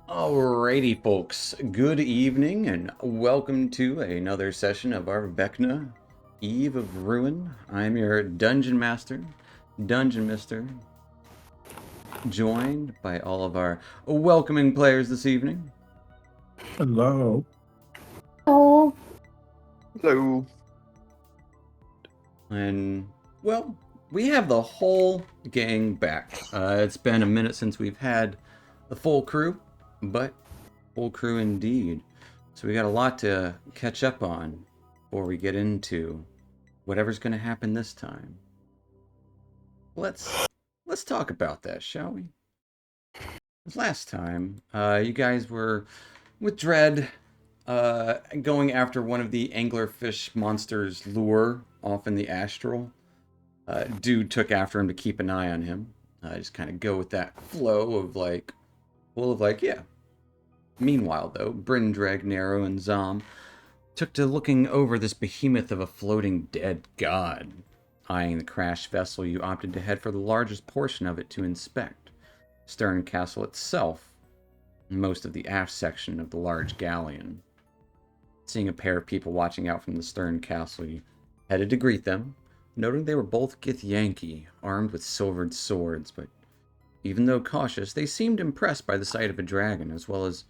Alrighty, folks. Good evening, and welcome to another session of our Vecna Eve of Ruin. I'm your Dungeon Master, Dungeon Mister, joined by all of our welcoming players this evening. Hello. Oh, Hello. And, well, we have the whole gang back. It's been a minute since we've had the full crew, but full crew indeed. So we got a lot to catch up on before we get into whatever's going to happen this time. Let's talk about that, shall we? Last time, you guys were with Dread, going after one of the anglerfish monster's lure off in the astral. Dude took after him to keep an eye on him. Just kind of go with that flow of yeah. Meanwhile, though, Brindreg, Nero, and Zom took to looking over this behemoth of a floating dead god. Eyeing the crashed vessel, you opted to head for the largest portion of it to inspect. Stern Castle itself, and most of the aft section of the large galleon. Seeing a pair of people watching out from the stern castle, you headed to greet them, noting they were both Githyanki, armed with silvered swords, but even though cautious, they seemed impressed by the sight of a dragon, as well as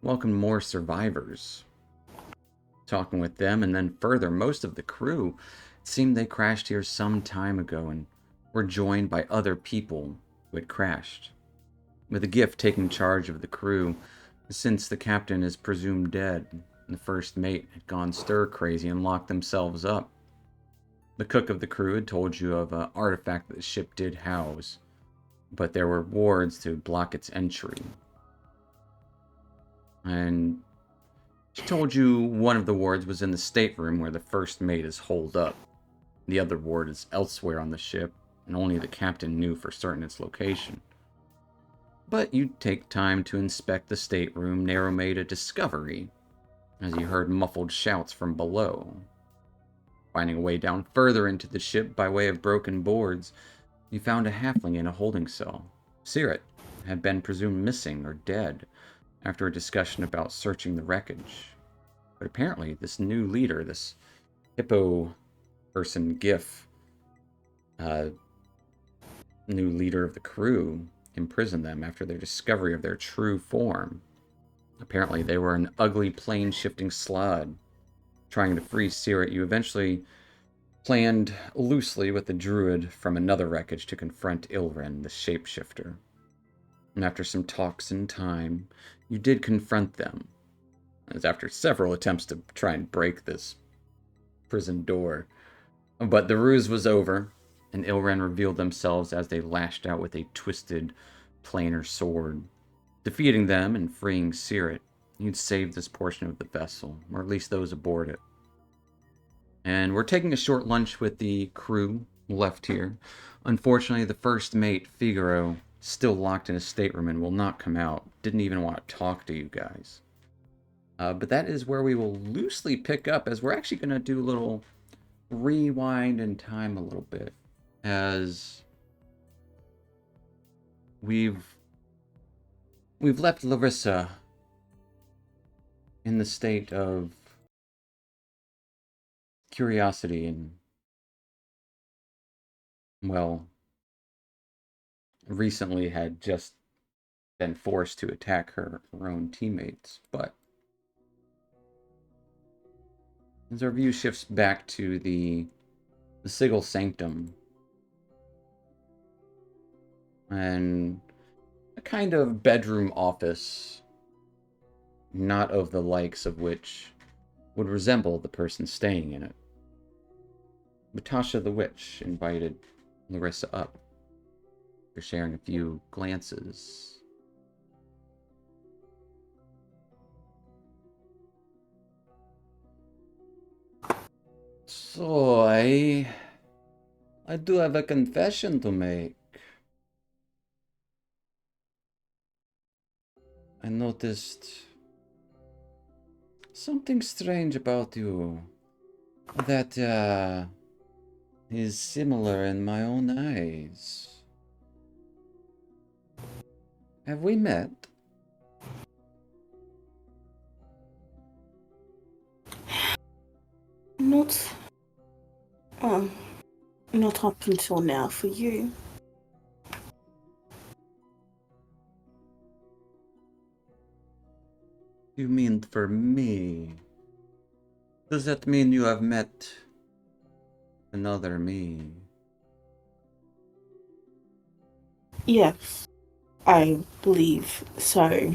welcomed more survivors. Talking with them, and then further, most of the crew, it seemed they crashed here some time ago and were joined by other people who had crashed. With a gift taking charge of the crew, since the captain is presumed dead, and the first mate had gone stir-crazy and locked themselves up. The cook of the crew had told you of an artifact that the ship did house, but there were wards to block its entry. And she told you one of the wards was in the stateroom where the first mate is holed up. The other ward is elsewhere on the ship, and only the captain knew for certain its location. But you'd take time to inspect the stateroom. Nero made a discovery, as he heard muffled shouts from below. Finding a way down further into the ship by way of broken boards, you found a halfling in a holding cell. Sirit had been presumed missing or dead after a discussion about searching the wreckage. But apparently this new leader, this hippo person Gif, new leader of the crew, imprisoned them after their discovery of their true form. Apparently they were an ugly plane-shifting slod. Trying to free Sirit, you eventually planned loosely with the druid from another wreckage to confront Ilren, the shapeshifter. And after some talks and time, you did confront them, as after several attempts to try and break this prison door. But the ruse was over, and Ilren revealed themselves as they lashed out with a twisted, planar sword. Defeating them and freeing Sirit, you'd saved this portion of the vessel, or at least those aboard it. And we're taking a short lunch with the crew left here. Unfortunately, the first mate, Figaro, still locked in his stateroom and will not come out. Didn't even want to talk to you guys. But that is where we will loosely pick up, as we're actually going to do a little rewind in time a little bit, as we've left Larissa in the state of curiosity and, well, recently had just been forced to attack her own teammates. But as our view shifts back to the Sigil Sanctum, and a kind of bedroom office, not of the likes of which would resemble the person staying in it. Batasha the Witch invited Larissa up for sharing a few glances. So I do have a confession to make. I noticed something strange about you that is similar in my own eyes. Have we met? Not, um, not up until now for you. You mean for me? Does that mean you have met another me? Yes, I believe so.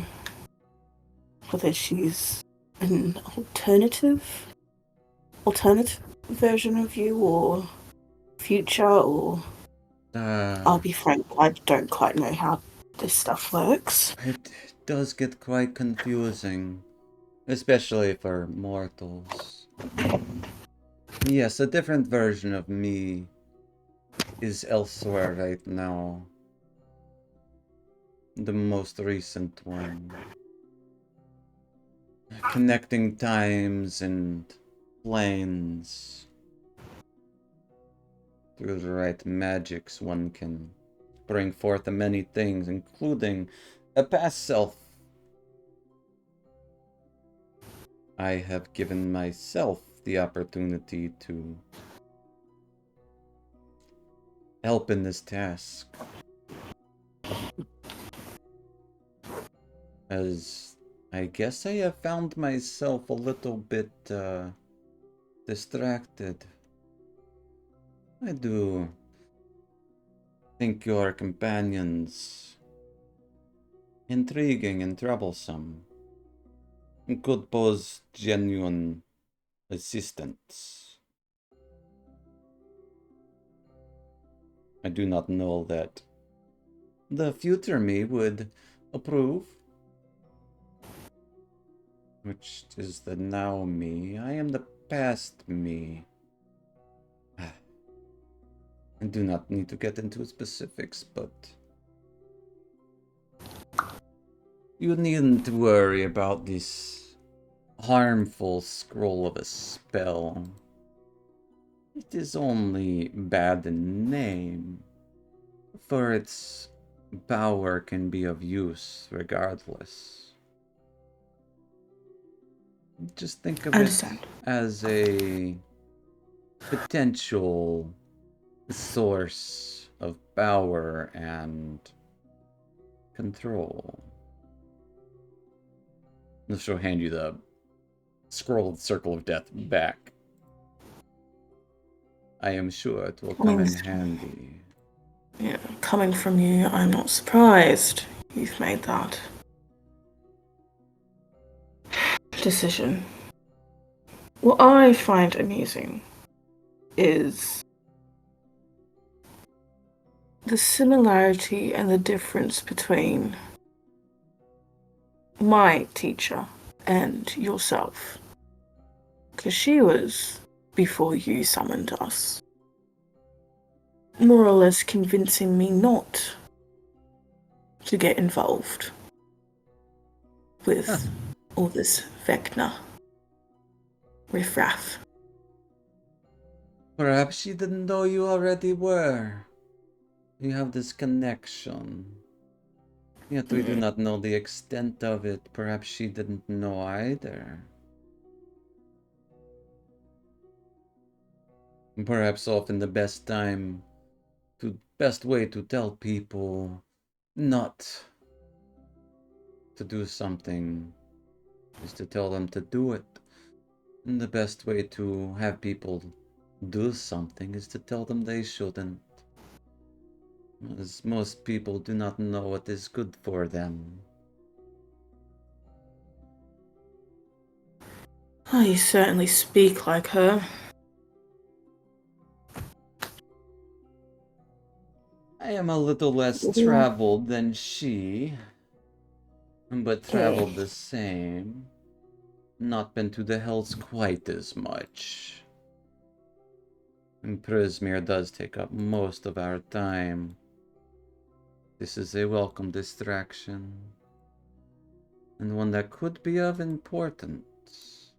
Whether she's an alternate version of you, or future, or I'll be frank, I don't quite know how this stuff works. It does get quite confusing, especially for mortals. Yes, a different version of me is elsewhere right now. The most recent one. Connecting times and planes. Through the right magics, one can bring forth many things, including a past self. I have given myself the opportunity to help in this task. As I guess I have found myself a little bit distracted. I do think your companions intriguing and troublesome and could pose genuine assistance. I do not know that the future me would approve, which is the now me. I am the past me. I do not need to get into specifics, but you needn't worry about this harmful scroll of a spell. It is only bad in name, for its power can be of use regardless. Just think of it Understand. as a potential source of power and control. She'll hand you the scroll of the Circle of Death back. I am sure it will come in handy. Yeah, coming from you, I'm not surprised you've made that decision. What I find amusing is the similarity and the difference between my teacher and yourself. Because she was before you summoned us, more or less convincing me not to get involved with all this Vecna riffraff. Perhaps she didn't know you already were. You have this connection. Yet we do not know the extent of it. Perhaps she didn't know either. Perhaps often the best way to tell people not to do something is to tell them to do it. And the best way to have people do something is to tell them they shouldn't. As most people do not know what is good for them. Oh, you certainly speak like her. I am a little less traveled than she, but traveled the same. Not been to the Hells quite as much. And Prismere does take up most of our time. This is a welcome distraction, and one that could be of importance.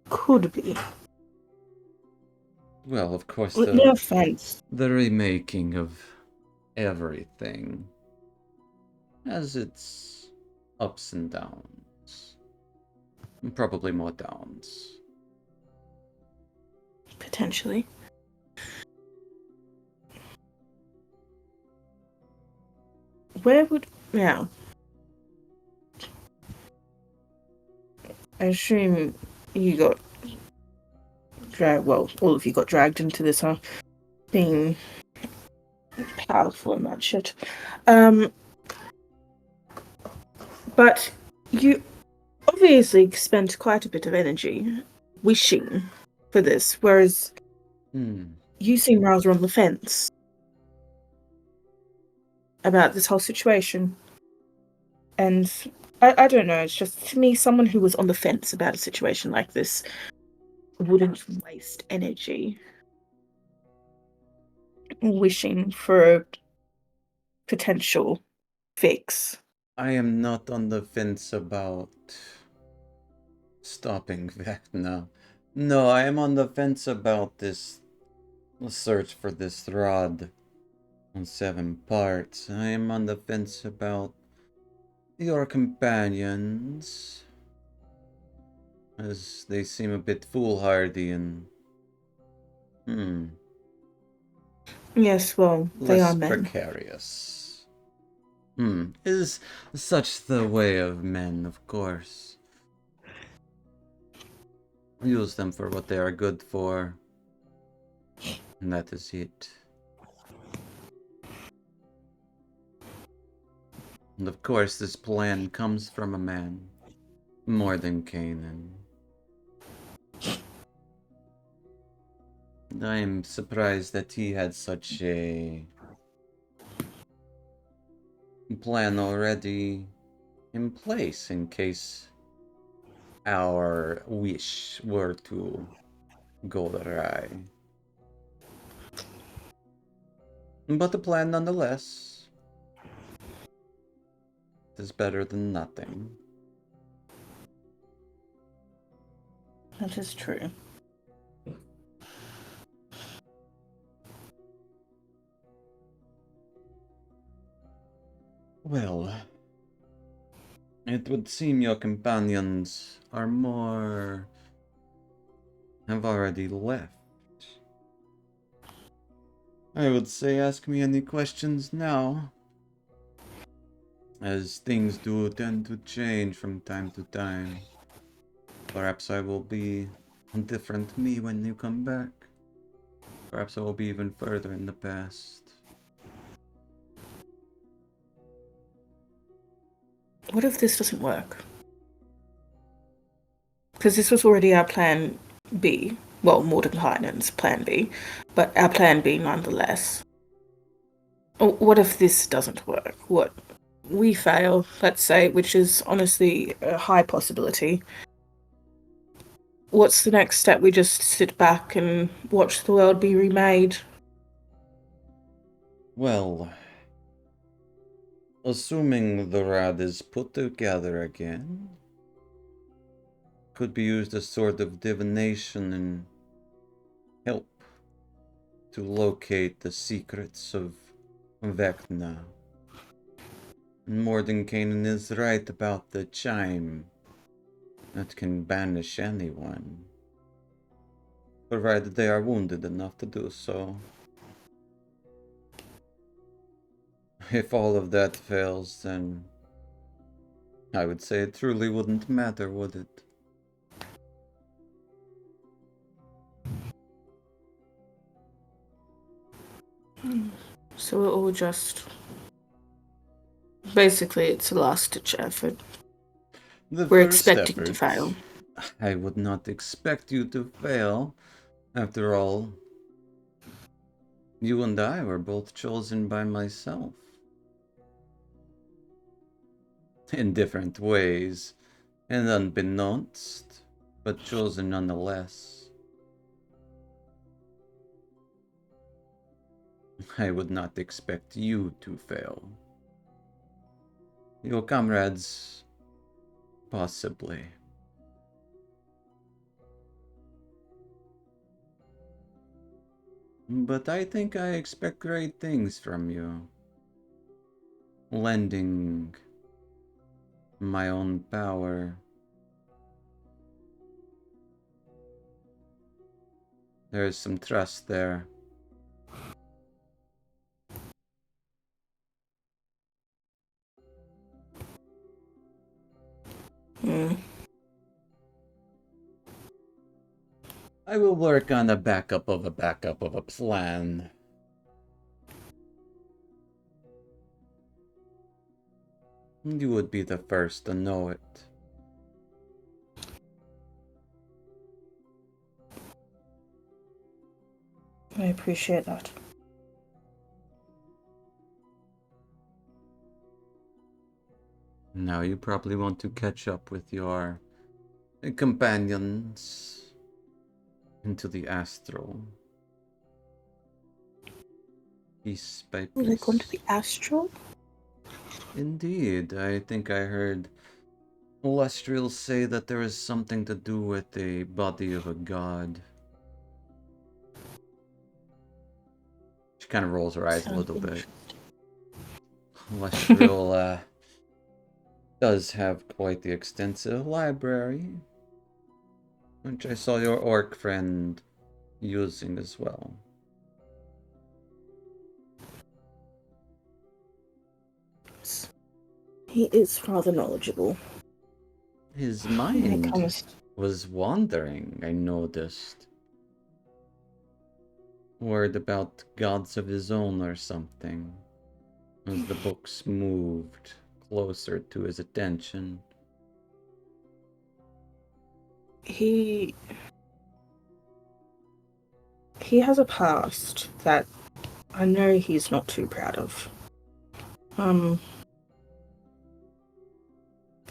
Could be. Well, of course, No offense. the remaking of everything has its ups and downs. Probably more downs. Potentially. Where would... Yeah. I assume you got dragged... Well, all of you got dragged into this, huh? Being powerful and that shit. But you obviously spent quite a bit of energy wishing for this, whereas you seem rather on the fence about this whole situation. And I don't know, it's just, to me, someone who was on the fence about a situation like this wouldn't waste energy wishing for a potential fix. I am not on the fence about stopping Vecna. No, I am on the fence about this search for this rod on 7 parts. I am on the fence about your companions, as they seem a bit foolhardy and Yes, well, they less are men. precarious. Is such the way of men, of course. Use them for what they are good for, and that is it. And of course, this plan comes from a man, more than Canaan. I am surprised that he had such a plan already in place in case our wish were to go awry. But the plan nonetheless is better than nothing. That is true. Well, it would seem your companions are have already left. I would say ask me any questions now, as things do tend to change from time to time. Perhaps I will be a different me when you come back. Perhaps I will be even further in the past. What if this doesn't work? Because this was already our plan B. Well, Mordenkainen's plan B, but our plan B nonetheless. What if this doesn't work? What? We fail, let's say, which is honestly a high possibility. What's the next step? We just sit back and watch the world be remade? Well, assuming the rod is put together again, could be used as sort of divination and help to locate the secrets of Vecna. And Mordenkainen is right about the chime that can banish anyone, provided they are wounded enough to do so. If all of that fails, then I would say it truly wouldn't matter, would it? So we're all just... Basically, it's a last-ditch effort. The We're first expecting to effort. fail. I would not expect you to fail. After all, you and I were both chosen by myself. In different ways, and unbeknownst, but chosen nonetheless. I would not expect you to fail. Your comrades, possibly. But I think I expect great things from you. Lending my own power. There is some trust there. Hmm. I will work on a backup of a plan. You would be the first to know it. I appreciate that. Now you probably want to catch up with your companions into the astral. Piece by Will they go into piece. the astral? Indeed, I think I heard Lestriel say that there is something to do with the body of a god. She kind of rolls her eyes a Sounds little bit. interesting. Lestriel does have quite the extensive library, which I saw your orc friend using as well. He is rather knowledgeable His when it mind comes. was wandering, I noticed. Worried about gods of his own or something, as the books moved closer to his attention. He has a past that I know he's not too proud of.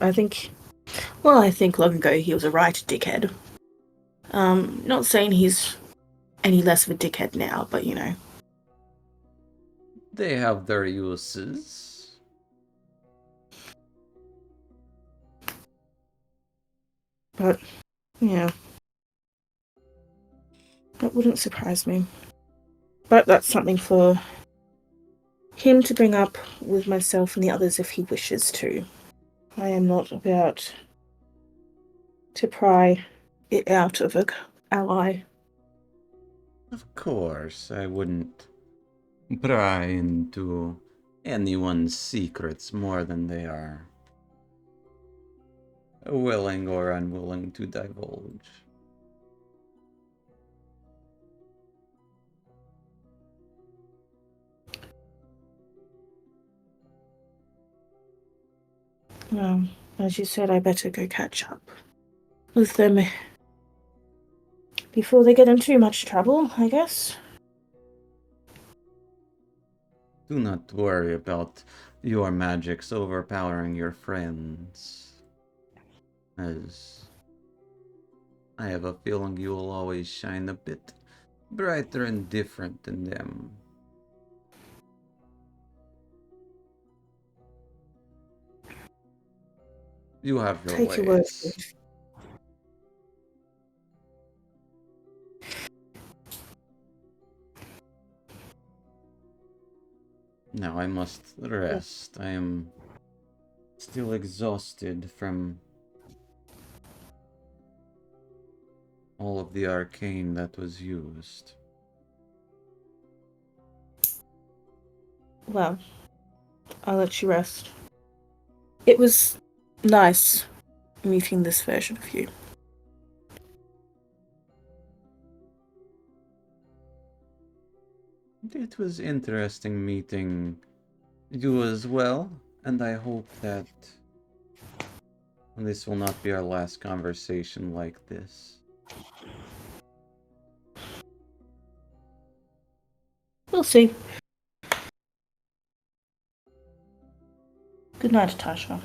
I think long ago he was a right dickhead. Not saying he's any less of a dickhead now, but you know. They have their uses. But yeah, that wouldn't surprise me. But that's something for him to bring up with myself and the others if he wishes to. I am not about to pry it out of a ally. Of course, I wouldn't pry into anyone's secrets more than they are willing or unwilling to divulge. Well, as you said, I better go catch up with them before they get in too much trouble, I guess. Do not worry about your magics overpowering your friends, as I have a feeling you will always shine a bit brighter and different than them. You have your Take your word for ways. it. Now I must rest. I am still exhausted from all of the arcane that was used. Well, I'll let you rest. It was nice meeting this version of you. It was interesting meeting you as well, and I hope that this will not be our last conversation like this. We'll see. Good night, Tasha.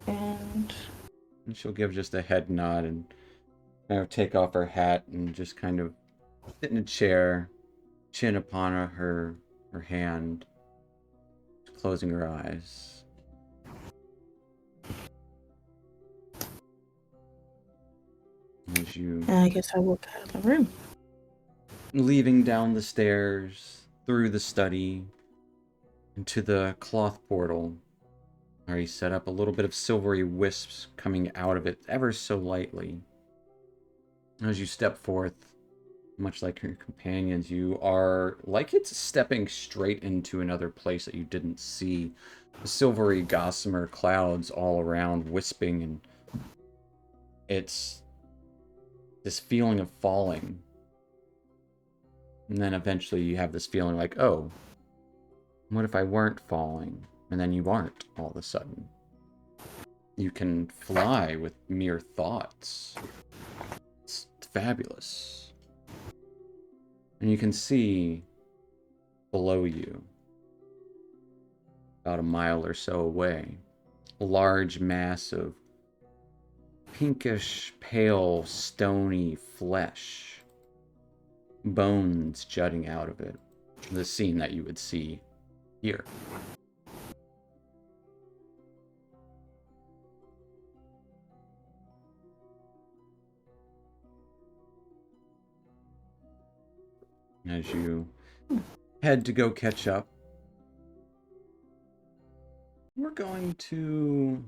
And And she'll give just a head nod and kind of take off her hat and just kind of sit in a chair, chin upon her hand, closing her eyes. As you I guess I walk out of the room. leaving down the stairs, through the study, into the cloth portal, Already set up a little bit of silvery wisps coming out of it ever so lightly. As you step forth, much like your companions, you are like it's stepping straight into another place that you didn't see. The silvery gossamer clouds all around, wisping, and it's this feeling of falling. And then eventually you have this feeling like, oh, what if I weren't falling? And then you aren't all of a sudden. You can fly with mere thoughts. It's fabulous. And you can see below you, about a mile or so away, a large mass of pinkish, pale, stony flesh. Bones jutting out of it. The scene that you would see here. As you head to go catch up, we're going to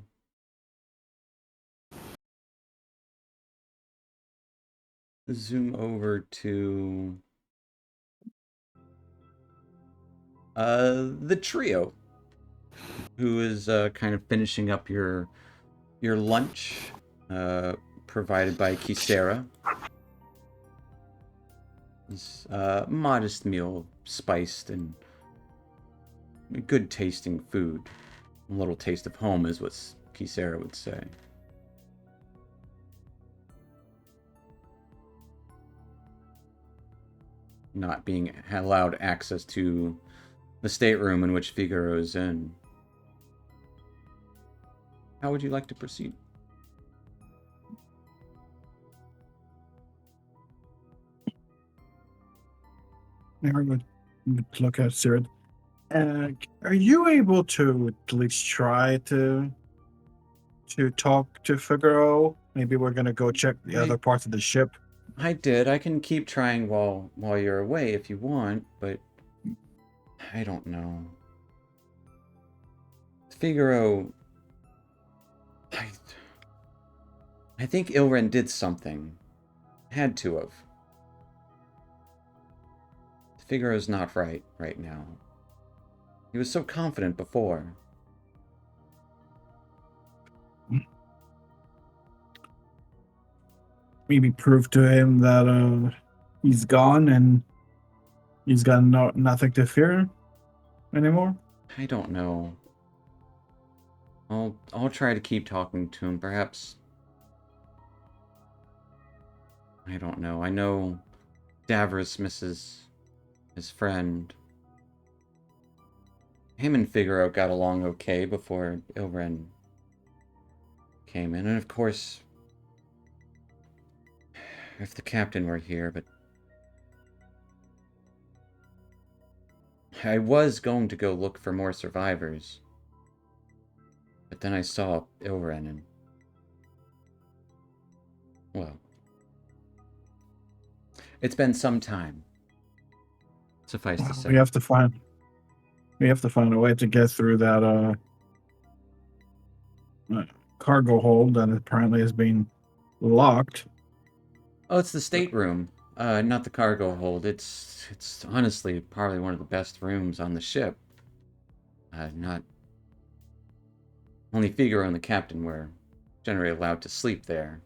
zoom over to the trio, who is kind of finishing up your lunch, provided by Kisera. This modest meal, spiced and good tasting food. A little taste of home is what Kisera would say. Not being allowed access to the stateroom in which Figaro is in. How would you like to proceed? Now would look at Sirid. Are you able to at least try to talk to Figaro? Maybe we're gonna go check the other parts of the ship. I did. I can keep trying while you're away if you want, but I don't know. Figaro, I think Ilren did something. Had to have. Figaro's not right now. He was so confident before. Maybe prove to him that he's gone and he's got nothing to fear anymore. I don't know. I'll try to keep talking to him. Perhaps. I don't know. I know Davros misses his friend. Him and Figaro got along okay before Ilren came in. And of course, if the captain were here, but I was going to go look for more survivors. But then I saw Ilren and, well, it's been some time. Suffice to say. We have to find a way to get through that cargo hold that apparently has been locked. Oh, it's the stateroom, not the cargo hold. It's honestly probably one of the best rooms on the ship. Not only Figaro and the captain were generally allowed to sleep there.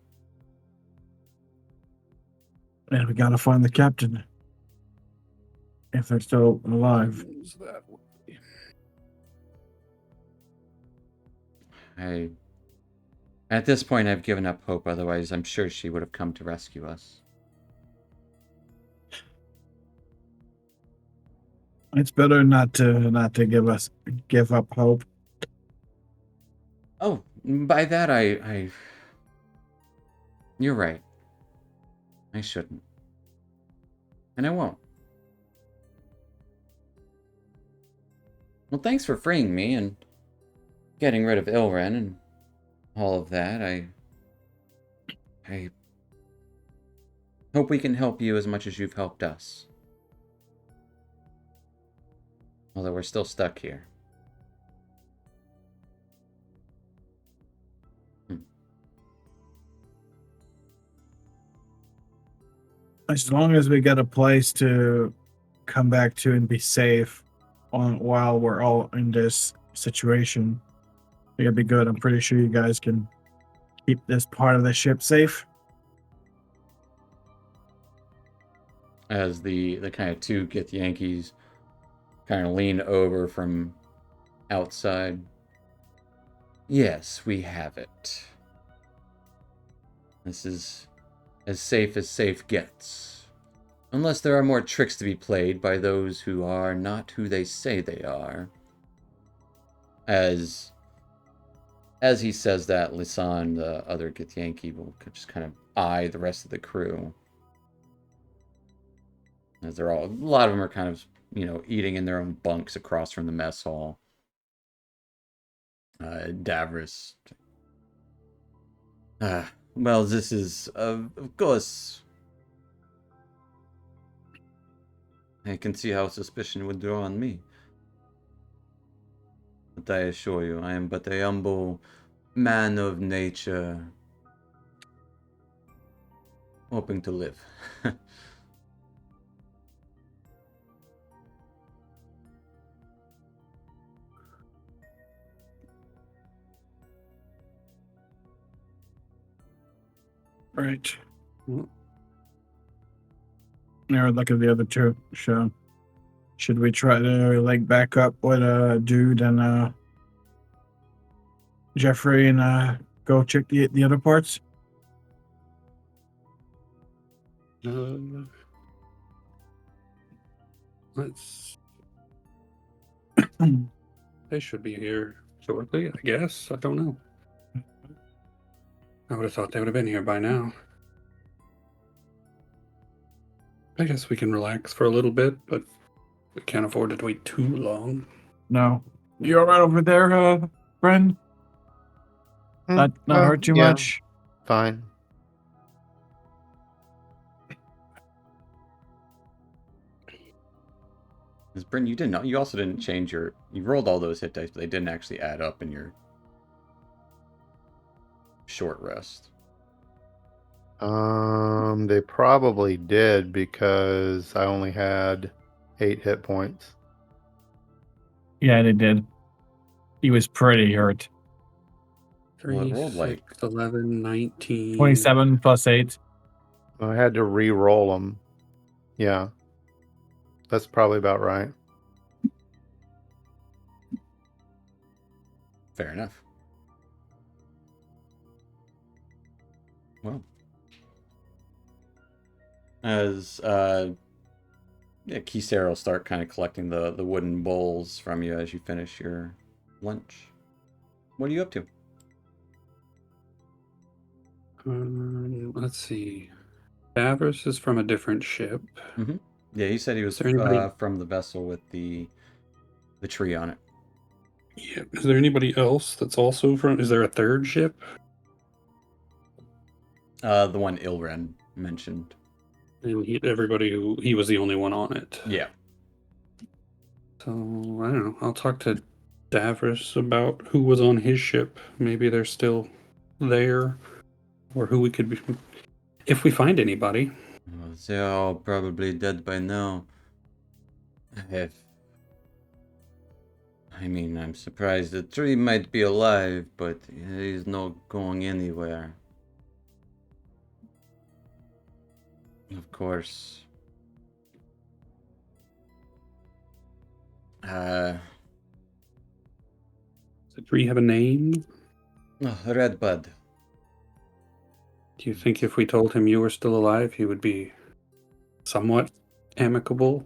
And we gotta find the captain. If they're still alive. At this point, I've given up hope. Otherwise, I'm sure she would have come to rescue us. It's better not to give up hope. Oh, by that you're right. I shouldn't. And I won't. Well, thanks for freeing me and getting rid of Ilren and all of that. I hope we can help you as much as you've helped us. Although we're still stuck here. as long as we get a place to come back to and be safe while we're all in this situation, it'll be good. I'm pretty sure you guys can keep this part of the ship safe. As the kind of two get Yankees kind of lean over from outside. Yes, we have it. This is as safe gets. Unless there are more tricks to be played by those who are not who they say they are. As he says that, Lisan, the other Githyanki, will just kind of eye the rest of the crew. As a lot of them are kind of, eating in their own bunks across from the mess hall. Davros. Well, this is, of course, I can see how suspicion would draw on me. But I assure you, I am but a humble man of nature, hoping to live. Right. Now look at the other two. So, should we try to back up with Dude and Jeffrey and go check the other parts? Let's. They should be here shortly, I guess. I don't know. I would have thought they would have been here by now. I guess we can relax for a little bit, but we can't afford to wait too long. No. You all right over there, friend? Not hurt too much? Fine. Because Bryn, you also didn't change you rolled all those hit dice, but they didn't actually add up in your short rest. They probably did because I only had 8 hit points. Yeah, they did. He was pretty hurt. 3, Well, it rolled 6, 11, 19. 27 plus 8. I had to re-roll them. Yeah. That's probably about right. Fair enough. Well, as Kisara will start kind of collecting the wooden bowls from you as you finish your lunch. What are you up to? Let's see. Davros is from a different ship. Mm-hmm. Yeah, he said he was Is there anybody- from the vessel with the tree on it. Yeah. Is there anybody else that's also from? Is there a third ship? The one Ilren mentioned. And he was the only one on it. Yeah. So I don't know. I'll talk to Davros about who was on his ship. Maybe they're still there, or who we could be if we find anybody. Well, they're all probably dead by now. I'm surprised the tree might be alive, but he's not going anywhere. Of course. Does the tree have a name? Redbud. Do you think if we told him you were still alive, he would be somewhat amicable?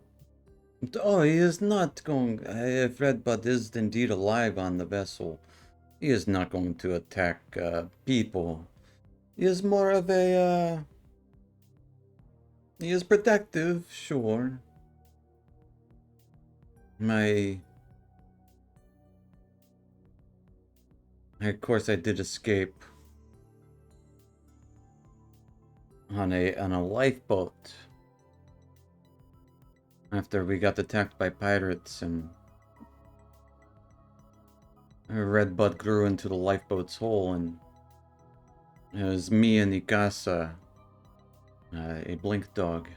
Oh, he is not going. If Redbud is indeed alive on the vessel, he is not going to attack people. He is more of a. He is protective, sure. Of course, I did escape on a lifeboat after we got attacked by pirates, and Redbud grew into the lifeboat's hole, and it was me and Ikasa A blink dog.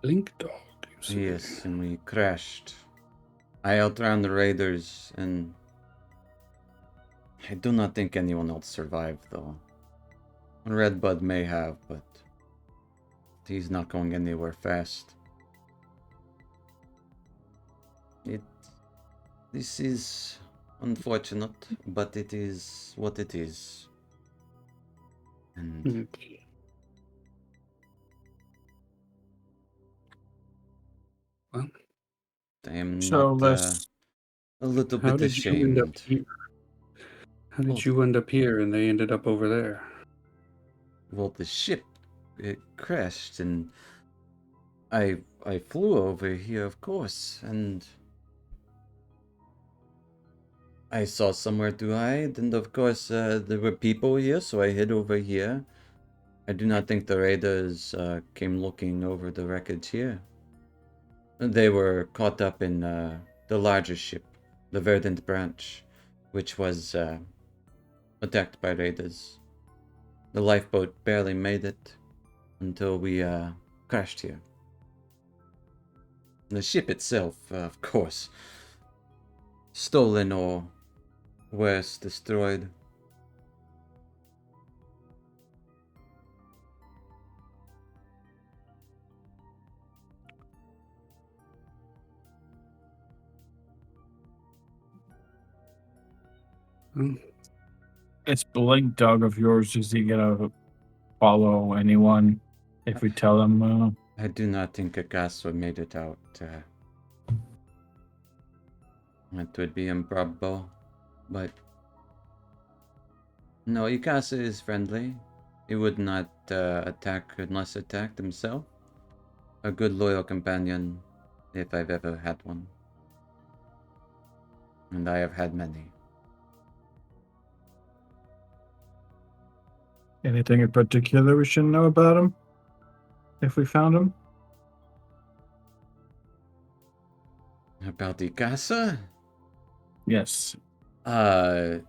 Link dog. You say. Yes, and we crashed. I outran the raiders, and I do not think anyone else survived, though. Redbud may have, but he's not going anywhere fast. This is unfortunate, but it is what it is. And Mm. Well, I am So not let's. a little how bit did you end up ashamed. here? How Well, did you end up here and they ended up over there? well, the ship, it crashed, and I flew over here, of course, and I saw somewhere to hide, and of course there were people here, so I hid over here. I do not think the raiders came looking over the wreckage here. They were caught up in the larger ship, the Verdant Branch, which was attacked by raiders. The lifeboat barely made it until we crashed here. The ship itself, of course, stolen or worse, destroyed. Hmm. It's Blink Dog of yours. Is he gonna follow anyone if we tell him? I do not think Agasso made it out. It would be improbable, but no, Ikasa is friendly. He would not attack unless attacked himself. A good loyal companion, if I've ever had one. And I have had many. Anything in particular we should know about him? If we found him? About Ikasa? Yes. He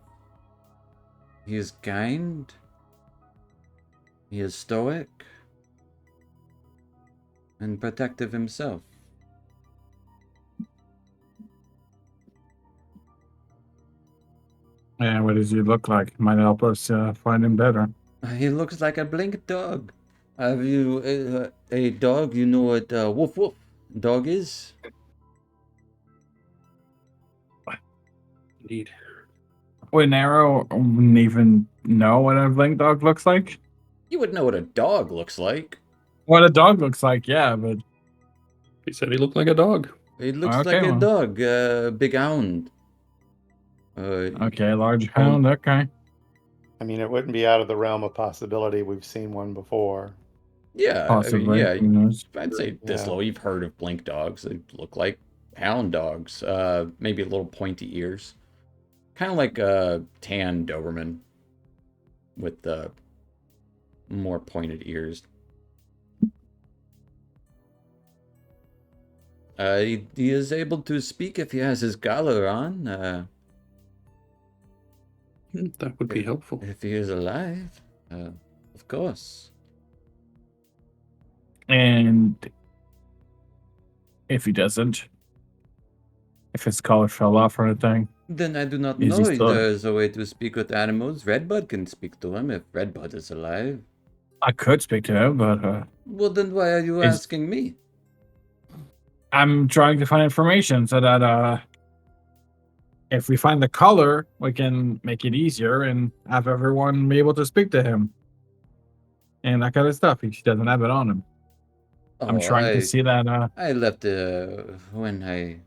is kind. He is stoic. And protective himself. And what does he look like? Might help us find him better. He looks like a blink dog. Have you a dog? You know what woof woof dog is? Indeed. Would Arrow wouldn't even know what a Blink Dog looks like? You would know what a dog looks like. What a dog looks like, yeah, but He said he looked like a dog. He looks okay, like a well. dog, big hound. Okay, large Oh. hound, okay. I mean, it wouldn't be out of the realm of possibility. We've seen one before. Yeah, Possibly. yeah. Who knows? I'd say this Yeah. low. You've heard of blink dogs. They look like hound dogs. Maybe a little pointy ears. Kind of like a tan Doberman with more pointed ears. He is able to speak if he has his collar on. That would be helpful. If he is alive, of course. And if he doesn't, if his collar fell off or anything, Then I do not Is he know if still- there is a way to speak with animals. Redbud can speak to him if Redbud is alive. I could speak to him, but Well, then why are you Is- asking me? I'm trying to find information so that if we find the color, we can make it easier and have everyone be able to speak to him. And that kind of stuff. He doesn't have it on him. I'm trying to see that. I left when I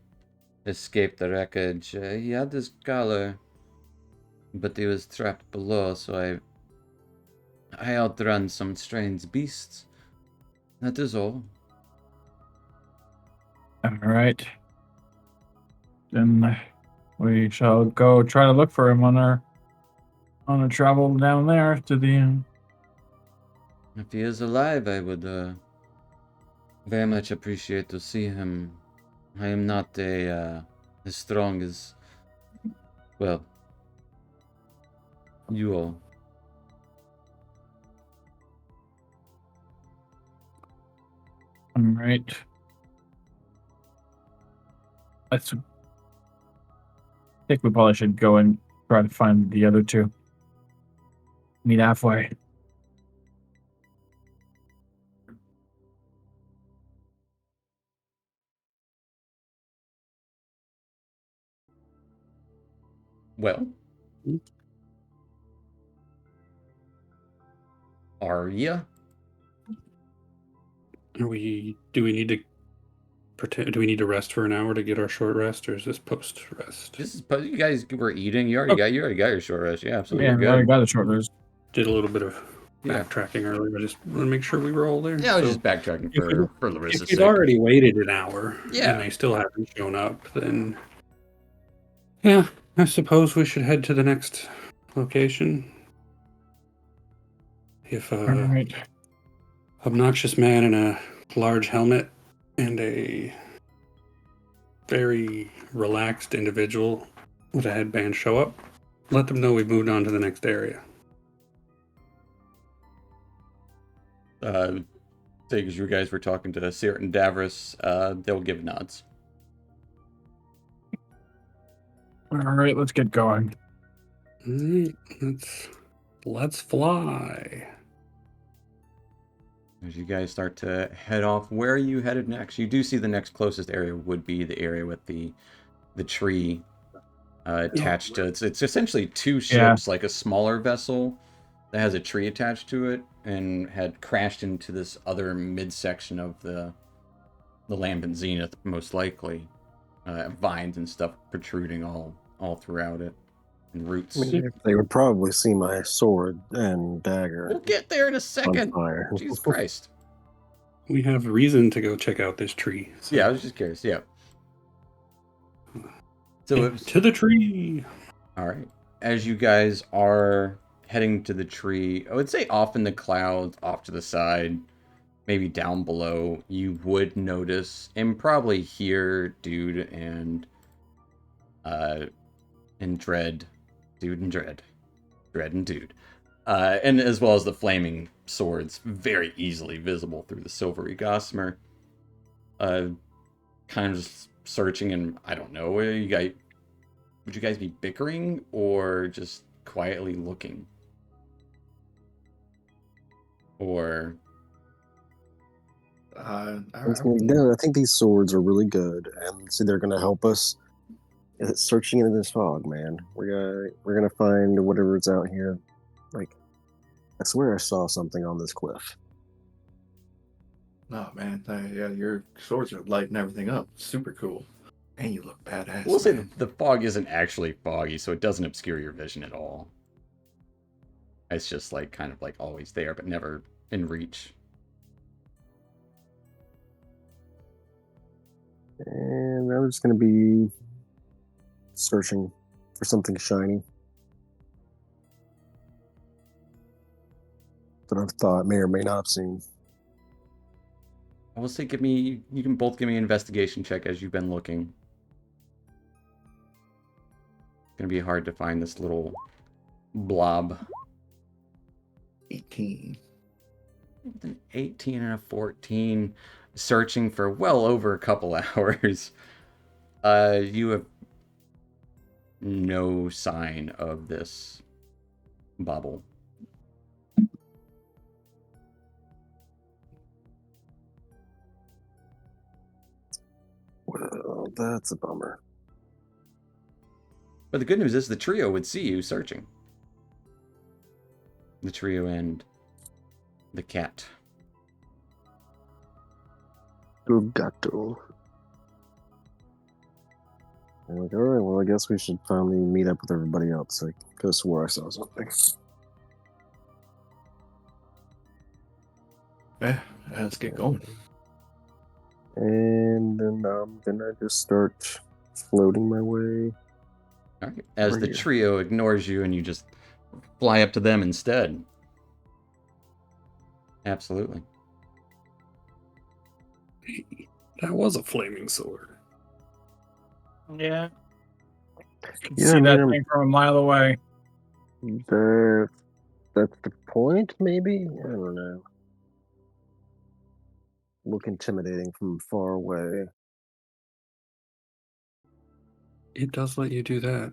escaped the wreckage. He had his collar, but he was trapped below, so I outrun some strange beasts. That is all. All right. Then we shall go try to look for him on our travel down there to the. If he is alive, I would very much appreciate to see him. I am not as strong as, well, you all. All right. I think we probably should go and try to find the other two. Meet halfway. Well, are ya? Do we need to pretend? Do we need to rest for an hour to get our short rest, or is this post rest? This is you guys were eating. You Okay. already got your short rest. Yeah, absolutely. Yeah, You're we already good. got a short rest. Did a little bit of Yeah. backtracking earlier. I just want to make sure we were all there. Yeah, I was So just backtracking if we- for Larissa's if we've sake. already waited an hour Yeah. and they still haven't shown up, then yeah, I suppose we should head to the next location. If All right. obnoxious man in a large helmet and a very relaxed individual with a headband show up, let them know we've moved on to the next area. Because you guys were talking to Sirt and Davros, they'll give nods. All right, let's get going. All right, let's fly. As you guys start to head off, where are you headed next? You do see the next closest area would be the area with the tree attached to it. It's essentially two ships, like a smaller vessel that has a tree attached to it and had crashed into this other midsection of the lambent zenith, most likely. Vines and stuff protruding all throughout it, and roots. They would probably see my sword and dagger We'll get there in a on second. fire. Jesus Christ. We have reason to go check out this tree. So Yeah, I was just curious. Yeah. So it was, to the tree. all right. As you guys are heading to the tree, I would say off in the clouds, off to the side, maybe down below, you would notice and probably hear Dude and Dread, Dude and Dread, Dread and Dude, and as well as the flaming swords, very easily visible through the silvery gossamer. Kind of just searching, and I don't know, would you guys be bickering or just quietly looking? Or I think these swords are really good, and see, they're going to help us searching into this fog, man. We're gonna find whatever's out here. Like, I swear I saw something on this cliff. Oh man, yeah, your swords are lighting everything up. Super cool, and you look badass. we'll say man. the fog isn't actually foggy, so it doesn't obscure your vision at all. It's just like kind of like always there, but never in reach. And I'm just gonna be searching for something shiny that I've thought may or may not have seen. I will say, you can both give me an investigation check as you've been looking. It's gonna be hard to find this little blob. 18. With an 18 and a 14, searching for well over a couple hours. You have no sign of this bubble. Well, that's a bummer. But the good news is the trio would see you searching. The trio and the cat. Il gatto. I'm like, all right, well, I guess we should finally meet up with everybody else. I could have swore I saw something. Yeah, let's get going. And then I'm gonna just start floating my way. All right. As Over the here. trio ignores you and you just fly up to them instead. Absolutely. That was a flaming sword. Yeah. Yeah, See I that mean, thing from a mile away. That's the point, maybe? I don't know. look intimidating from far away. It does let you do that.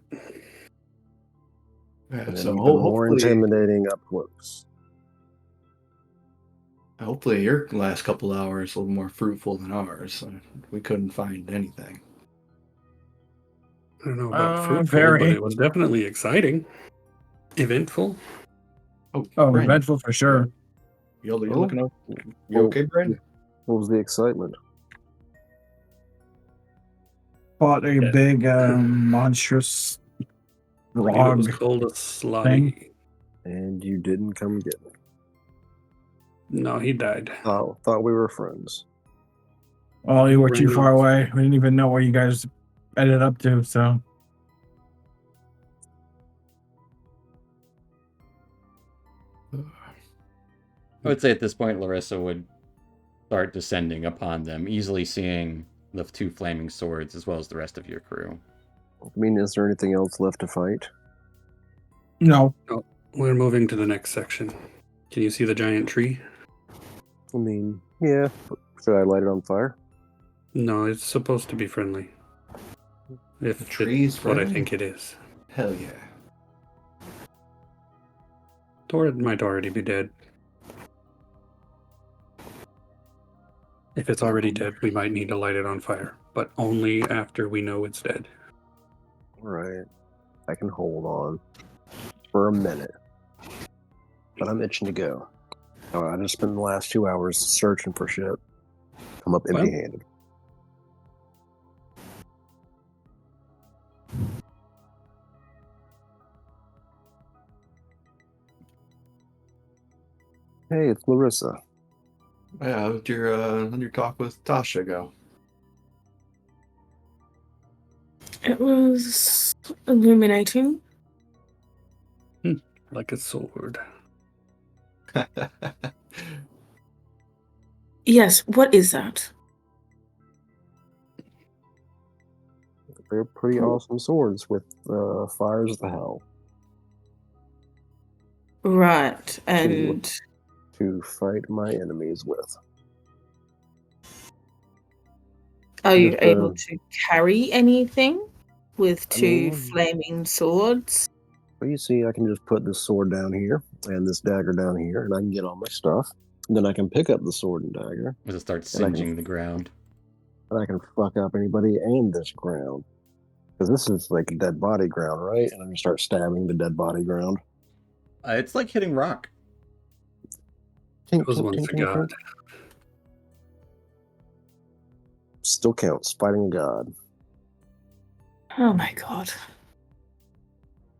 Yeah, And so even more hopefully, intimidating up close. hopefully your last couple hours a little more fruitful than ours. We couldn't find anything. I don't know about fruitful, but Very. it was definitely exciting, eventful. Oh, Oh, Brandon, eventful for sure. you Oh. looking up? You Well, okay, Brandon? What was the excitement? Fought a Yeah. big, monstrous I believe it was log called a thing. slotty. And you didn't come get me. No, he died. Thought we were friends. Well, you were too Brandon. far away. We didn't even know where you guys ended up to, so. I would say at this point, Larissa would start descending upon them, easily seeing the two flaming swords as well as the rest of your crew. I mean, is there anything else left to fight? No. We're moving to the next section. Can you see the giant tree? I mean, yeah. Should I light it on fire? No, it's supposed to be friendly. If The tree's it's what I friendly? think it is. Hell yeah. Or it might already be dead. If it's already dead, we might need to light it on fire, but only after we know it's dead. Alright. I can hold on for a minute. But I'm itching to go. I just spent the last 2 hours searching for shit. Come up Well- empty-handed. Hey, it's Larissa. Yeah, how'd your talk with Tasha go? It was illuminating. Like a sword. Yes, what is that? They're pretty Cool. awesome swords with fires of hell Right, and to fight my enemies with. are you Just, able to carry anything with I two mean- flaming swords? Well, you see, I can just put this sword down here and this dagger down here, and I can get all my stuff. And then I can pick up the sword and dagger, As it starts And I can- singeing the ground. and I can fuck up anybody and this ground. Because this is like a dead body ground, right? And I'm gonna start stabbing the dead body ground. It's like hitting rock. It was once a god. Still counts. Fighting a god. Oh my god.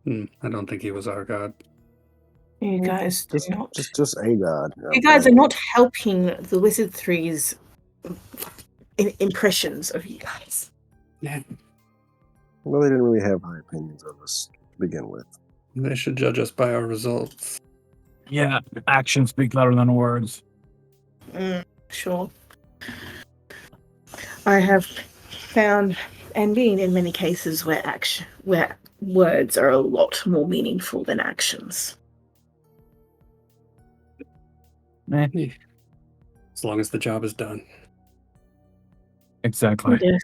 I don't think he was our god. You guys do Just, not. just a god. You guys are not helping the Wizard Three's impressions of you guys. Yeah, Well, they didn't really have high opinions of us to begin with. they should judge us by our results. Yeah, actions speak louder than words. Sure. I have found and been in many cases where words are a lot more meaningful than actions. As long as the job is done. Exactly. Yes.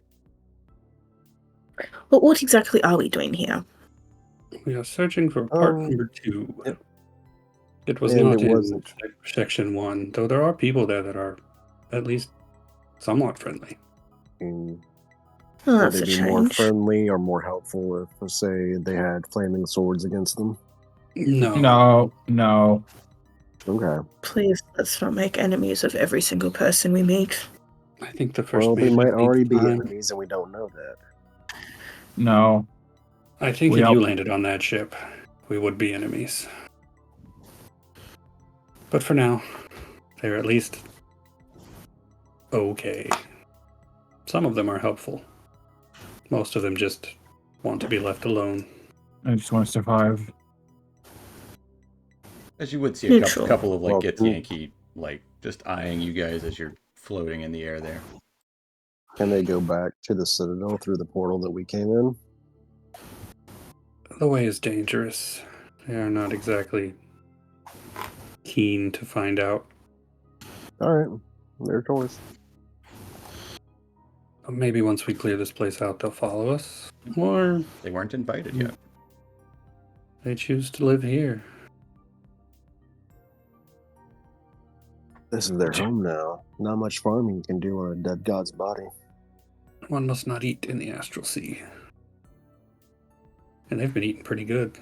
But what exactly are we doing here? We are searching for part Um, number 2. yep. It was And not it in wasn't. section 1, though there are people there that are at least somewhat friendly. Mm, Oh, would that's they a be more change. friendly or more helpful if, let's say, they had flaming swords against them? No. No. Okay. Please, let's not make enemies of every single person we meet. I think the first Well, they mission might already needs be time. enemies, and we don't know that. No. I think We if you all- landed on that ship, we would be enemies. But for now, they're at least okay. Some of them are helpful. Most of them just want to be left alone. I just want to survive. As you would see a Neutral. couple of like Well, Githyanki like just eyeing you guys as you're floating in the air there. Can they go back to the Citadel through the portal that we came in? The way is dangerous. They are not exactly keen to find out. All right. Their choice. Maybe once we clear this place out, they'll follow us. Or They weren't invited yet. they choose to live here. This is their home now. Not much farming you can do on a dead god's body. One must not eat in the astral sea. And they've been eating pretty good.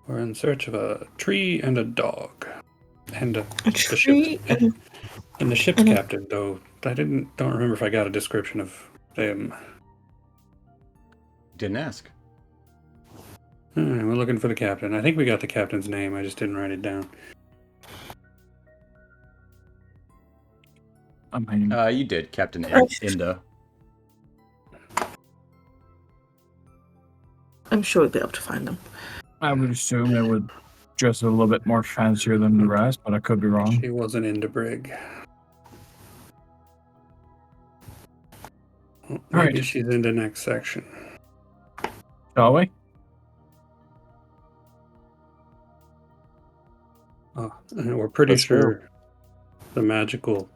We're in search of a tree and a dog. And A the tree ship's, and the ship's and a- captain, though I don't remember if I got a description of them. Didn't ask. We're looking for the captain. I think we got the captain's name. I just didn't write it down. I mean, You did, Captain Inda. I'm sure we'll be able to find them. I would assume they would dress a little bit more fancier than the rest, but I could be wrong. She wasn't into brig. Well, maybe Right. she's into next section. Shall we? And we're pretty Let's go. sure the magical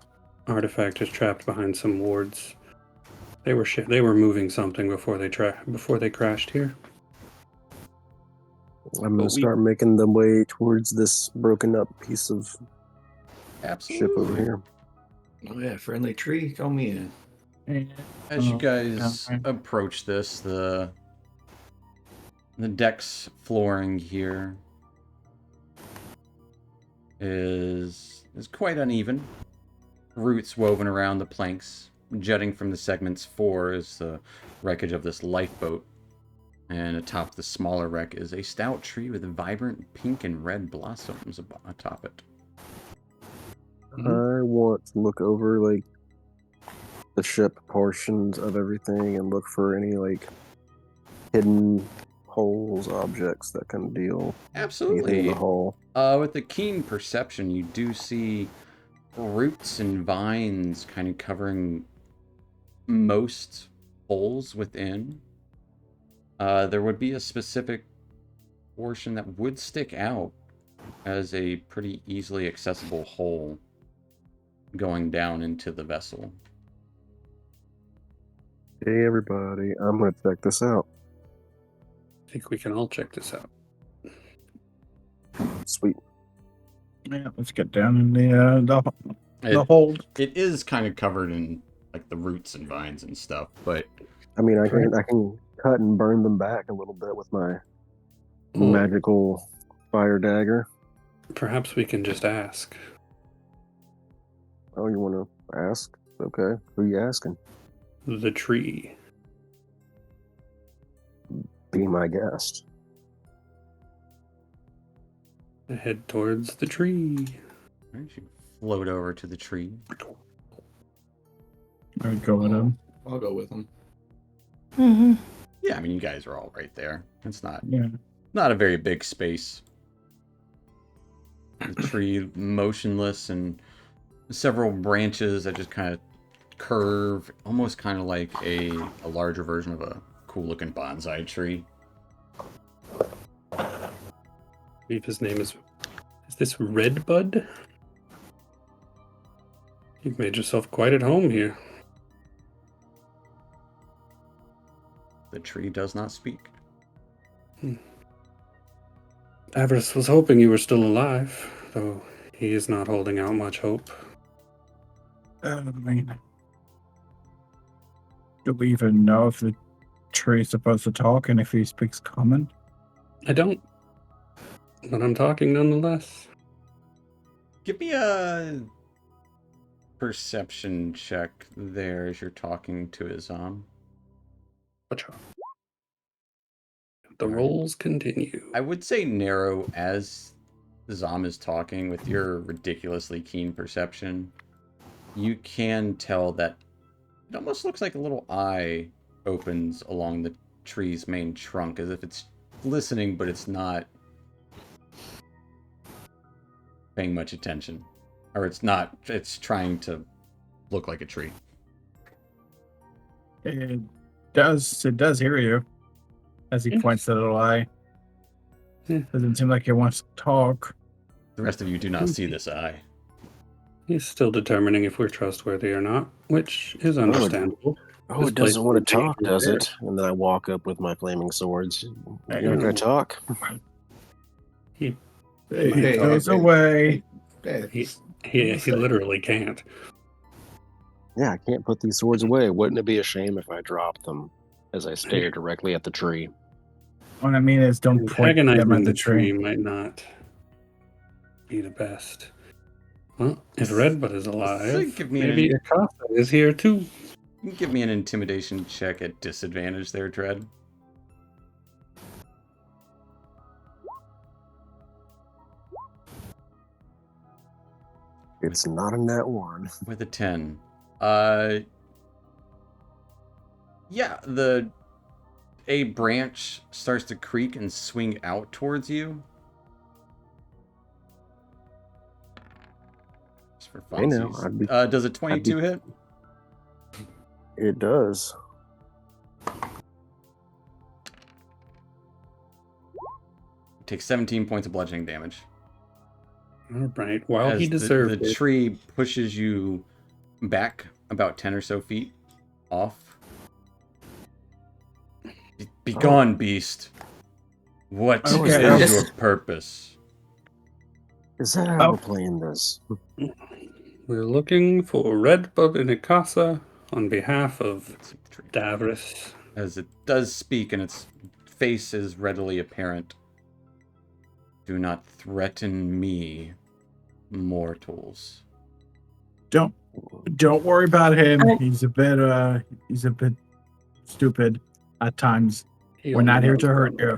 artifact is trapped behind some wards. They were moving something before they crashed here. I'm But gonna start making the way towards this broken up piece of ship Absolutely. over here. Oh yeah, friendly tree, call me in. As you Oh, guys yeah, right. approach this, the deck's flooring here is quite uneven. Roots woven around the planks. Jutting from the segments four is the wreckage of this lifeboat. And atop the smaller wreck is a stout tree with vibrant pink and red blossoms atop it. I want to look over like the ship portions of everything and look for any like hidden holes, objects that can deal anything in Absolutely. the hull. With a keen perception, you do see roots and vines kind of covering most holes within. There would be a specific portion that would stick out as a pretty easily accessible hole going down into the vessel. Hey everybody, I'm gonna check this out. I think we can all check this out. Sweet. Yeah, let's get down in the It, hold. it is kind of covered in like the roots and vines and stuff, but I mean, I Correct. can cut and burn them back a little bit with my Or magical fire dagger. perhaps we can just ask. Oh, you want to ask? Okay, who you asking? The tree. Be my guest. Head towards the tree. you float over to the tree. I would go with him. I'll go with them. Mm-hmm. Yeah, I mean, you guys are all right there. It's Yeah. not a very big space. The tree motionless and several branches that just kind of curve, almost kind of like a larger version of a cool looking bonsai tree. I believe his name is this Redbud? You've made yourself quite at home here. The tree does not speak. Avarice was hoping you were still alive, though he is not holding out much hope. I mean, do we even know if the tree's supposed to talk and if he speaks common? I don't, but I'm talking nonetheless. Give me a perception check there as you're talking to Izam. Watcha. The rolls continue. I would say narrow as Izam is talking with your ridiculously keen perception. You can tell that it almost looks like a little eye opens along the tree's main trunk as if it's listening, but it's not paying much attention. Or it's trying to look like a tree. It does hear you as he Yes. points to the little eye. Doesn't seem like he wants to talk. The rest of you do not see this eye. He's still determining if we're trustworthy or not, which is understandable. Oh, This it place doesn't want is to talk, dangerous does there. it? And then I walk up with my flaming swords. Hey, You're not going to talk? He He goes away. he literally can't. Yeah, I can't put these swords away. Wouldn't it be a shame if I dropped them as I stare directly at the tree? What I mean is, don't point them Antagonizing at the the tree. might not be the best. Well, if Redbud is alive, give me maybe an- Akasa is here too. You can give me an intimidation check at disadvantage there, Dread. It's not a net one. With a 10. Yeah, a branch starts to creak and swing out towards you. Just for Hey, now, funsies. Does a 22 hit? It does. Take 17 points of bludgeoning damage. All right. While As he deserved the it, tree pushes you back about 10 or so feet off. Be gone, beast. What is Okay. your purpose? Is that how we're playing this? we're looking for Redbud and Akasa on behalf of Davros. As it does speak and its face is readily apparent. Do not threaten me, mortals. Don't worry about him. He's a bit stupid at times. We're not here to hurt you.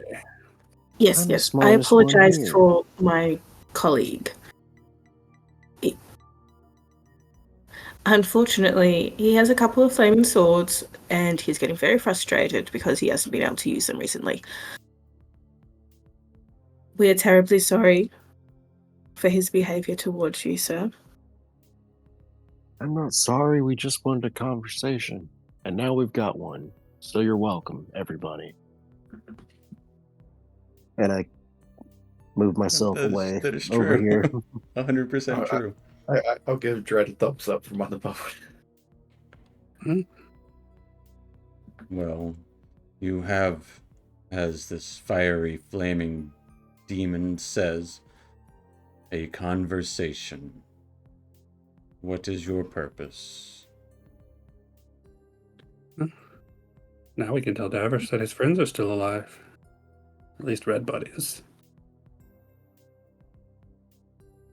Yes, I'm the yes. I smartest one apologize here. for my colleague. Unfortunately, he has a couple of flaming swords, and he's getting very frustrated because he hasn't been able to use them recently. We are terribly sorry for his behavior towards you, sir. I'm not sorry. We just wanted a conversation. And now we've got one. So you're welcome, everybody. And I move myself away That is over true. here. 100% true. I'll give Dread a thumbs up from on the boat. Well, you have, as this fiery, flaming demon says, a conversation. What is your purpose? Now we can tell Davros that his friends are still alive. At least Redbud is.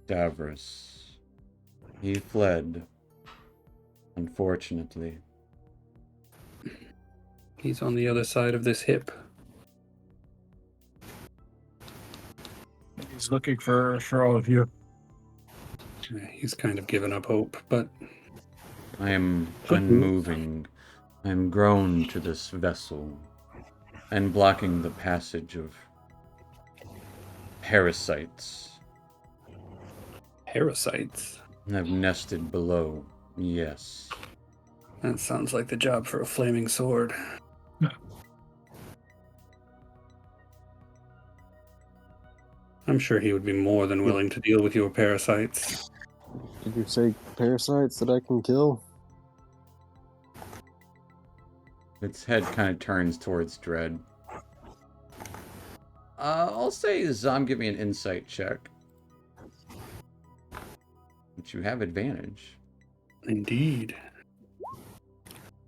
Davros. He fled. Unfortunately. He's on the other side of this hip. He's looking for all of you. He's kind of given up hope, but I am unmoving. I am grown to this vessel and blocking the passage of parasites. Parasites? Have nested below, yes. That sounds like the job for a flaming sword. I'm sure he would be more than willing to deal with your parasites. Did you say parasites that I can kill? Its head kind of turns towards Dread. I'll say Zom, give me an insight check. But you have advantage. Indeed.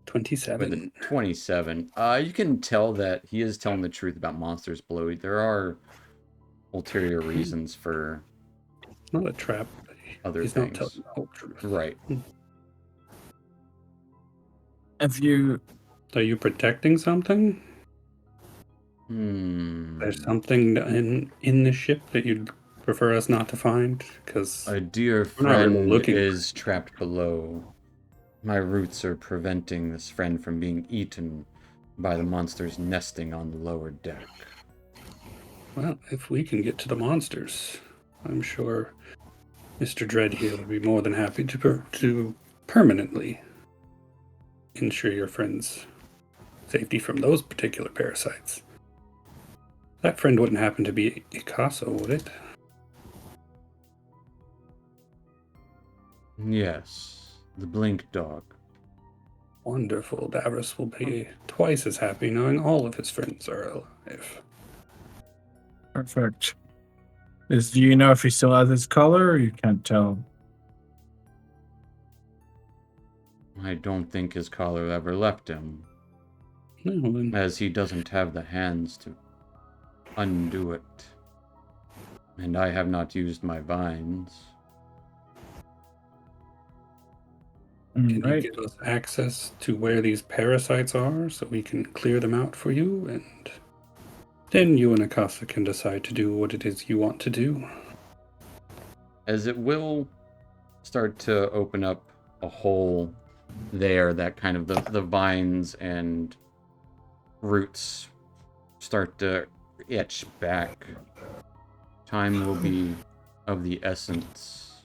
27. With a 27. You can tell that he is telling the truth about monsters below. There are ulterior reasons for Not a trap. other He's things. not telling the whole truth. Right. If you Are you protecting something? Hmm. There's something in the ship that you'd prefer us not to find? Because A dear we're not really friend looking is trapped below. My roots are preventing this friend from being eaten by the monsters nesting on the lower deck. Well, if we can get to the monsters, I'm sure Mr. Dread here would be more than happy to permanently ensure your friend's safety from those particular parasites. That friend wouldn't happen to be Ikaso, would it? Yes, the blink dog. Wonderful. Davros will be twice as happy knowing all of his friends are alive. Perfect. Do you know if he still has his color, or you can't tell? I don't think his collar ever left him, No, then as he doesn't have the hands to undo it. And I have not used my vines. can you Right. give us access to where these parasites are so we can clear them out for you? And then you and Akasa can decide to do what it is you want to do. As it will start to open up a hole there that kind of the vines and roots start to itch back. Time will be of the essence,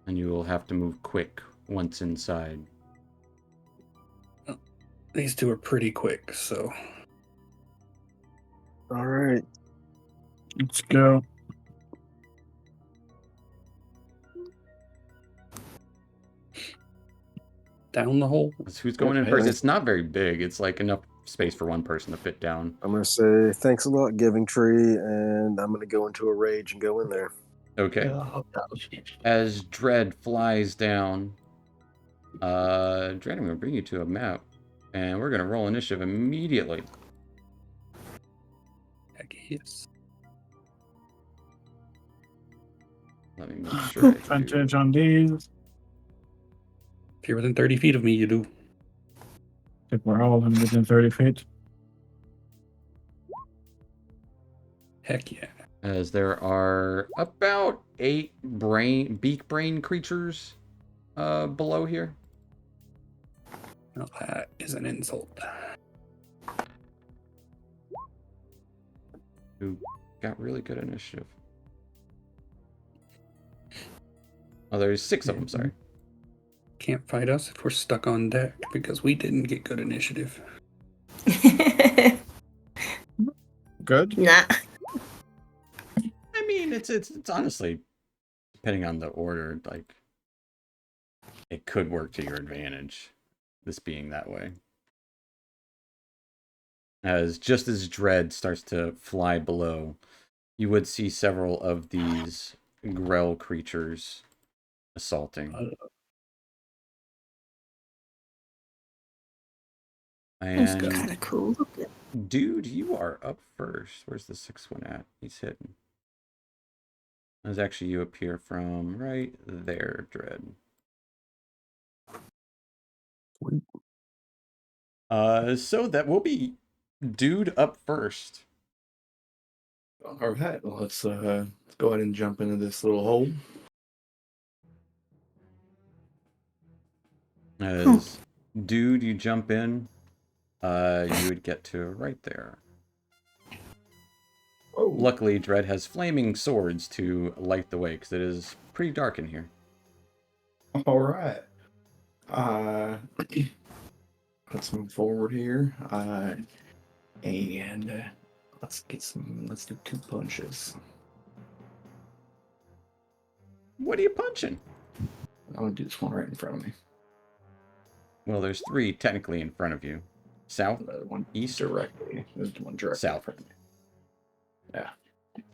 and you will have to move quick once inside. These two are pretty quick, so All right. Let's go. down the hole. Who's going in Hey, first? thanks. It's not very big. It's like enough space for one person to fit down. I'm gonna say thanks a lot, Giving Tree, and I'm gonna go into a rage and go in there. Okay. As Dread flies down, Dread, I'm going to bring you to a map, and we're going to roll initiative immediately. Heck yes. Let me make sure. I do. Advantage on these. If you're within 30 feet of me, you do. If we're all within 30 feet. Heck yeah. As there are about 8 beak brain creatures below here. Well, that is an insult. Who got really good initiative. Oh, there's 6 of them, sorry. Can't fight us if we're stuck on deck because we didn't get good initiative. Good. Nah. I mean, it's honestly, depending on the order, like, it could work to your advantage, this being that way. Just as Dread starts to fly below, you would see several of these Grell creatures assaulting. That's And kind of cool. dude, you are up first. Where's the 6th one at? He's hidden. There's actually you appear from right there, Dread. Sweet. So that will be dude up first. All right, well, let's go ahead and jump into this little hole. As dude, you jump in, you would get to right there. Oh, Luckily, Dread has flaming swords to light the way, because it is pretty dark in here. all right. Let's move forward here. And let's do 2 punches. What are you punching? I'm gonna do this one right in front of me. Well, there's 3 technically in front of you. South, The one east, directly. There's one directly in south. front of me. Yeah.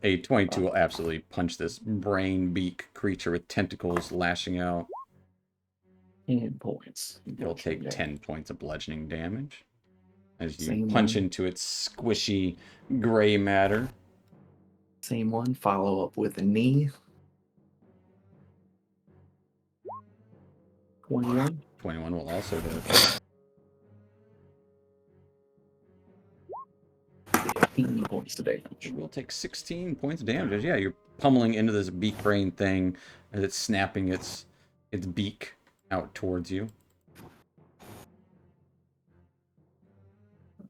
A 22 will absolutely punch this brain beak creature with tentacles lashing out. 10 points. It'll take 10 points of bludgeoning damage as you Same punch one. into its squishy gray matter. Same one. Follow up with a knee. 21. 21 will also hit. 15 points of damage. It will take 16 points of damage. Yeah, you're pummeling into this beak brain thing as it's snapping its beak out towards you.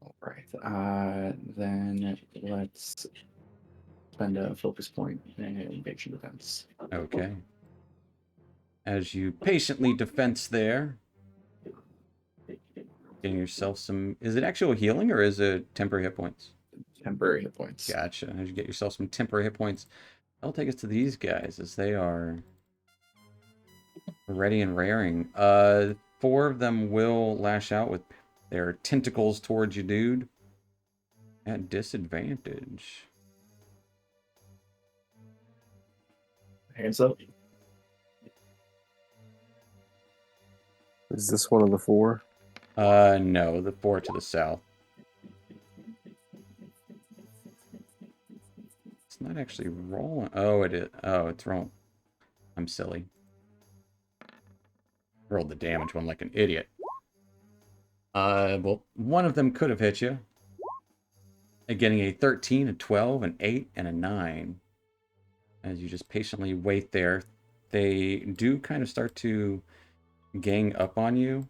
All right. Then let's spend a focus point and evasion defense. Okay. As you patiently defense there, getting yourself some... Is it actual healing or is it temporary hit points? temporary hit points. Gotcha. As you get yourself some temporary hit points, that'll take us to these guys as they are ready and raring. 4 of them will lash out with their tentacles towards you, dude. At disadvantage. Hands up. Is this one of the 4? No, the 4 to the south. It's not actually rolling. Oh, it is. Oh, it's rolling. I'm silly. Rolled the damage one like an idiot. Well, one of them could have hit you. Getting a 13, a 12, an 8, and a 9. As you just patiently wait there, they do kind of start to gang up on you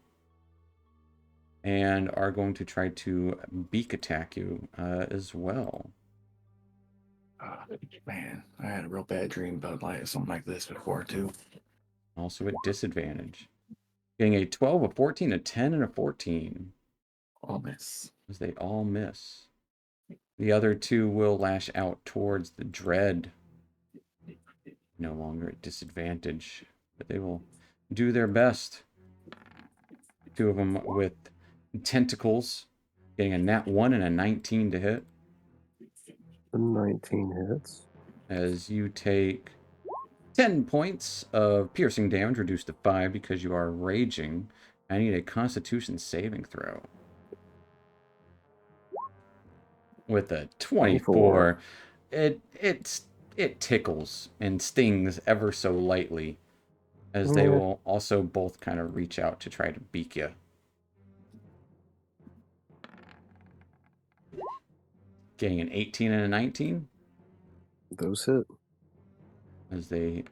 and are going to try to beak attack you as well. Oh, man, I had a real bad dream about something like this before too. Also at disadvantage. Getting a 12, a 14, a 10, and a 14. All miss. As they all miss. The other 2 will lash out towards the dread. No longer at disadvantage, but they will do their best. 2 of them with tentacles, getting a nat 1 and a 19 to hit. 19 hits. As you take 10 points of piercing damage, reduced to 5 because you are raging. I need a Constitution saving throw. With a 24, it tickles and stings ever so lightly, as they will also both kind of reach out to try to beak you. Getting an 18 and a 19. Those hit. As they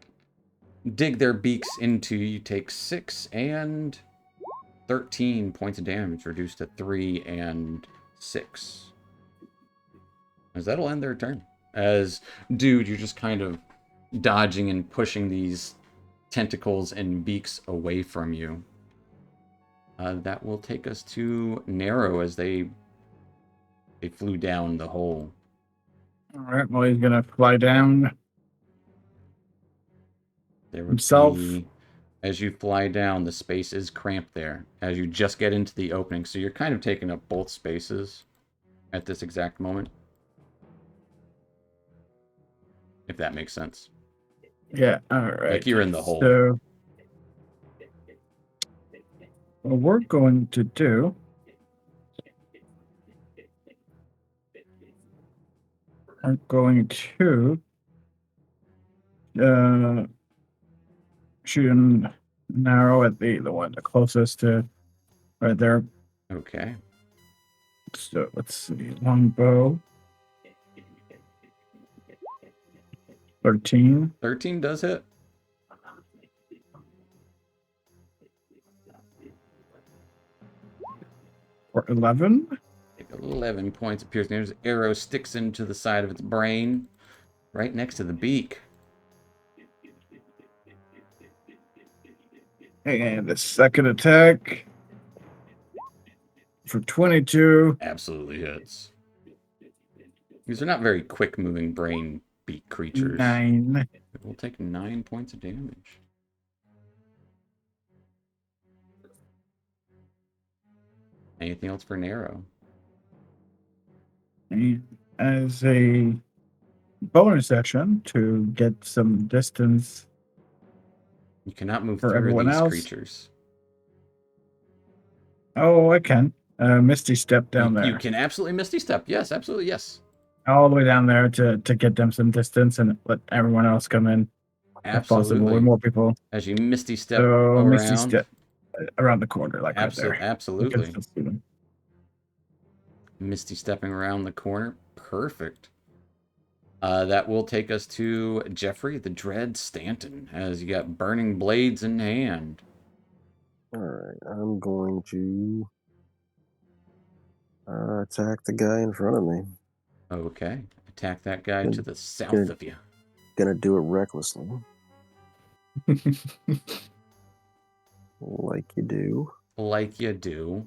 dig their beaks into you, take 6 and 13 points of damage, reduced to 3 and 6. As that'll end their turn. As, dude, you're just kind of dodging and pushing these tentacles and beaks away from you. That will take us to Narrow as they flew down the hole. All right. Well, he's gonna fly down There would himself. be, as you fly down, the space is cramped there as you just get into the opening. So you're kind of taking up both spaces at this exact moment. If that makes sense. Yeah. All right. Like you're in the hole. So, what we're going to do. I'm going to shoot an arrow at the one the closest to right there. Okay. So let's see, longbow. 13 13 does hit. or 11. 11 points of piercing damage. Arrow sticks into the side of its brain, right next to the beak. And the second attack for 22. Absolutely hits. These are not very quick-moving brain beak creatures. 9. It will take 9 points of damage. Anything else for Narrow? And as a bonus action to get some distance You cannot move for through everyone these else. creatures. Oh, I can. Misty step down You there. can absolutely Misty Step. Yes, absolutely, yes. All the way down there to get them some distance and let everyone else come in if possible Absolutely. with more people. As you Misty Step So around. Misty step around the corner, like right there. You can Absolutely. still see them. Misty stepping around the corner. Perfect. That will take us to Jeffrey the Dread Stanton, as you got burning blades in hand. All right, I'm going to attack the guy in front of me. Okay. Attack that guy Good. to the south Good. of you. Gonna do it recklessly, like you do. Like you do.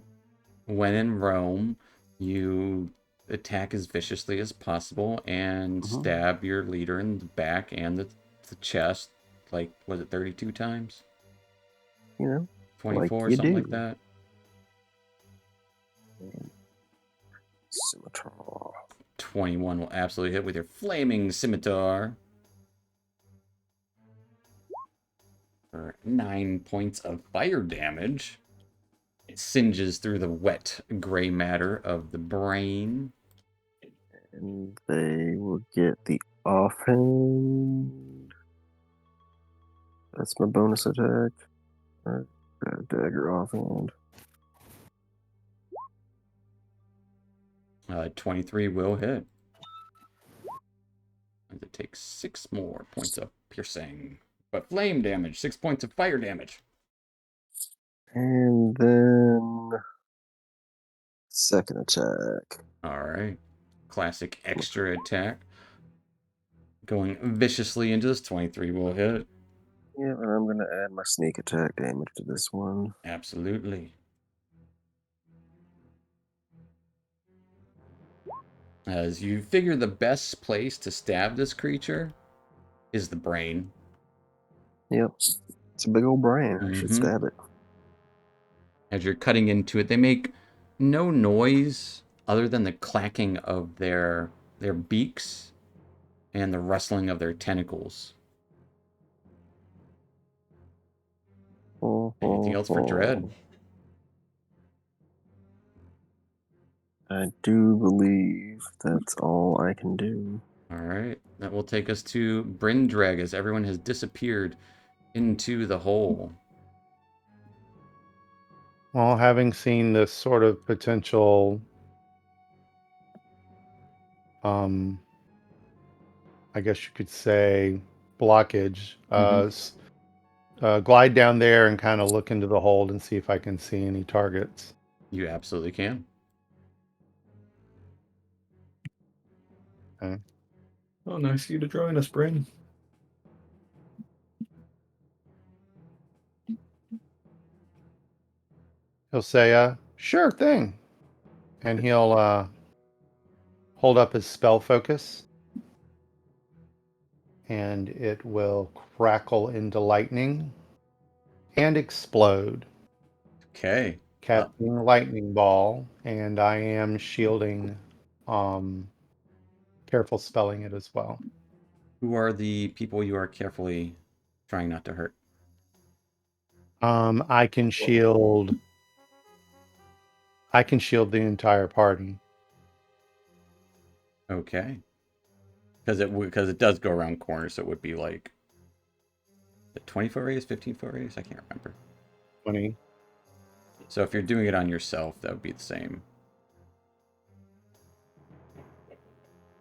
When in Rome, you attack as viciously as possible and stab your leader in the back and the chest. Like, was it 32 times? You know, 24, you something do. like that. Scimitar. 21 will absolutely hit with your flaming scimitar. For 9 points of fire damage. It singes through the wet gray matter of the brain. And they will get the offhand. That's my bonus attack. Dagger offhand. 23 will hit. And it takes 6 more points of piercing. But flame damage, 6 points of fire damage. And then second attack. Alright. Classic extra attack. Going viciously into this 23 will hit. Yeah, and I'm gonna add my sneak attack damage to this one. Absolutely. As you figure the best place to stab this creature is the brain. Yep. It's a big old brain. I should Mhm. stab it. As you're cutting into it, they make no noise other than the clacking of their beaks and the rustling of their tentacles. Anything else for Dread? I do believe that's all I can do. All right, that will take us to Brindrag as everyone has disappeared into the hole. Well, having seen this sort of potential, I guess you could say, blockage, glide down there and kind of look into the hold and see if I can see any targets. You absolutely can. Okay. Oh, nice of you to join us, Bryn. He'll say, sure thing. And he'll hold up his spell focus. And it will crackle into lightning and explode. Okay. Casting lightning ball, and I am shielding, careful spelling it as well. Who are the people you are carefully trying not to hurt? I can shield the entire party. Okay. Because it does go around corners, so it would be like the 20-foot radius, 15-foot radius. I can't remember. 20. So if you're doing it on yourself, that would be the same.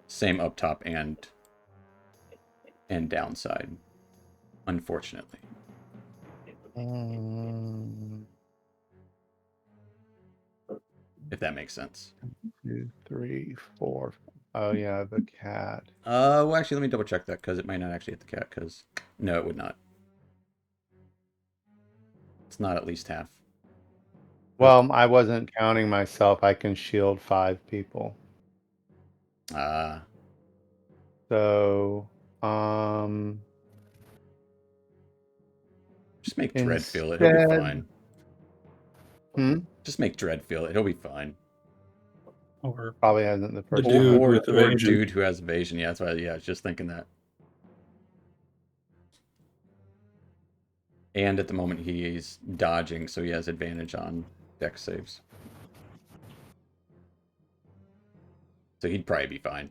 Same up top and downside, unfortunately. If that makes sense. 2, 3, 4. Oh yeah, the cat. Well, actually, let me double check that because it might not actually hit the cat. Because no, it would not. It's not at least half. Well, I wasn't counting myself. I can shield 5 people. So, just make Dread feel it. He'll be fine. Hmm? Just make Dread feel it. He'll be fine. Or Probably hasn't the first dude Or with evasion. dude who has evasion. Yeah, that's why. Yeah, I was just thinking that. And at the moment he's dodging, so he has advantage on dex saves. So he'd probably be fine.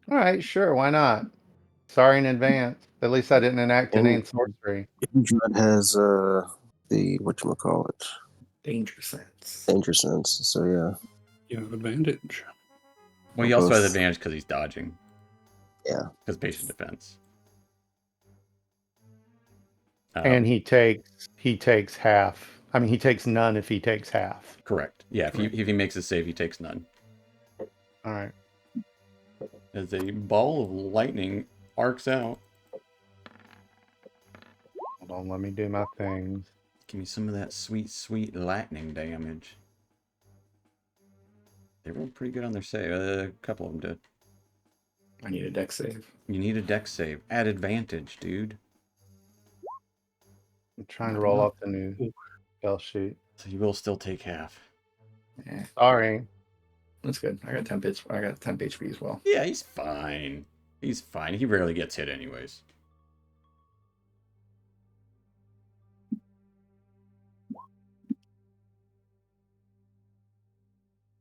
All right, sure, why not? Sorry in advance. At least I didn't enact inane sorcery. Dread has the whatchamacallit? Danger sense. Danger sense. So yeah. You have advantage. Well, he also has advantage because he's dodging. Yeah. Because patient defense. And he takes half. I mean, he takes none if he takes half. Correct. Yeah, if he makes a save, he takes none. All right. As a ball of lightning arcs out. Hold on, let me do my things. Give me some of that sweet, sweet lightning damage. They rolled pretty good on their save. A couple of them did. I need a deck save. You need a deck save. At advantage, dude. I'm trying to roll up the new spell sheet. So you will still take half. Eh, Sorry. that's good. I got 10 bits. I got 10 HP as well. Yeah, he's fine. He's fine. He rarely gets hit anyways.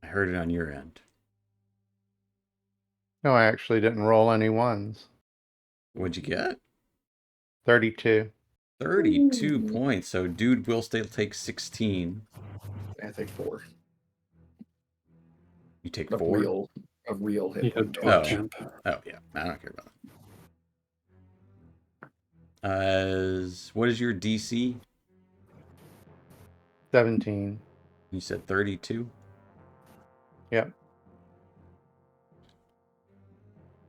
I heard it on your end. No, I actually didn't roll any ones. What'd you get? 32. 32 Ooh. points. So dude will still take 16. I take 4. You take A 4? real hit Yeah, point dwarf Oh. damage. temp. Oh, yeah. I don't care about that. What is your DC? 17. You said 32? Yep.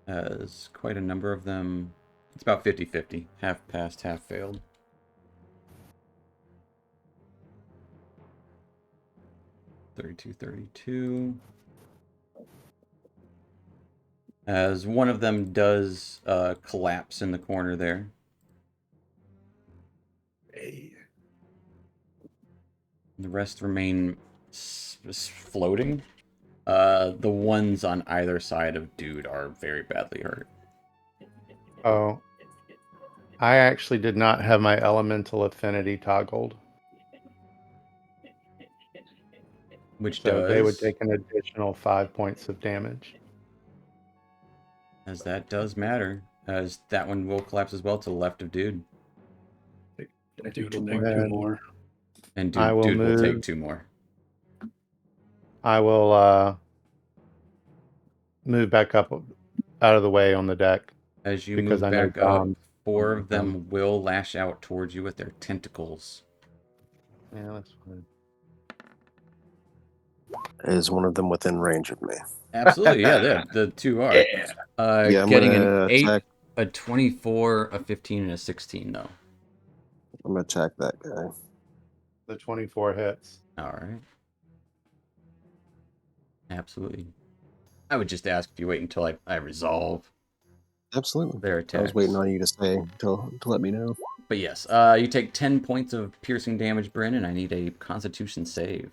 As quite a number of them. It's about 50-50. Half passed, half failed. $32. As one of them does collapse in the corner there. Hey. The rest remain floating. The ones on either side of dude are very badly hurt. Oh. I actually did not have my elemental affinity toggled. Which So they would does, take an additional 5 points of damage. as that does matter, as that one will collapse as well to the left of dude. Can I do Dude will 2 take more? 2 And more. And I dude, will dude will take move. 2 more. I will move back up out of the way on the deck As you because move I know back up, Dom. 4 of them will lash out towards you with their tentacles. Yeah, that's fine. Is one of them within range of me? Absolutely, yeah, the 2 are. Yeah, I'm Getting an gonna 8, attack. a 24, a 15, and a 16, though. I'm gonna attack that guy. The 24 hits. All right. Absolutely. I would just ask if you wait until I resolve Absolutely. their I attacks. was waiting on you to say to let me know. But yes, you take 10 points of piercing damage, Bryn, and I need a Constitution save.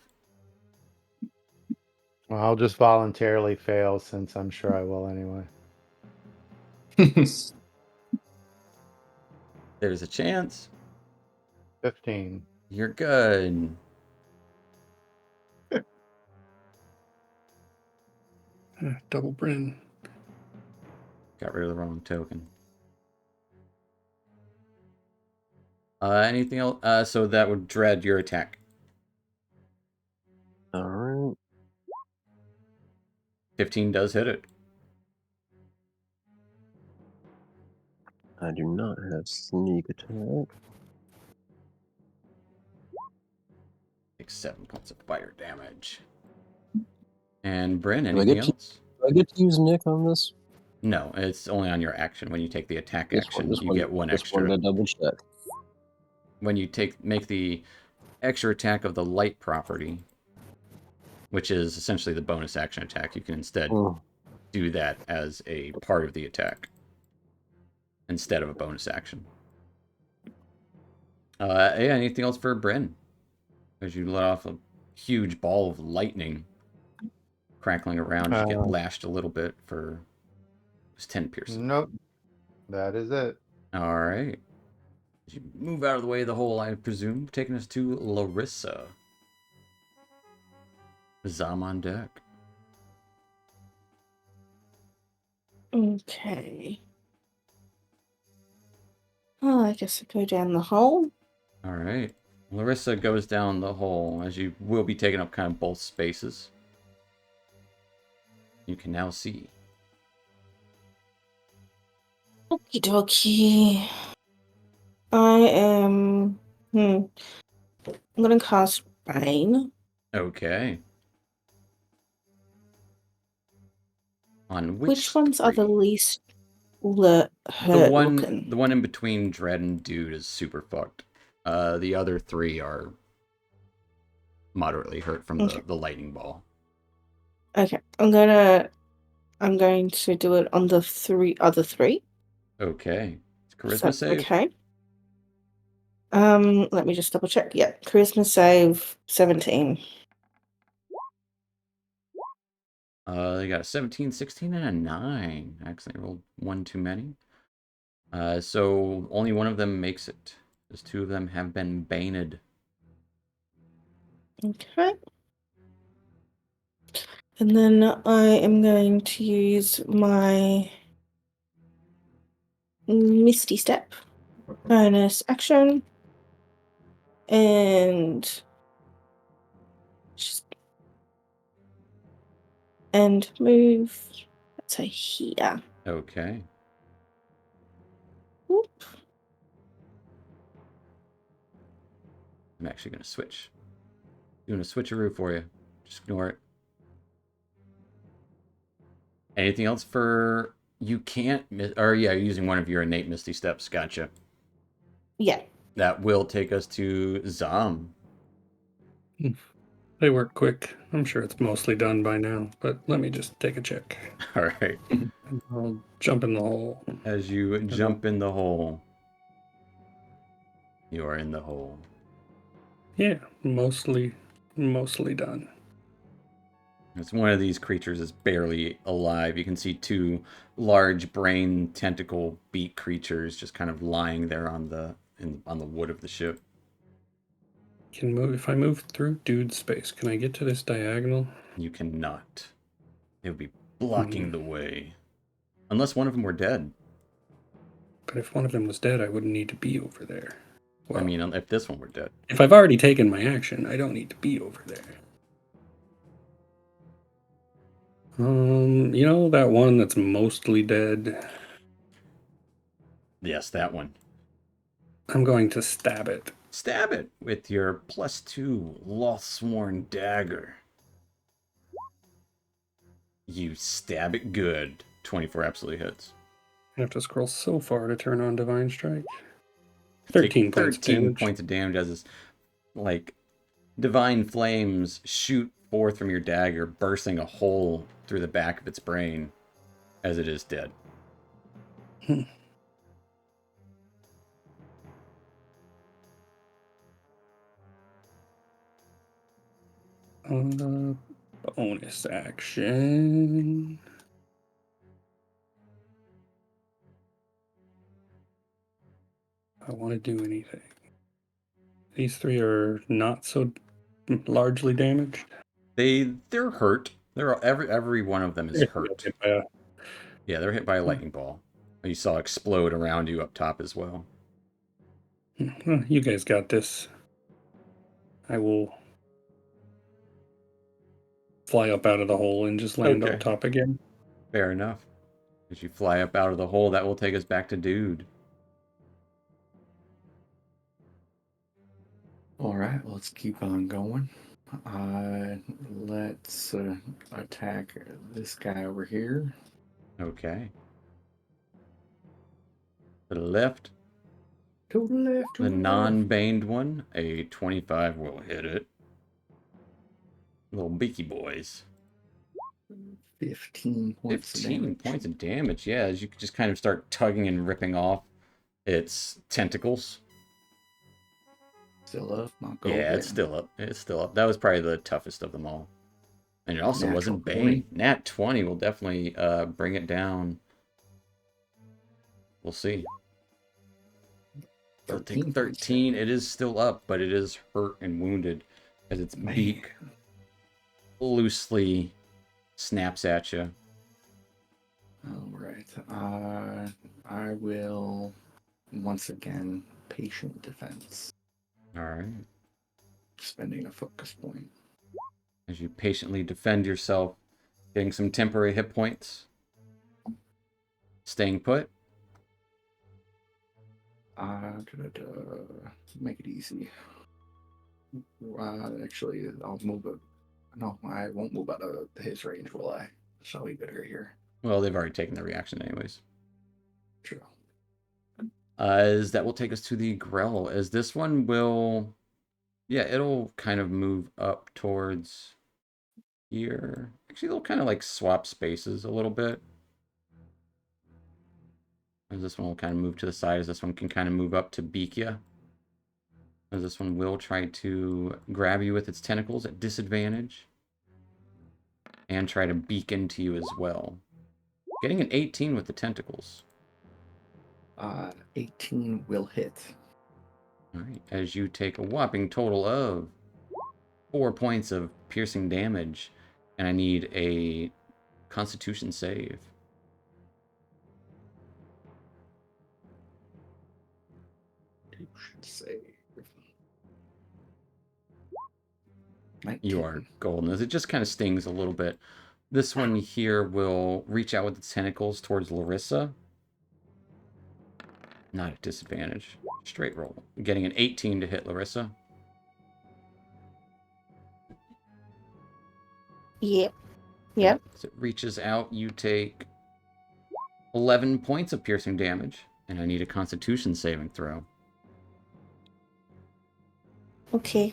Well, I'll just voluntarily fail since I'm sure I will anyway. There's a chance. 15. You're good. Double Bryn. Got rid of the wrong token. Anything else? So that would dread your attack. All right. 15 does hit it. I do not have sneak attack. Takes 7 points of fire damage. And Bryn, Do I anything get to- else? Do I get to use Nick on this? No, it's only on your action. When you take the attack This action, one. you get 1 Just extra. wanted to double check. When you make the extra attack of the light property, which is essentially the bonus action attack, you can instead Oh, do that as a part of the attack instead of a bonus action. Yeah, anything else for Bryn? As you let off a huge ball of lightning crackling around, you get lashed a little bit for just 10 piercing. Nope. That is it. All right. As you move out of the way of the hole, I presume, taking us to Larissa. Zam on deck. Okay. Oh, I guess I go down the hole. All right. Larissa goes down the hole as you will be taking up kind of both spaces. You can now see. Okie dokie. I am. I'm gonna cast Bane. Okay. On Which ones are the three? least hurt The looking? one in between Dread and Dude is super fucked. The other 3 are moderately hurt from Okay. the lightning ball. Okay, I'm going to do it on the other three. Okay. If Charisma that's save. okay. Let me just double check. Yeah, charisma save 17. They got a 17, 16, and a 9. Actually, I rolled one too many. So only one of them makes it. Because two of them have been baned. Okay. And then I am going to use my Misty Step bonus action and move. Let's say here. Okay. Whoop. I'm actually going to switch. Doing a switcheroo for you. Just ignore it. Anything else for... You can't... Or yeah, using one of your innate Misty Steps. Gotcha. Yeah. That will take us to Zom. They work quick. I'm sure it's mostly done by now, but let me just take a check. All right. And I'll jump in the hole. As you jump in the hole, you are in the hole. Yeah, mostly done. It's one of these creatures is barely alive. You can see two large brain tentacle beak creatures just kind of lying there on the wood of the ship. Can move if I move through dude space. Can I get to this diagonal? You cannot. It would be blocking Hmm. the way. Unless one of them were dead. But if one of them was dead, I wouldn't need to be over there. Well, I mean, if this one were dead. if I've already taken my action, I don't need to be over there. You know that one that's mostly dead? Yes, that one. I'm going to stab it. Stab it with your +2 Lothsworn dagger. You stab it good. 24 absolutely hits. I have to scroll so far to turn on Divine Strike. Take 13 points of 13 damage. points of damage as this, like, divine flames shoot forth from your dagger, bursting a hole through the back of its brain as it is dead. Bonus action. I want to do anything. These three are not so largely damaged. They're hurt. They're every one of them is hurt. Yeah, they're hit by a lightning ball. You saw explode around you up top as well. You guys got this. I will fly up out of the hole and just land Okay. up top again. Fair enough. As you fly up out of the hole, that will take us back to Dude. All right, let's keep on going. Let's attack this guy over here. Okay. To the left, To the left, to the the left. non-baned one, a 25 will hit it. Little beaky boys. 15 points of 15 damage. points of damage, yeah, as you just kind of start tugging and ripping off its tentacles. Still up, not go Yeah, down. it's still up. It's still up. That was probably the toughest of them all. And it also Natural wasn't 20. Bane. Nat 20 will definitely bring it down. We'll see. It'll take 13 13. It is still up, but it is hurt and wounded as its Man. beak loosely snaps at you. All right. I will once again patient defense, All right. spending a focus point. As you patiently defend yourself, getting some temporary hit points. Staying put. Make it easy. Actually, I'll move it. No, I won't move out of his range, will I? Shall we better here? Well, they've already taken the reaction anyways. True. As that will take us to the Grell. As this one will... Yeah, it'll kind of move up towards here. Actually, they'll kind of like swap spaces a little bit. As this one will kind of move to the side, as this one can kind of move up to beak you. As this one will try to grab you with its tentacles at disadvantage. And try to beak into you as well. Getting an 18 with the tentacles. 18 will hit. Alright, as you take a whopping total of 4 points of piercing damage. And I need a Constitution save. Save. You are golden, as it just kind of stings a little bit. This one here will reach out with its tentacles towards Larissa. Not at disadvantage. Straight roll. Getting an 18 to hit Larissa. Yep. Yep. As it reaches out, you take 11 points of piercing damage. And I need a Constitution saving throw. Okay.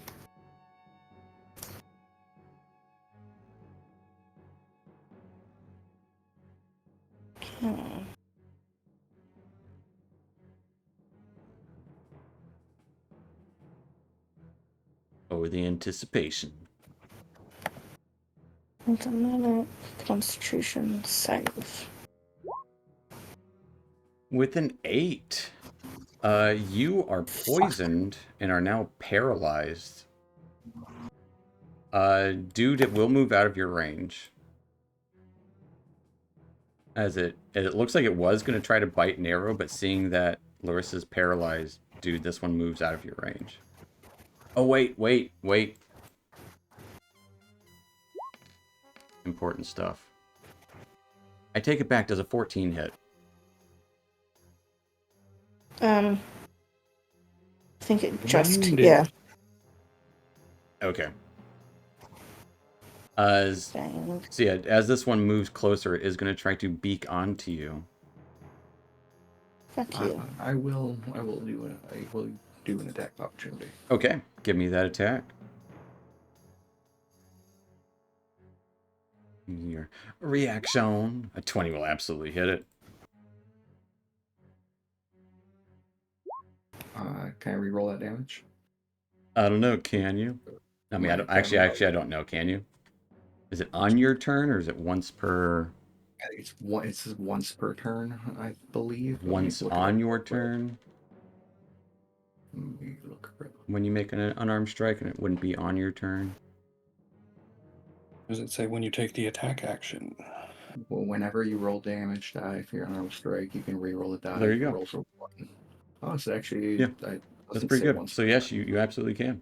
Okay. Oh, the anticipation. Wait a minute. Constitution save. With an 8, you are poisoned and are now paralyzed. Dude, it will move out of your range. As it looks like it was going to try to bite an arrow, but seeing that Larissa's paralyzed, dude, this one moves out of your range. Oh, wait. Important stuff. I take it back. Does a 14 hit? I think it just, Wounded. yeah. Okay. Dang. So yeah, as this one moves closer, it is going to try to beak onto you. Fuck you. I will do an attack opportunity. Okay, give me that attack. Your reaction. A 20 will absolutely hit it. Can I reroll that damage? I don't know, can you? I mean, I don't, actually, I don't know, can you? Is it on your turn, or is it once per... I think it's once per turn, I believe. Once on your turn? Let me look real- When you make an unarmed strike, and it wouldn't be on your turn? Does it say when you take the attack action? Well, whenever you roll damage die for your unarmed strike, you can reroll the die. There you go. Roll for 1. Oh, it's actually... Yeah, I That's doesn't pretty say good. once So per yes, turn. you absolutely can.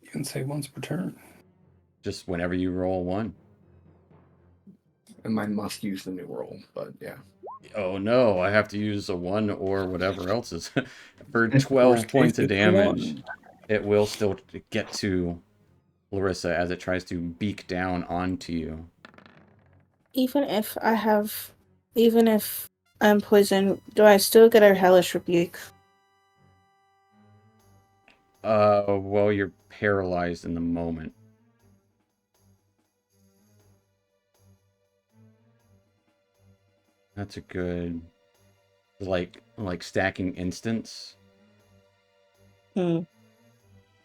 You can say once per turn. Just whenever you roll one. And I must use the new roll, but yeah. Oh no, I have to use a 1 or whatever else is. For Worst 12 case, points of it's damage, 1. it will still get to Larissa as it tries to beak down onto you. Even if I'm poisoned, do I still get a hellish rebuke? Well, you're paralyzed in the moment. That's a good, like stacking instance. Hmm.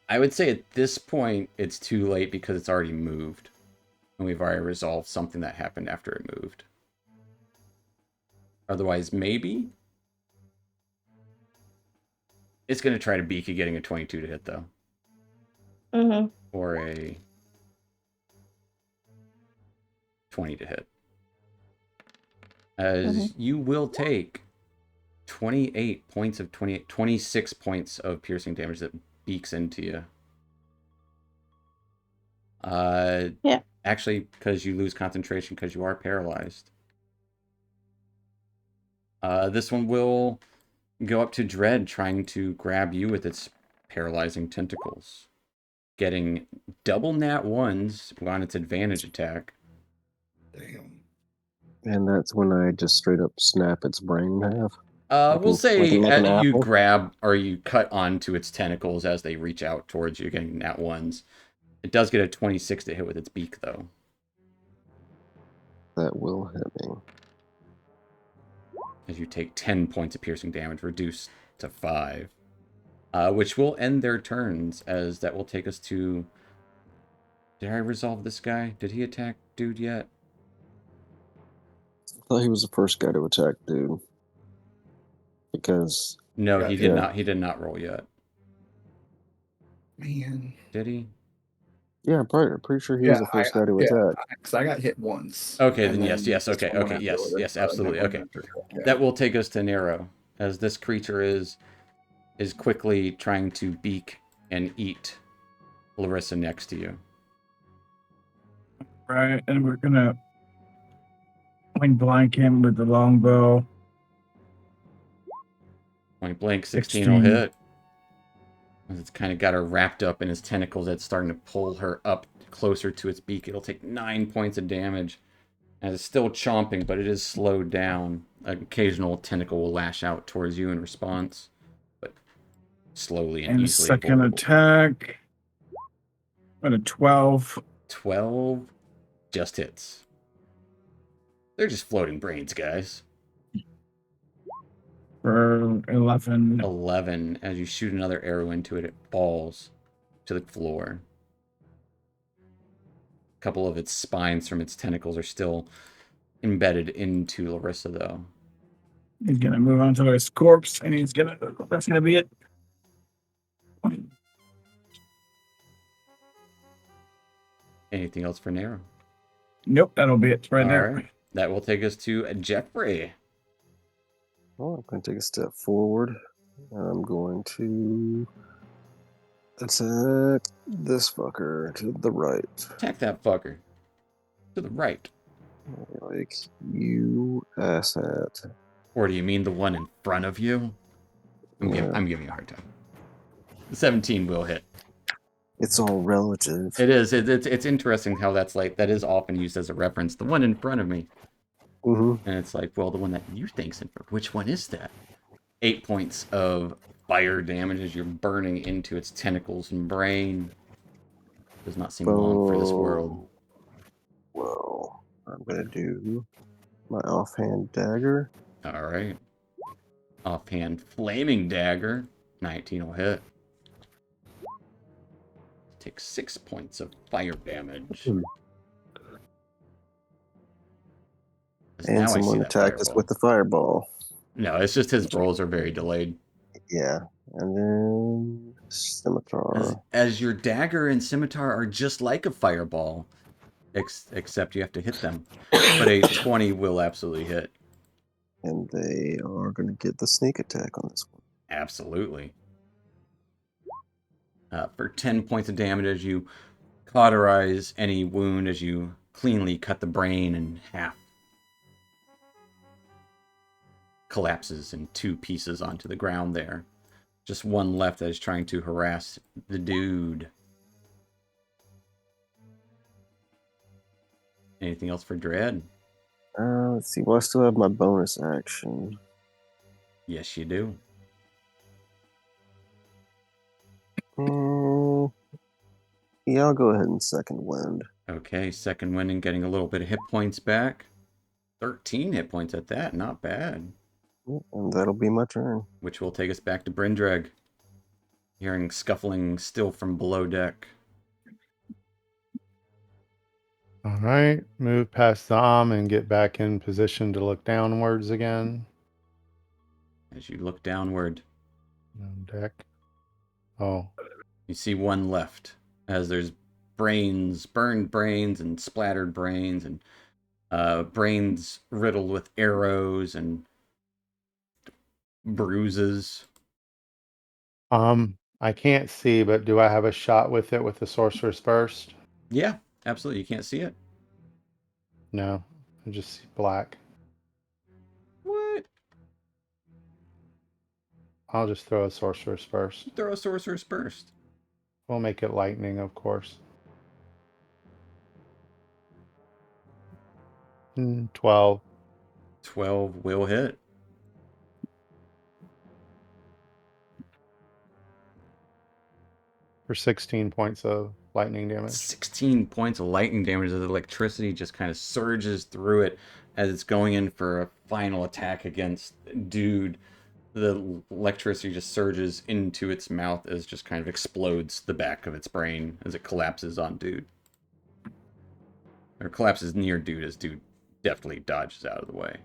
I would say at this point, it's too late because it's already moved. And we've already resolved something that happened after it moved. Otherwise, maybe? It's going to try to beak you, getting a 22 to hit, though. Mm-hmm. Or a 20 to hit. As you will take 26 points of piercing damage that beaks into you. Yeah. Actually, because you lose concentration because you are paralyzed. This one will go up to Dread, trying to grab you with its paralyzing tentacles. Getting double nat 1s on its advantage attack. Damn. And that's when I just straight up snap its brain in half. We'll say like an you apple? grab or you cut onto its tentacles as they reach out towards you, getting nat 1s. It does get a 26 to hit with its beak, though. that will hit me. As you take 10 points of piercing damage, reduced to 5. Which will end their turns, as that will take us to... Did I resolve this guy? Did he attack dude yet? I thought he was the first guy to attack, dude. Because No, he did Yeah. not. He did not roll yet. Man. Did he? yeah, I'm pretty sure he Yeah, was the first guy to yeah, attack. because I got hit once. Okay, and then yes, then yes, this okay, one went okay, after yes, Larissa, yes, and then absolutely, one okay. after her. Yeah. That will take us to Nero, as this creature is quickly trying to beak and eat Larissa next to you. Right, and we're gonna point blank him with the longbow. Point blank, 16 will hit. As it's kind of got her wrapped up in his tentacles, it's starting to pull her up closer to its beak. It'll take 9 points of damage. And it's still chomping, but it is slowed down. An occasional tentacle will lash out towards you in response, but slowly and And easily second avoidable. attack. At a 12. 12 just hits. They're just floating brains, guys. For 11. 11. As you shoot another arrow into it, it falls to the floor. A couple of its spines from its tentacles are still embedded into Larissa, though. He's gonna move on to his corpse, and that's gonna be it. Anything else for Nero? Nope, that'll be it right All there. right. That will take us to Jeffrey. Well, I'm going to take a step forward. I'm going to attack this fucker to the right. Attack that fucker. To the right. Like, you asshat. Or do you mean the one in front of you? I'm giving you a hard time. 17 will hit. It's all relative. It is. It's interesting how that is often used as a reference. The one in front of me. Mm-hmm. And it's like, well, the one that you think's in front. Which one is that? 8 points of fire damage as you're burning into its tentacles and brain. Does not seem long for this world. Well, I'm going to do my offhand dagger. All right. Offhand flaming dagger. 19 will hit. Take 6 points of fire damage. Hmm. Because And now I see someone that attacked us fireball. with the fireball. No, it's just his rolls are very delayed. Yeah. And then scimitar. As your dagger and scimitar are just like a fireball, except you have to hit them. But a 20 will absolutely hit. And they are going to get the sneak attack on this one. Absolutely. For 10 points of damage as you cauterize any wound as you cleanly cut the brain in half. Collapses in 2 pieces onto the ground there. Just one left that is trying to harass the dude. Anything else for Dread? Let's see. Well, I still have my bonus action. Yes, you do. Yeah, I'll go ahead and second wind. Okay, second wind and getting a little bit of hit points back. 13 hit points at that, not bad. And that'll be my turn. Which will take us back to Brindreg. Hearing scuffling still from below deck. All right, move past the and get back in position to look downwards again. As you look downward, On deck. Oh, you see one left. As there's brains, burned brains and splattered brains and brains riddled with arrows and bruises. I can't see, but do I have a shot with it with the sorcerer's first? Yeah, absolutely. You can't see it. No, I just see black. What? I'll just throw a sorcerer's first. Throw a sorcerer's burst. We'll make it lightning, of course. 12. 12 will hit. For 16 points of lightning damage. 16 points of lightning damage as the electricity just kind of surges through it as it's going in for a final attack against Dude. The electricity just surges into its mouth as just kind of explodes the back of its brain as it collapses on Dude. Or collapses near Dude as Dude deftly dodges out of the way.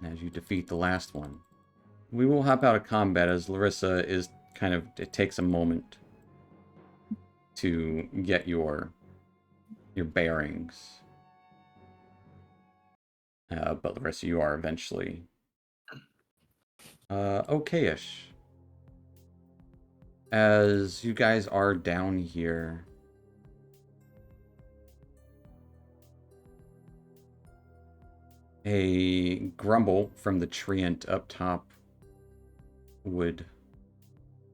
As you defeat the last one, we will hop out of combat as Larissa is kind of, it takes a moment to get your bearings. But Larissa, you are eventually okay-ish. As you guys are down here, a grumble from the treant up top would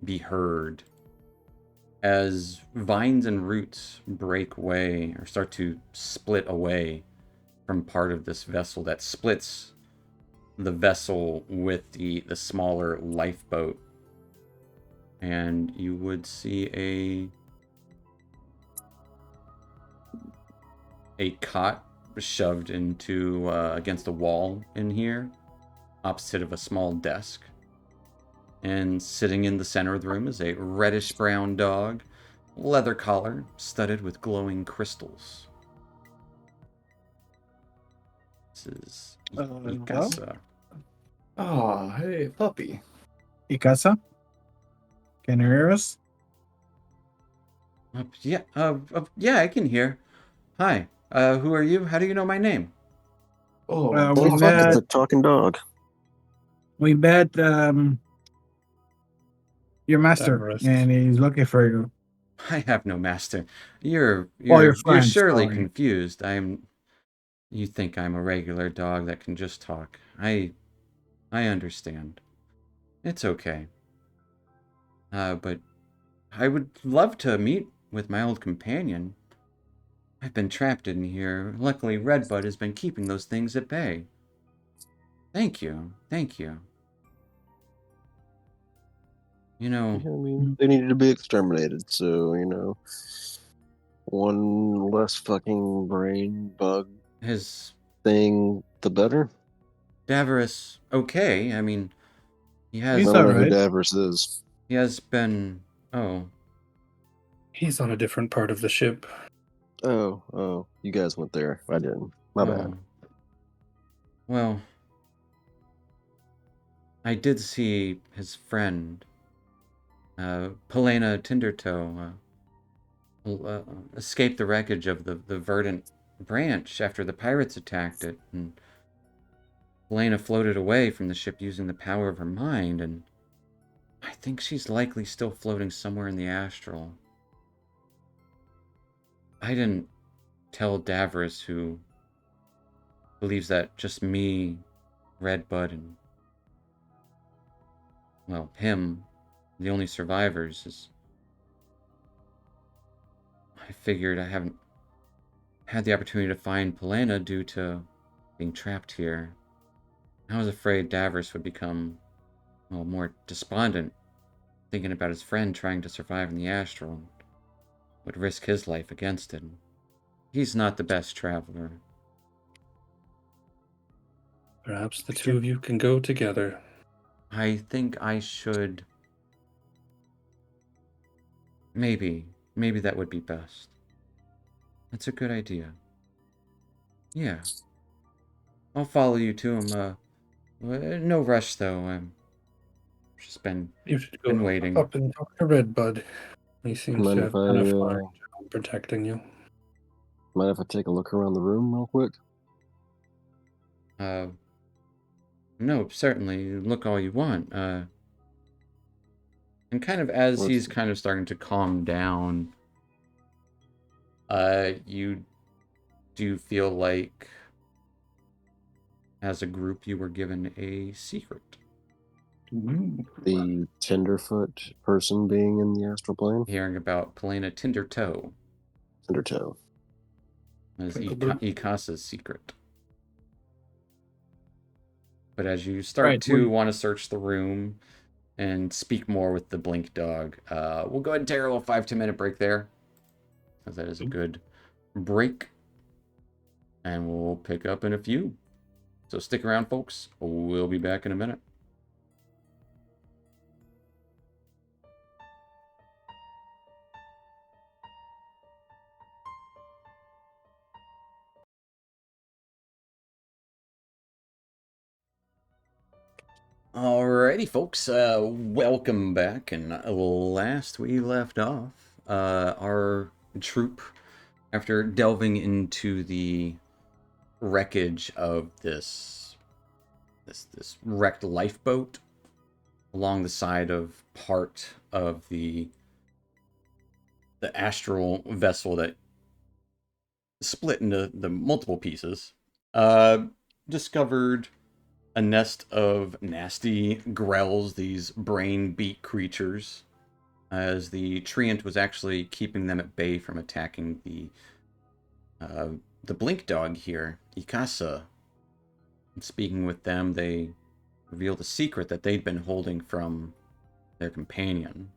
be heard as vines and roots break away or start to split away from part of this vessel that splits the vessel with the smaller lifeboat. And you would see a cot shoved into against a wall in here, opposite of a small desk. And sitting in the center of the room is a reddish-brown dog, leather collar studded with glowing crystals. This is Ikasa. Oh, hey, puppy. Ikasa, can you hear us? Yeah, I can hear. Hi, who are you? How do you know my name? Oh, We Oh, fuck, met. it's a talking dog. We met your master, Everest. and he's looking for you. I have no master. You're All your you're friends, surely sorry. confused. You think I'm a regular dog that can just talk. I understand. It's okay. But I would love to meet with my old companion. I've been trapped in here. Luckily, Redbud has been keeping those things at bay. Thank you. Thank you. You know, I mean, they needed to be exterminated, so, one less fucking brain bug his thing, the better. Davros, okay. I mean, he I He's has don't know who alright. Davros is. he has been. Oh, He's on a different part of the ship. Oh, you guys went there. I didn't. My bad. oh. Well, I did see his friend, Helena Tindertoe, escape the wreckage of the Verdant branch after the pirates attacked it, and Helena floated away from the ship using the power of her mind, and I think she's likely still floating somewhere in the astral. I didn't tell Davros, who believes that just me, Redbud, and, well, him, the only survivors, is... I figured I haven't had the opportunity to find Helena due to being trapped here. I was afraid Davros would become, well, more despondent, thinking about his friend trying to survive in the astral, and would risk his life against it. He's not the best traveler. Perhaps the two of you can go together. I think I should... Maybe that would be best. That's a good idea. Yeah. I'll follow you to him, no rush though, I've just been You should go waiting. up and talk to Redbud. He seems Mind to if have done a fine job protecting you. Mind if I take a look around the room real quick? No, certainly, look all you want, and kind of as Let's- he's kind of starting to calm down, you do feel like, as a group, you were given a secret. The Tenderfoot person being in the astral plane? Hearing about Helena Tindertoe Tindertoe. as Tindertoe. Ikasa's secret. But as you start Right, to want to search the room, and speak more with the Blink Dog. We'll go ahead and take our little 5-10 minute break there, because that is a good break. And we'll pick up in a few. So stick around, folks. We'll be back in a minute. Alrighty, folks. Welcome back. And last we left off, our troop, after delving into the wreckage of this wrecked lifeboat along the side of part of the astral vessel that split into the multiple pieces, discovered a nest of nasty grells, these brain beat creatures, as the treant was actually keeping them at bay from attacking the Blink Dog here, Ikasa. And speaking with them, they revealed a secret that they'd been holding from their companion.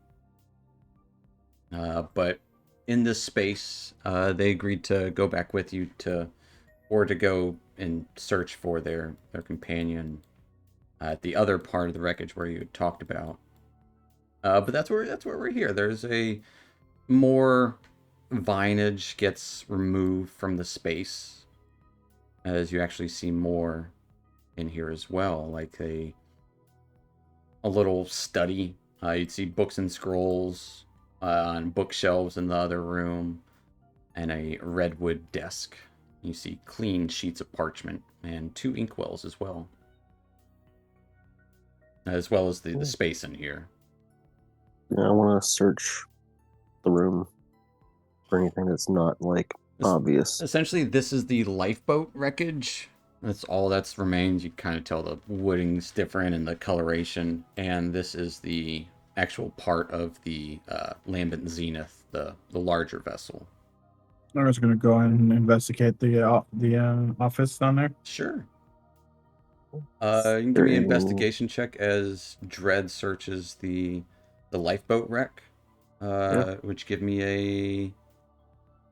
But in this space, they agreed to go back with you to go and search for their companion at the other part of the wreckage where you had talked about. But that's where we're here. There's a more vinage gets removed from the space, as you actually see more in here as well, like a little study. You'd see books and scrolls on bookshelves in the other room, and a redwood desk. You see clean sheets of parchment and 2 inkwells as well as the space in here. Yeah, I want to search the room for anything that's not like obvious. Essentially, this is the lifeboat wreckage. That's all that's remains. You kind of tell the wooding's different and the coloration. And this is the actual part of the Lambent Zenith, the larger vessel. I was going to go and investigate the office down there. Sure. You can give me an investigation check as Dread searches the lifeboat wreck. Which give me a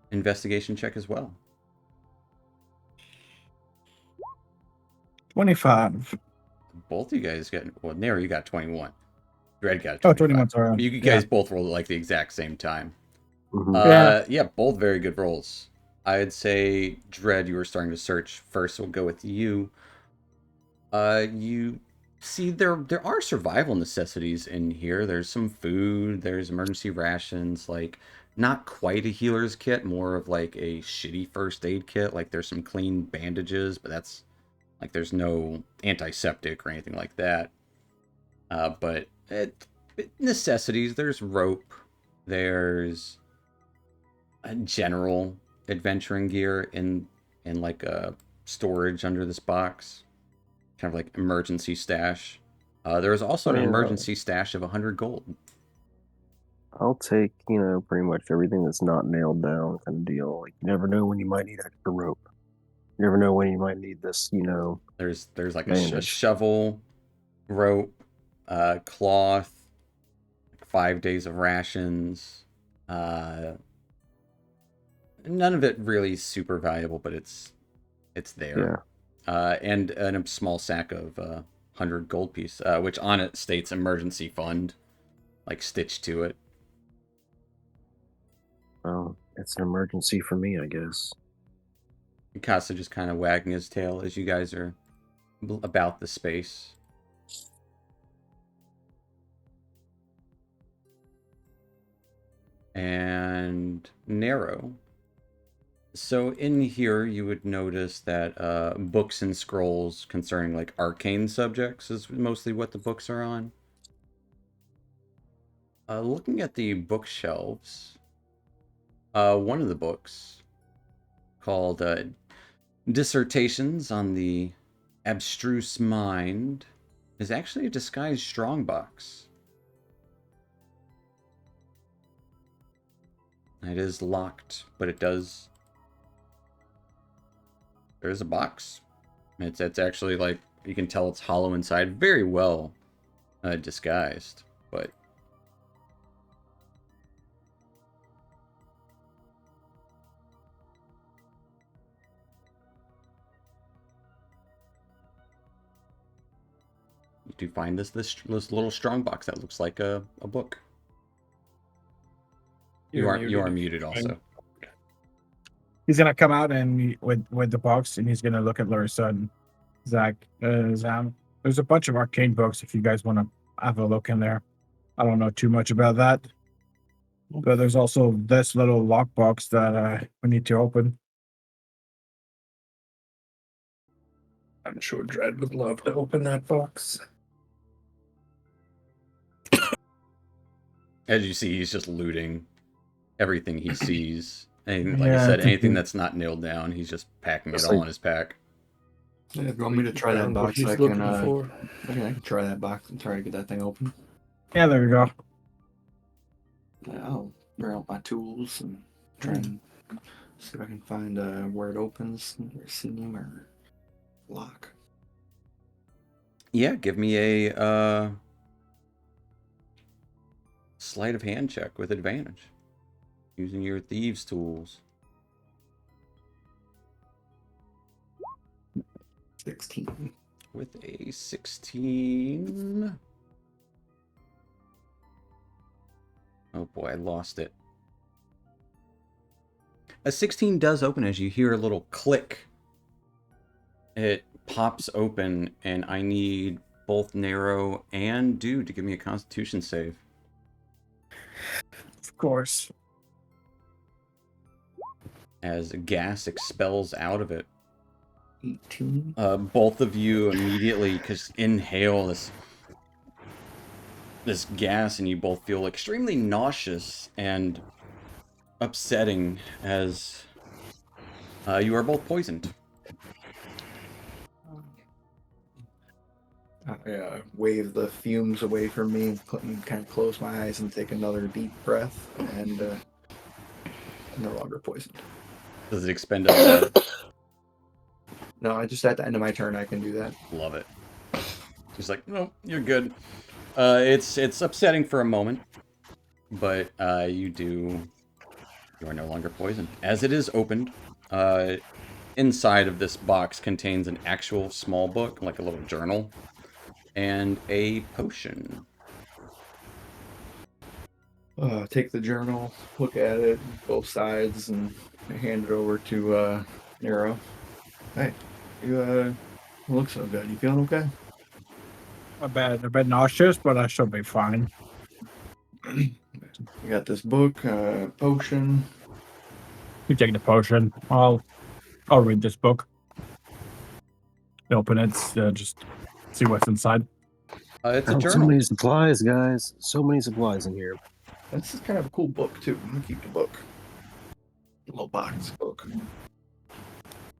investigation check as well. 25. Both you guys got, well, Nero, you got 21. Dread got 25. Oh, 21, sorry. You guys both rolled at like the exact same time. Mhm. Yeah, both very good rolls. I'd say, Dread, you were starting to search first. We'll go with you. You see there are survival necessities in here. There's some food, there's emergency rations, like not quite a healer's kit, more of like a shitty first aid kit. Like there's some clean bandages, but that's like there's no antiseptic or anything like that. But necessities, there's rope, there's a general adventuring gear in like a storage under this box, kind of like emergency stash. There is also an emergency stash of 100 gold. I'll take, pretty much everything that's not nailed down kind of deal. Like, you never know when you might need extra rope. You never know when you might need this, There's like a bandage. shovel, rope, cloth, 5 days of rations. None of it really super valuable, but it's there. Yeah. And a small sack of 100 gold piece, which on it states emergency fund, like stitched to it. Well, it's an emergency for me, I guess. Casa just kind of wagging his tail as you guys are about the space. And Narrow. So in here, you would notice that books and scrolls concerning like arcane subjects is mostly what the books are on. Looking at the bookshelves, one of the books called Dissertations on the Abstruse Mind is actually a disguised strongbox. It is locked, but it does... There's a box. It's actually like, you can tell it's hollow inside very well. disguised, but you do find this little strong box that looks like a book. You are muted also. He's gonna come out and with the box, and he's gonna look at Larissa and Zach. Zam, there's a bunch of arcane books if you guys want to have a look in there. I don't know too much about that, but there's also this little lockbox that we need to open. I'm sure Dredd would love to open that box. As you see, he's just looting everything he sees. And like I Yeah, said, I think anything he- that's not nailed down, he's just packing it It's all like- in his pack. Yeah, You want me to try that found what box? he's I looking can, for. okay, I can try that box and try to get that thing open. Yeah, there we go. I'll bring out my tools and try and see if I can find where it opens, or seam, or lock. Yeah, give me a sleight of hand check with advantage. Using your thieves' tools. 16. With a 16. Oh boy, I lost it. A 16 does open as you hear a little click. It pops open, and I need both Nero and Dude to give me a Constitution save. Of course. As gas expels out of it. 18. Both of you immediately because inhale this gas, and you both feel extremely nauseous and upsetting as you are both poisoned. I wave the fumes away from me and kind of close my eyes and take another deep breath, and no longer poisoned. Does it expend a No, I just at the end of my turn I can do that. Love it. She's like, no, you're good. It's upsetting for a moment, but you are no longer poisoned. As it is opened, inside of this box contains an actual small book, like a little journal, and a potion. Take the journal, look at it, both sides, and hand it over to Nero. Hey, you look so good. You feeling okay? A bit nauseous, but I should be fine. You got this book, potion. You take the potion. I'll read this book. Open it. Just see what's inside. It's a Found so journal. many supplies, guys. So many supplies in here. This is kind of a cool book too. I'm gonna keep the book. Little box book.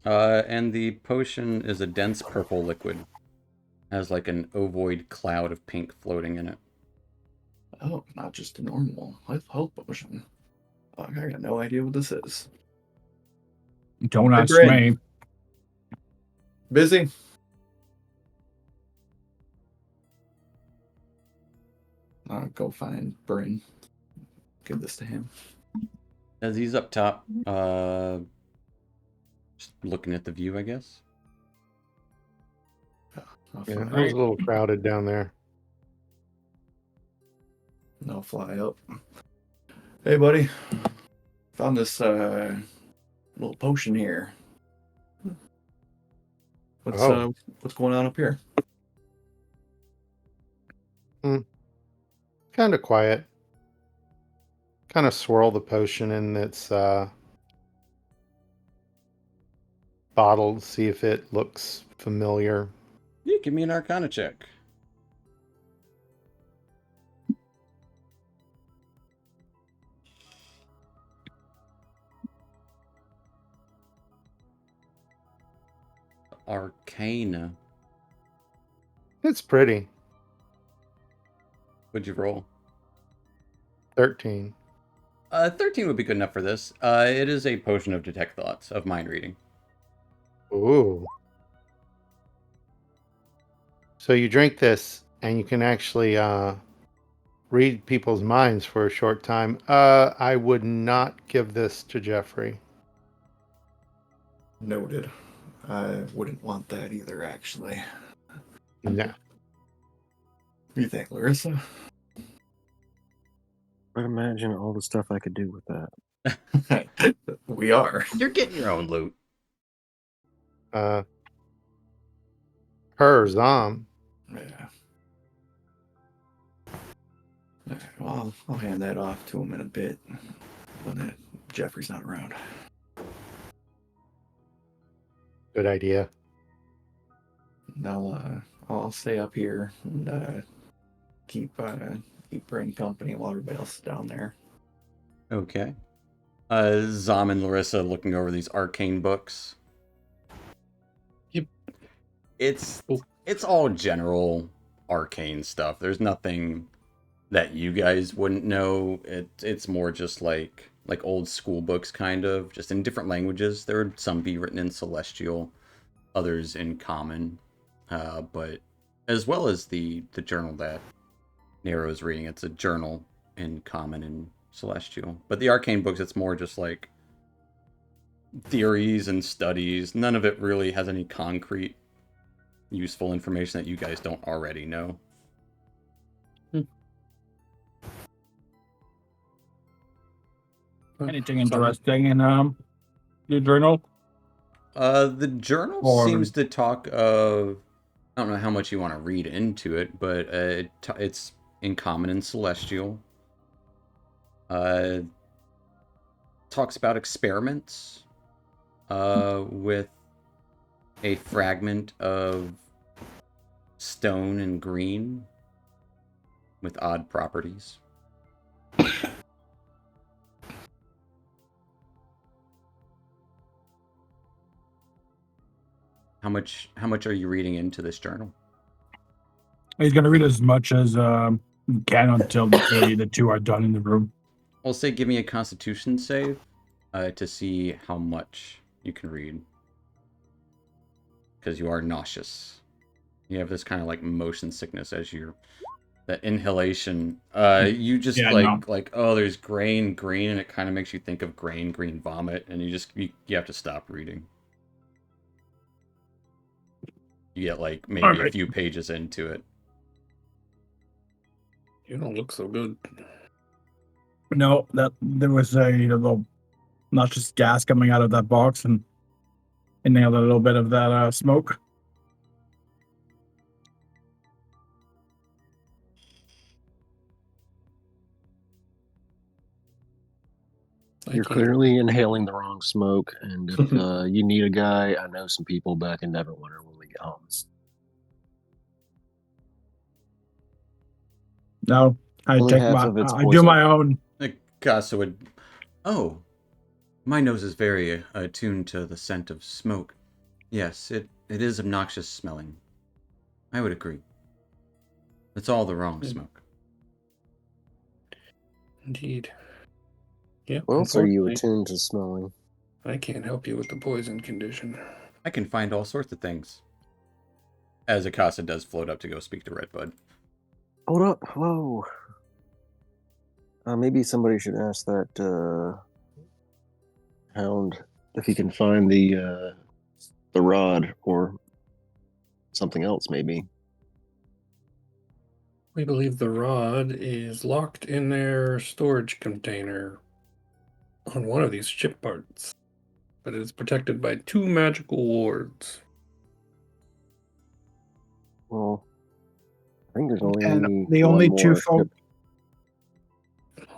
And the potion is a dense purple liquid. Has like an ovoid cloud of pink floating in it. Oh, not just a normal health potion. I got no idea what this is. Don't Hey, ask Bryn. me. Busy? I'll go find Bryn. Give this to him. As he's up top, just looking at the view, I guess. I'll Yeah, fly, it was a little crowded down there. I'll fly up. Hey, buddy. Found this little potion here. What's Oh. what's going on up here? Kind of quiet. Kind of swirl the potion in its bottle, see if it looks familiar. Yeah, give me an Arcana check. Arcana. It's pretty. What'd you roll? 13. 13 would be good enough for this. It is a potion of detect thoughts, of mind reading. Ooh. So you drink this, and you can actually read people's minds for a short time. I would not give this to Jeffrey. Noted. I wouldn't want that either, actually. No. What do you think, Larissa? But imagine all the stuff I could do with that. We are. You're getting your own loot. Per Zom. Yeah. Well, I'll hand that off to him in a bit when Jeffrey's not around. Good idea. And I'll stay up here and keep Brain company while everybody else is down there. Okay. Zom and Larissa looking over these arcane books. Yep. It's Cool. it's all general arcane stuff. There's nothing that you guys wouldn't know. It's more just like old school books, kind of, just in different languages. There would some be written in Celestial, others in Common, but as well as the journal that Nero is reading. It's a journal in Common and Celestial. But the arcane books, it's more just like theories and studies. None of it really has any concrete, useful information that you guys don't already know. Anything interesting in your journal? The journal Or- seems to talk of, I don't know how much you want to read into it, but it's in Common and Celestial. Talks about experiments with a fragment of stone and green with odd properties. How much are you reading into this journal? He's gonna read as much as he can until the two are done in the room. I'll say give me a Constitution save to see how much you can read. Because you are nauseous. You have this kind of like motion sickness as you're that inhalation. You just Yeah, no. like oh, there's green, and it kind of makes you think of green vomit, and you have to stop reading. You get like maybe a Alright. few pages into it. You don't look so good. No, that there was a little noxious gas coming out of that box, and it nailed a little bit of that smoke. I You're can't- clearly inhaling the wrong smoke, and if you need a guy, I know some people back in Neverwinter when we get home. No, I Only take half my of it's I do my poison. own. Like Casa would. Oh, my nose is very attuned to the scent of smoke. Yes, it is obnoxious smelling. I would agree. It's all the wrong smoke. Indeed. Yeah. What else are you unfortunately, attuned to smelling? I can't help you with the poison condition. I can find all sorts of things. As Akasa does float up to go speak to Redbud. Hold up, whoa. Maybe somebody should ask that hound if he can find the rod or something else, maybe. We believe the rod is locked in their storage container on one of these ship parts, but it is protected by 2 magical wards. Well, I think there's only And the one only two more folk.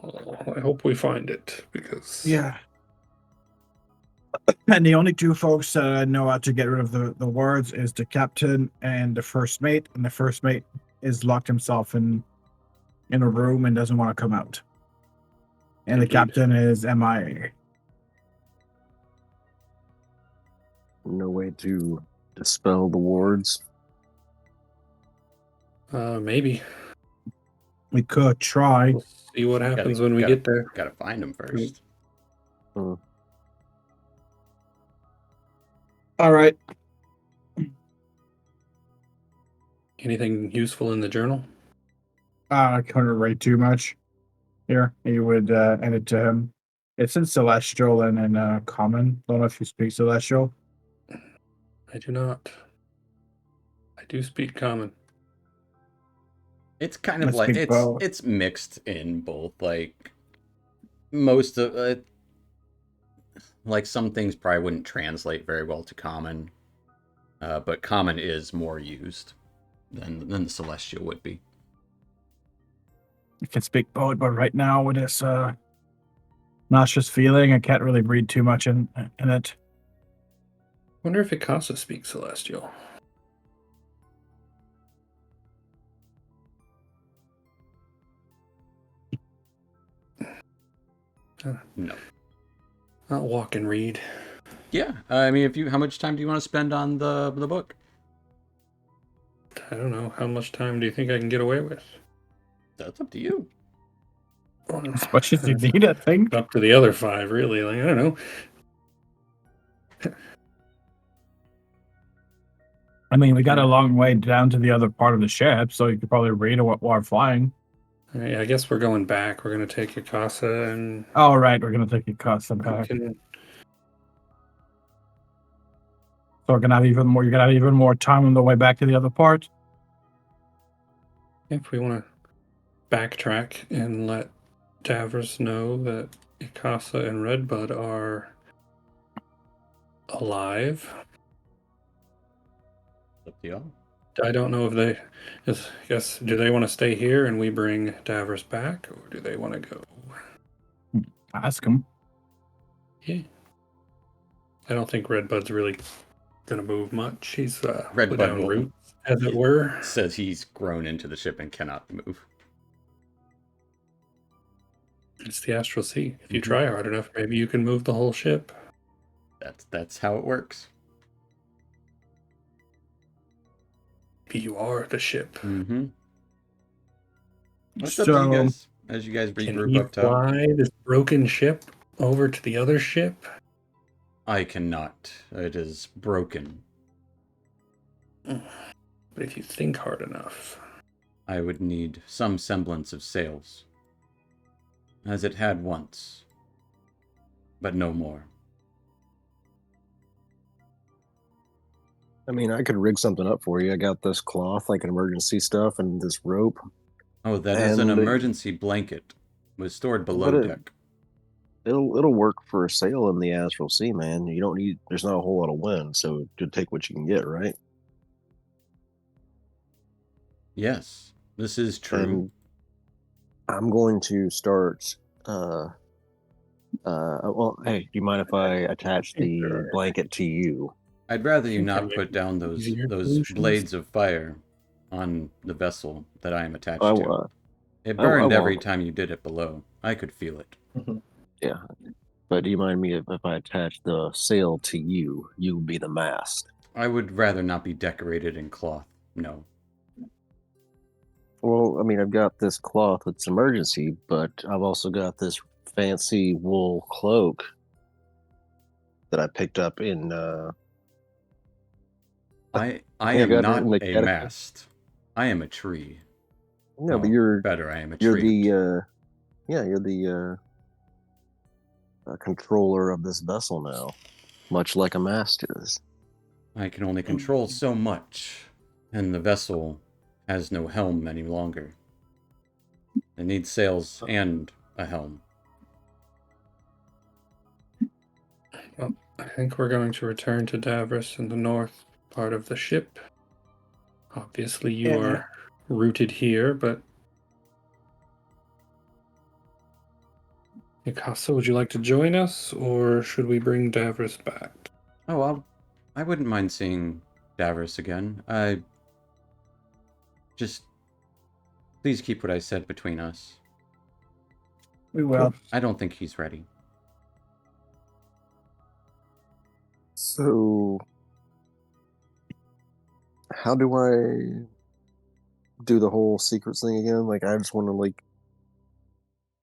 Oh, I hope we find it because Yeah. And the only two folks that I know how to get rid of the words is the captain and the first mate. And the first mate is locked himself in a room and doesn't want to come out. And the Indeed. captain is MIA. No way to dispel the wards. maybe We could try. we'll see what happens Gotta- when we gotta- get there. Gotta find him first. Hmm. All right. Anything useful in the journal? I couldn't read too much. Here, he would hand it to him. It's in Celestial and in Common. Don't know if you speak Celestial. I do not. I do speak common. It's kind of I like speak both. it's mixed in both. Like most of like some things probably wouldn't translate very well to common, but common is more used than the celestial would be. I can speak both, but right now with this nauseous feeling, I can't really read too much in it. Wonder if Ikasa speaks Celestial. No. I'll walk and read. Yeah, I mean, how much time do you want to spend on the book? I don't know. How much time do you think I can get away with? That's up to you. As much as you need, I think. Up to the other 5, really. Like, I don't know. I mean, we got a long way down to the other part of the ship, so you could probably read it while flying. I guess we're going back. We're going to take Ikasa and... Oh, right, we're going to take your custom back. Can... So we're going to have even more. You're going to have even more time on the way back to the other part. If we want to backtrack and let Davros know that Ikasa and Redbud are alive. Up to y'all. I don't know if they... do they want to stay here and we bring Davros back, or do they want to go? Ask him. Yeah. I don't think Redbud's really going to move much. He's Redbud put down will- roots, as it were. Says he's grown into the ship and cannot move. It's the Astral Sea. If you Mhm. try hard enough, maybe you can move the whole ship. That's how it works. Maybe you are the ship. Mm-hmm. What's So, up to you guys as you guys Can regroup he up top? fly this broken ship over to the other ship? I cannot. It is broken. But if you think hard enough... I would need some semblance of sails, as it had once, but no more. I mean, I could rig something up for you. I got this cloth, like emergency stuff, and this rope. Oh, that is an And- emergency blanket. Was stored below But it- deck. It'll work for a sail in the Astral Sea, man. You don't need. There's not a whole lot of wind, so to take what you can get, right? Yes, this is true. And I'm going to start. Well, hey, do you mind if I attach the Sure. blanket to you? I'd rather you think I not may put down those easier those solutions. blades of fire on the vessel that I am attached I, to. uh, It I burned every won't. time you did it below. I could feel it. Yeah, but do you mind me if I attach the sail to you? You'll be the mast. I would rather not be decorated in cloth. No. Well, I mean, I've got this cloth that's emergency, but I've also got this fancy wool cloak that I picked up in. I I am got it not in the a catacomb. mast. I am a tree. No, but Oh, you're better. I am a you're tree. the you're the controller of this vessel now, much like a mast is. I can only control so much, and the vessel has no helm any longer. It needs sails and a helm. Well, I think we're going to return to Davros in the north part of the ship. Obviously, you Yeah. are rooted here, but... Mikasa, would you like to join us, or should we bring Davros back? Oh, I wouldn't mind seeing Davros again. Please keep what I said between us. We will. I don't think he's ready. So, how do I do the whole secrets thing again? Like, I just want to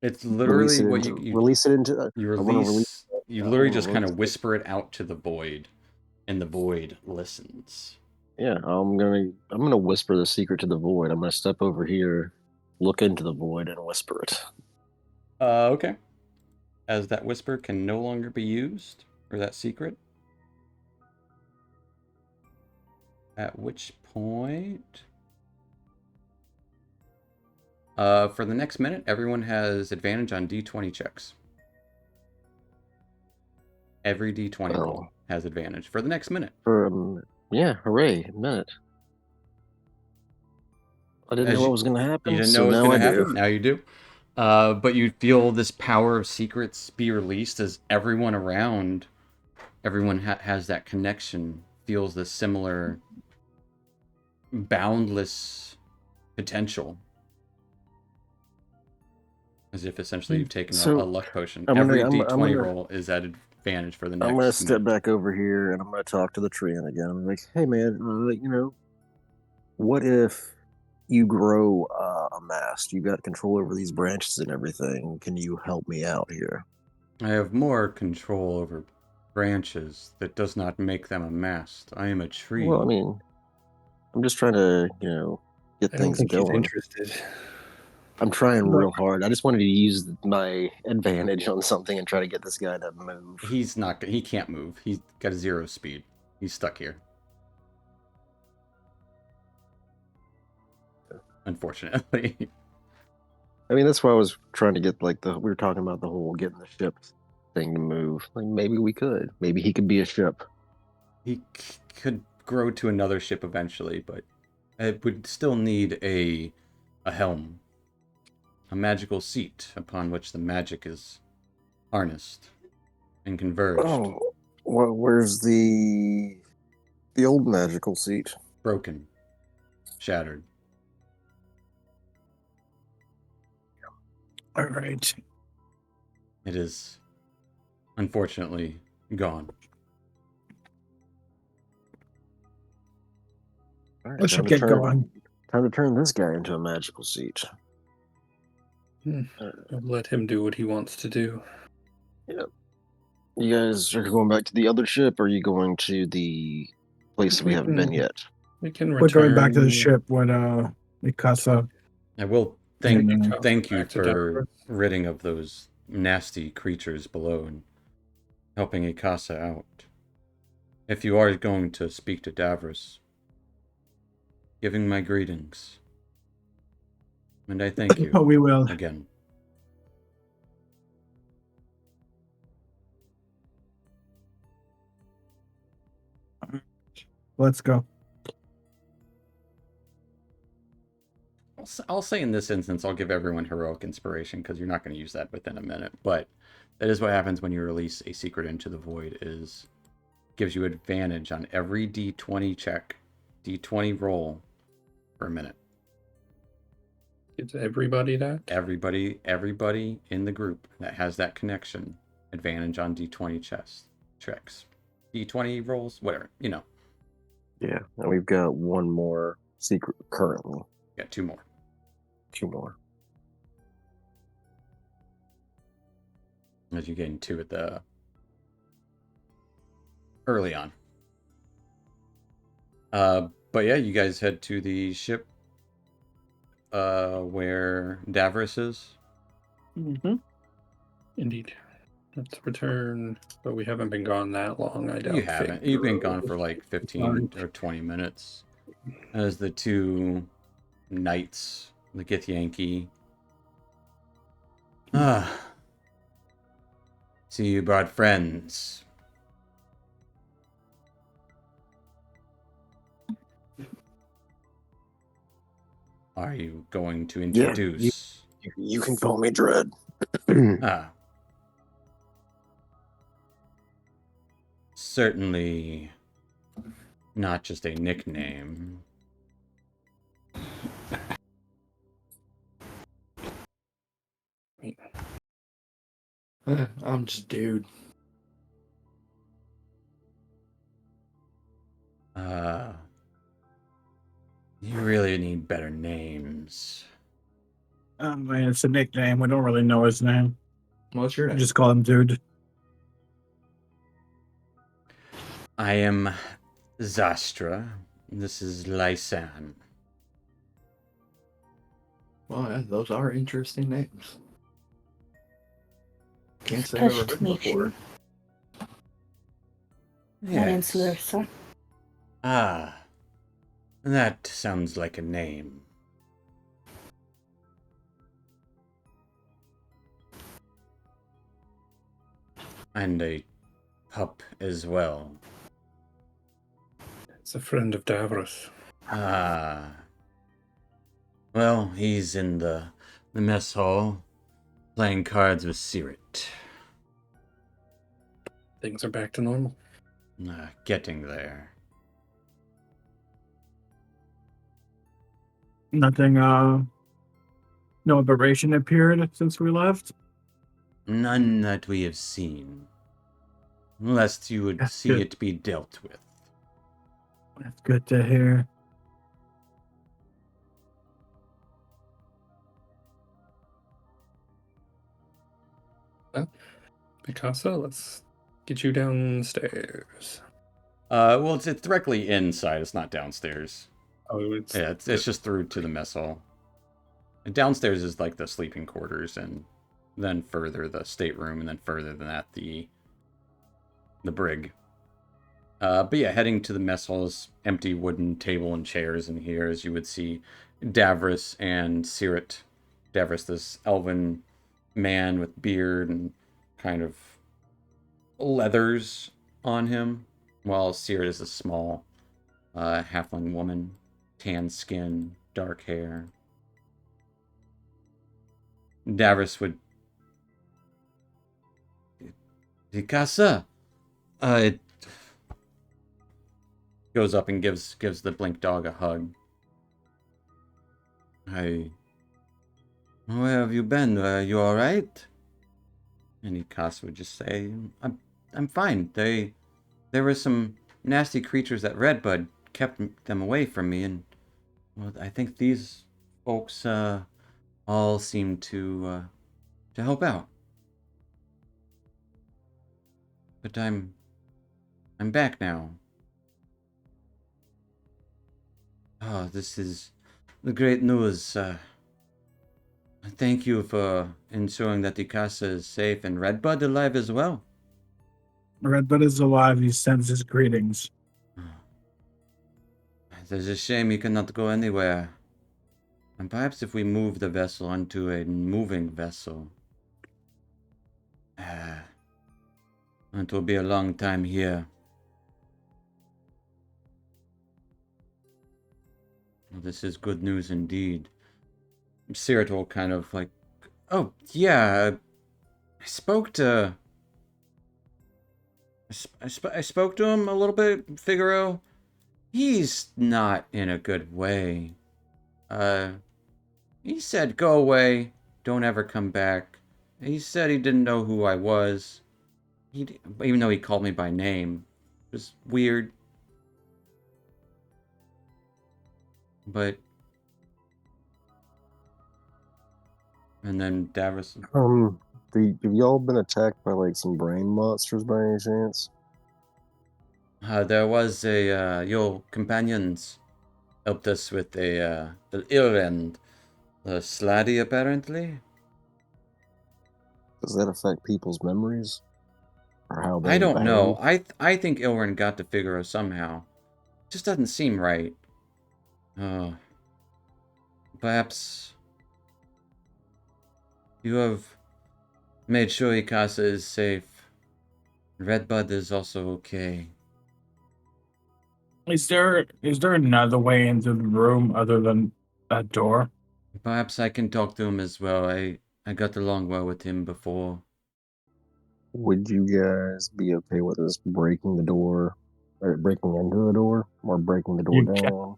It's release literally it what into you release it into. you I wanna release. You I literally wanna just kind of release it. whisper it out to the void, and the void listens. Yeah, I'm gonna whisper the secret to the void. I'm gonna step over here, look into the void, and whisper it. Okay. As that whisper can no longer be used, or that secret. At which point, for the next minute, everyone has advantage on D20 checks. Every D20 roll Oh, has advantage for the next minute. yeah, hooray, a minute. I didn't know As what was gonna you happen, didn't so know it was now going I to do. happen, now you do. But you feel this power of secrets be released as everyone around, everyone has that connection, feels this similar boundless potential. As if essentially you've taken a So luck potion. I'm Every gonna I'm, I'm D20 gonna roll is at advantage for the I'm gonna next step minute. back over here and I'm gonna talk to the tree again. I'm like, hey man, what if you grow a mast? You got control over these branches and everything. Can you help me out here? I have more control over branches. That does not make them a mast. I am a Well, I tree. mean, I'm just trying to, get I don't things think he's going. interested. I'm trying Look, real hard. I just wanted to use my advantage on something and try to get this guy to move. He's not. He can't move. He's got a 0 speed. He's stuck here. Unfortunately. I mean, that's why I was trying to get we were talking about the whole getting the ship thing to move. Like maybe we could. Maybe he could be a ship. He could grow to another ship eventually, but it would still need a helm, a magical seat upon which the magic is harnessed and converged, Oh, well, where's the old magical seat? broken, shattered. all right. It is unfortunately gone. All right, Let's get going. time to turn this guy into a magical seat. I'll let him do what he wants to do. Yep. You guys are going back to the other ship, or are you going to the place we haven't been yet? We can return. We're going back to the ship with Mikasa. I will And, thank you back to for Davros. ridding of those nasty creatures below and helping Ikasa out. If you are going to speak to Davros, giving my greetings. And I thank you we will. again. Let's go. I'll say in this instance, I'll give everyone heroic inspiration because you're not going to use that within a minute. But that is what happens when you release a secret into the void. Is gives you advantage on every D20 check, D20 roll for a minute. Gives everybody that. Everybody in the group that has that connection, advantage on D20 checks, D20 rolls, whatever, Yeah, and we've got one more secret currently. Got 2 more. 2 more. As you gain 2 at the early on. But yeah, you guys head to the ship where Davros is. Mm-hmm. Indeed. Let's return, but we haven't been gone that long. I doubt. You haven't. You've been gone for like 15 or 20 minutes. As the 2 knights, the Githyanki. See, you brought friends. Are you going to introduce? You can call me Dread. Certainly not just a nickname. I'm just dude. You really need better names. Man, it's a nickname. We don't really know his name. What's your I name? just call him Dude. I am Zastra, This is Lysan. Well, yeah, those are interesting names. Can't say I've ever Pleasure heard to them meet before. you. My name's Yes. Larissa. Ah, that sounds like a name. And a pup as well. It's a friend of Davros. Ah. Well, he's in the mess hall, playing cards with Sirit. Things are back to normal. Getting there. Nothing, no aberration appeared since we left. None that we have seen. Lest you would That's see good. it be dealt with. That's good to hear. Picasso, let's get you downstairs. Well, it's directly inside. It's not downstairs. Oh, it's Yeah, it's just through to the mess hall. And downstairs is like the sleeping quarters, and then further the stateroom, and then further than that the brig. But yeah, heading to the mess hall's empty wooden table and chairs in here, as you would see Davros and Sirit. Davros, this elven man with beard and kind of leathers on him, while Sirit is a small halfling woman, tan skin, dark hair. Davros would... Dikasa! It goes up and gives the blink dog a hug. Hey, where have you been? You all right? And Ikasa would just say, I'm fine. There were some nasty creatures that Redbud kept them away from me, and well, I think these folks all seem to help out. But I'm back now. Oh, this is the great news. Thank you for ensuring that Ikasa is safe and Redbud alive as well. Redbud is alive. He sends his greetings. It's a shame he cannot go anywhere. And perhaps if we move the vessel onto a moving vessel, it will be a long time here. Well, this is good news indeed. Sirit will kind of like, oh yeah, I spoke to. I spoke to him a little bit, Figaro. He's not in a good way. He said, go away, don't ever come back. He said he didn't know who I was. Even though he called me by name. It was weird. But... And then Davros... Have y'all been attacked by like some brain monsters by any chance? there was your companions helped us with the ill end. The Sladdy, apparently? Does that affect people's memories? Or how they I don't know. behave? I think Ilren got to Figaro somehow. Just doesn't seem right. Perhaps you have made sure Ikasa is safe. Redbud is also okay. Is there another way into the room other than that door? Perhaps I can talk to him as well. I got along well with him before. Would you guys be okay with us breaking the door, or breaking into the door, or breaking the door You can't. down? You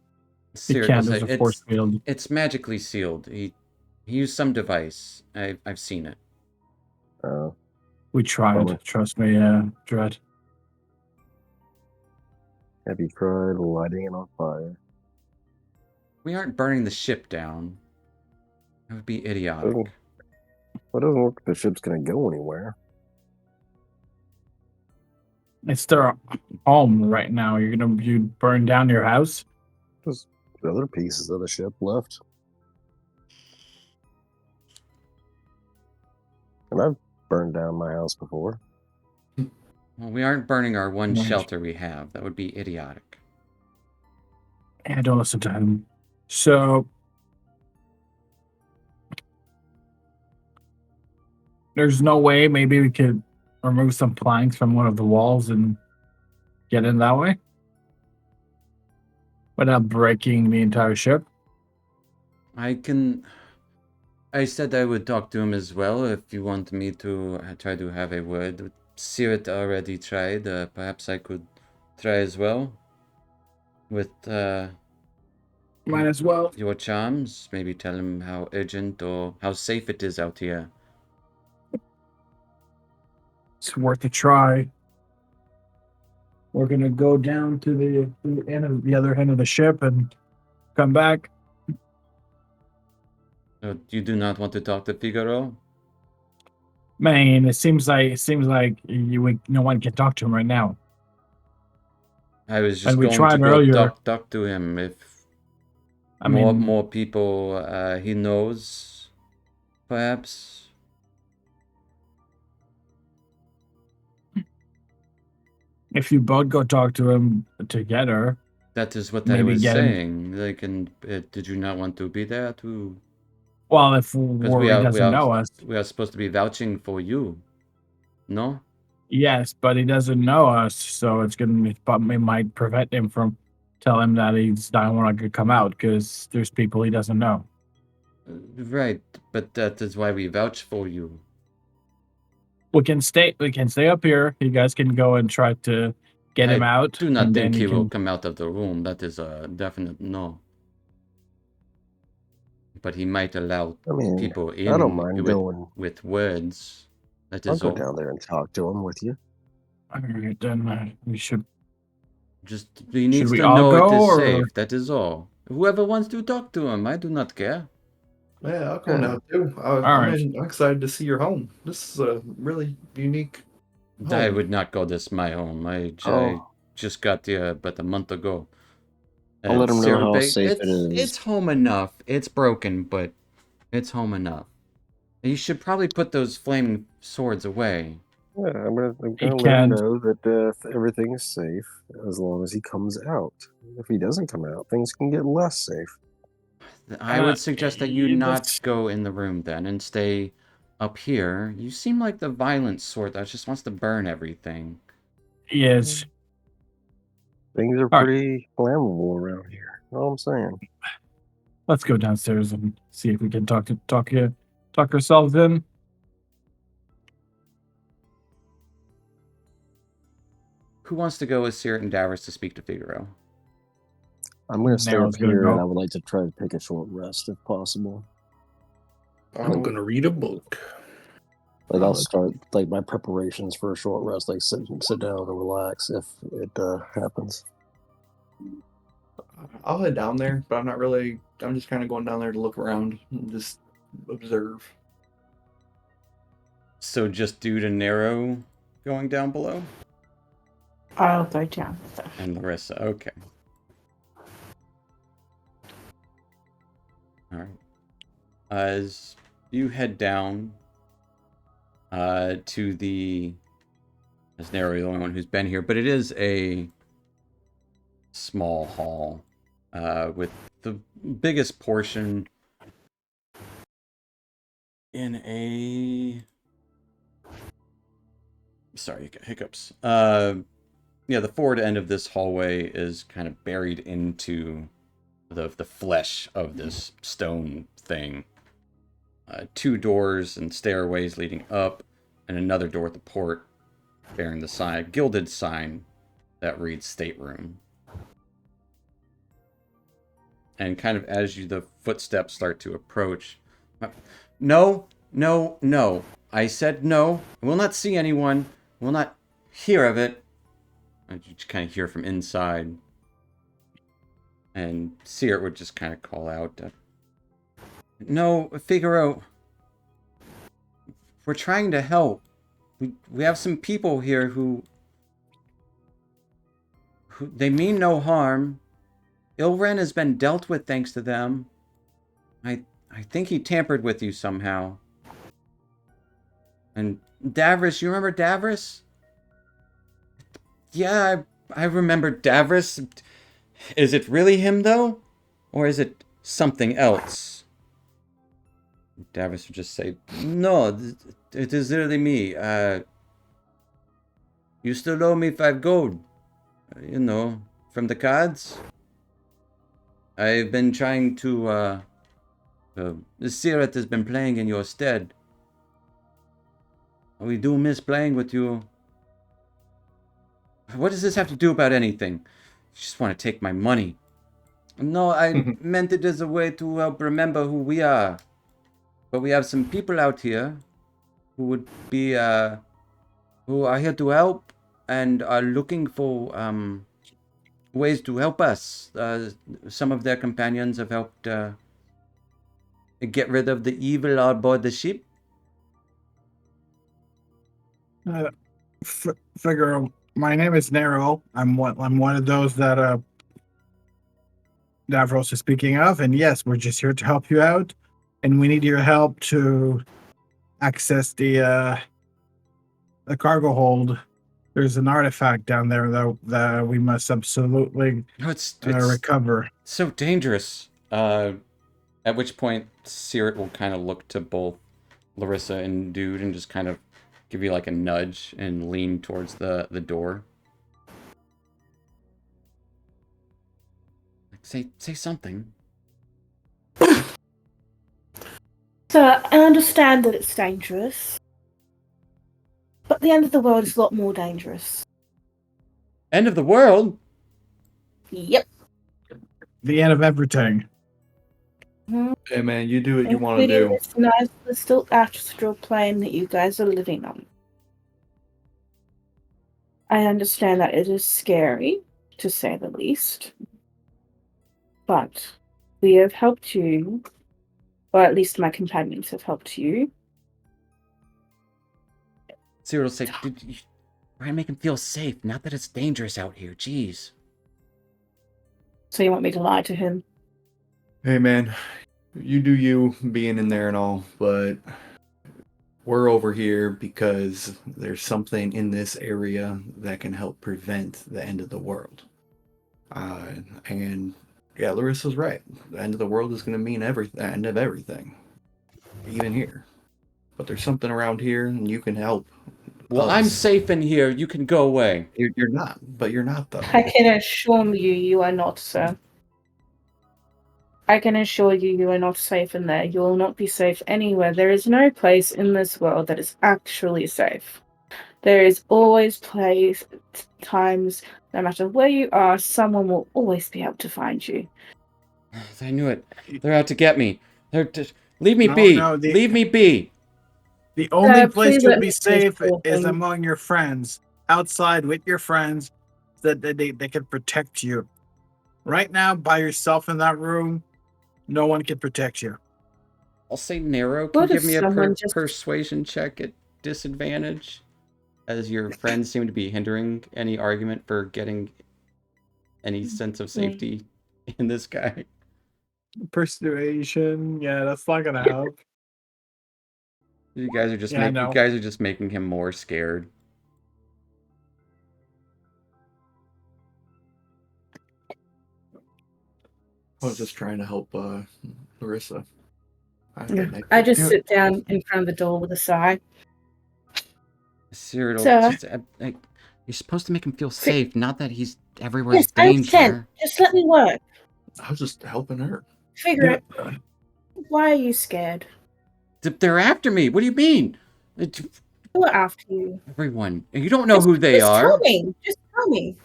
Sirit will can't. say, There's a force field. it's magically sealed. He used some device. I've seen it. We tried. Well, Trust me, Dread. have you tried lighting it on fire? We aren't burning the ship down. That would be idiotic. Well, it doesn't look like the ship's gonna go anywhere. It's their home right now. You burn down your house? There's other pieces of the ship left. And I've burned down my house before. Well, we aren't burning our one Right. shelter we have. That would be idiotic. And don't listen to him. So there's no way maybe we could remove some planks from one of the walls and get in that way without breaking the entire ship. I said I would talk to him as well if you want me to try to have a word. Sirit already tried. Perhaps I could try as well. With Might as well. your charms. Maybe tell him how urgent or how safe it is out here. It's worth a try. We're gonna go down to the end of the other end of the ship and come back. You do not want to talk to Figaro? Man, it seems like no one can talk to him right now. I was just And we going to tried go earlier. talk to him if I mean, more people he knows, perhaps. if you both go talk to him together, That is what I maybe was get him. saying. Like, and did you not want to be there to? Well, if Because Rory doesn't know us, we are supposed to be vouching for you, no? yes, but he doesn't know us, so it's gonna. But it might prevent him from telling him that he's not want to come out because there's people he doesn't know. Right, but that is why we vouch for you. We can stay. We can stay up here. You guys can go and try to get him out. Do not and think then he you will can. come out of the room. That is a definite no. But he might allow I mean, people I don't in mind going. with words. That I'll is go all. down there and talk to him with you. Alright, then we should. Just he needs we to all know it go, is or- safe. That is all. Whoever wants to talk to him, I do not care. Yeah, I'll go Yeah. now too. Alright. I'm excited to see your home. This is a really unique I home. would not call this my home. I Oh, just got here about a month ago. I'll let him know how Sirbe, safe it it's is. home enough. It's broken, but it's home enough. You should probably put those flaming swords away. Yeah, I'm gonna He let him can't. know that everything is safe as long as he comes out. If he doesn't come out, things can get less safe. I would suggest that you not That's- go in the room then and stay up here. You seem like the violent sort that just wants to burn everything. Yes. Things are All right. pretty flammable around here. Know what I'm saying? Let's go downstairs and see if we can talk ourselves in. Who wants to go with Sirit and Davros to speak to Figaro? I'm gonna stay Nero's up gonna here, go. and I would like to try to take a short rest if possible. I'm gonna read a book. Like I'll start like my preparations for a short rest, like sit down and relax if it happens. I'll head down there, but I'm just kind of going down there to look around and just observe. So just Dude and Nero going down below? I'll go down with them. And Larissa, okay. Alright. As you head down to the... As Nero, the only one who's been here, but it is a small hall with the biggest portion in a... Sorry, you got hiccups. Yeah, the forward end of this hallway is kind of buried into the flesh of this stone thing. 2 doors and stairways leading up, and another door at the port bearing the gilded sign that reads stateroom. And kind of as the footsteps start to approach, no, no, no. I said no. I will not see anyone. I will not hear of it. And you just kind of hear from inside. And Seer would just kind of call out, no, Figaro. We're trying to help. We have some people here who they mean no harm. Ilren has been dealt with thanks to them. I think he tampered with you somehow. And Davros, you remember Davros? Yeah, I remember Davros. Is it really him, though? Or is it something else? Davros would just say, no, it is really me. You still owe me 5 gold. You know, from the cards. I've been trying to, the Sirat has been playing in your stead. We do miss playing with you. What does this have to do about anything? You just want to take my money. No, I meant it as a way to help remember who we are. But we have some people out here who would be, who are here to help and are looking for, ways to help us. Some of their companions have helped, get rid of the evil on board the ship. Figaro, my name is Nero. I'm one of those that Davros is speaking of, and yes, we're just here to help you out, and we need your help to access the cargo hold. There's an artifact down there that we must absolutely No, it's recover. so dangerous. At which point, Sirat will kind of look to both Larissa and Dude and just kind of give you like a nudge and lean towards the door. Say something. So I understand that it's dangerous, but the end of the world is a lot more dangerous. End of the world? Yep. The end of everything. Hey man, you do what you want to do. This nice little astral plane that you guys are living on. I understand that it is scary, to say the least. But we have helped you, or at least my companions have helped you. Sirat will say, "Dude, we're gonna make him feel safe, not that it's dangerous out here. Jeez." So you want me to lie to him? Hey man, you do you being in there and all, but we're over here because there's something in this area that can help prevent the end of the world. And yeah, Larissa's right. The end of the world is going to mean the end of everything, even here. But there's something around here, and you can help. Well, I'm safe in here. You can go away. You're not, but you're not though. I can assure you, you are not, sir. I can assure you, you are not safe in there. You will not be safe anywhere. There is no place in this world that is actually safe. There is always times, no matter where you are, someone will always be able to find you. I knew it. They're out to get me. Leave me No, be. no, Leave me be. The only place please you'll let be me safe finish is talking. among your friends, outside with your friends, that they can protect you. Right now, by yourself in that room, no one can protect you. I'll say Nero can What if give me a someone just- persuasion check at disadvantage, as your friends seem to be hindering any argument for getting any sense of safety in this guy. Persuasion, yeah, that's not gonna help. You guys are just Yeah, I you know. guys are just making him more scared. I was just trying to help Larissa. I just sit down in front of the door with a sigh. Cyril, Sir? you're supposed to make him feel safe, not that he's everywhere's Yes, I understand. danger. Just let me work. I was just helping her. Figure it. Why are you scared? They're after me. What do you mean? Who are after you? Everyone. You don't know who they are. Tell me. Just tell me.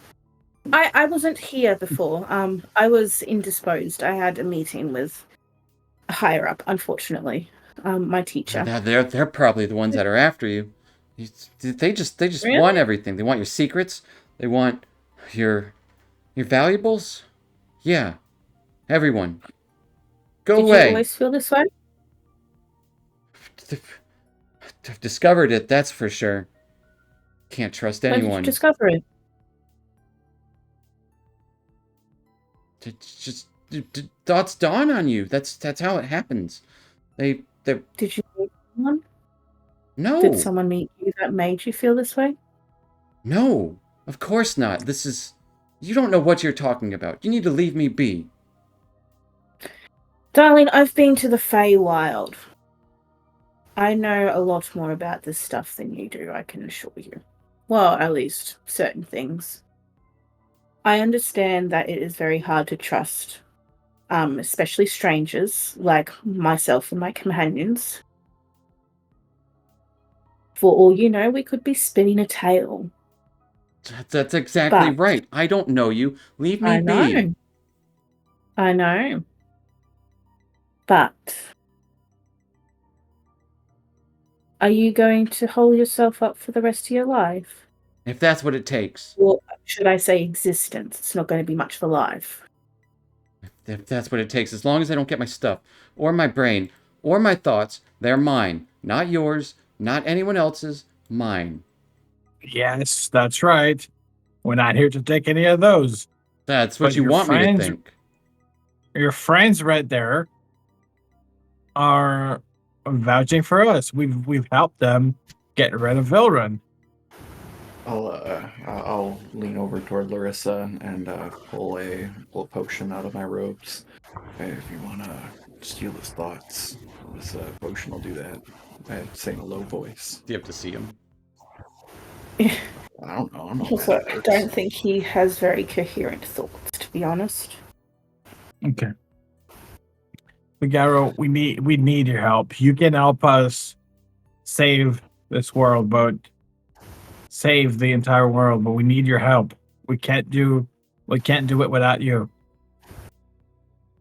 I wasn't here before. I was indisposed. I had a meeting with a higher up, unfortunately. My teacher. They're probably the ones that are after you. They just Really? want everything. They want your secrets. They want your valuables. Yeah. Everyone. Go Did away. you always feel this way? I've discovered it, that's for sure. Can't trust When did you anyone. discover it? Just thoughts dawn on you. That's how it happens. They Did you meet someone? no. Did someone meet you that made you feel this way? No, of course not. This is. You don't know what you're talking about. You need to leave me be. Darling, I've been to the Feywild. I know a lot more about this stuff than you do, I can assure you. Well, at least certain things. I understand that it is very hard to trust, especially strangers like myself and my companions. For all you know, we could be spinning a tale. That's exactly But right. I don't know you. Leave me I be. know. I know. But are you going to hold yourself up for the rest of your life? If that's what it takes. Or should I say existence? It's not going to be much for life. If that's what it takes. As long as I don't get my stuff, or my brain, or my thoughts, they're mine. Not yours, not anyone else's, mine. Yes, that's right. We're not here to take any of those. That's what But you want me to think. Your friends right there are vouching for us. We've helped them get rid of Vilrun. I'll lean over toward Larissa and pull a potion out of my robes. Hey, if you wanna steal his thoughts, this potion will do that. I say in a low voice. Do you have to see him? I don't know. I'm not Also, magic I works. don't think he has very coherent thoughts, to be honest. Okay. Figaro, we need your help. You can help us save this world, but save the entire world, but we need your help. We can't do it without you.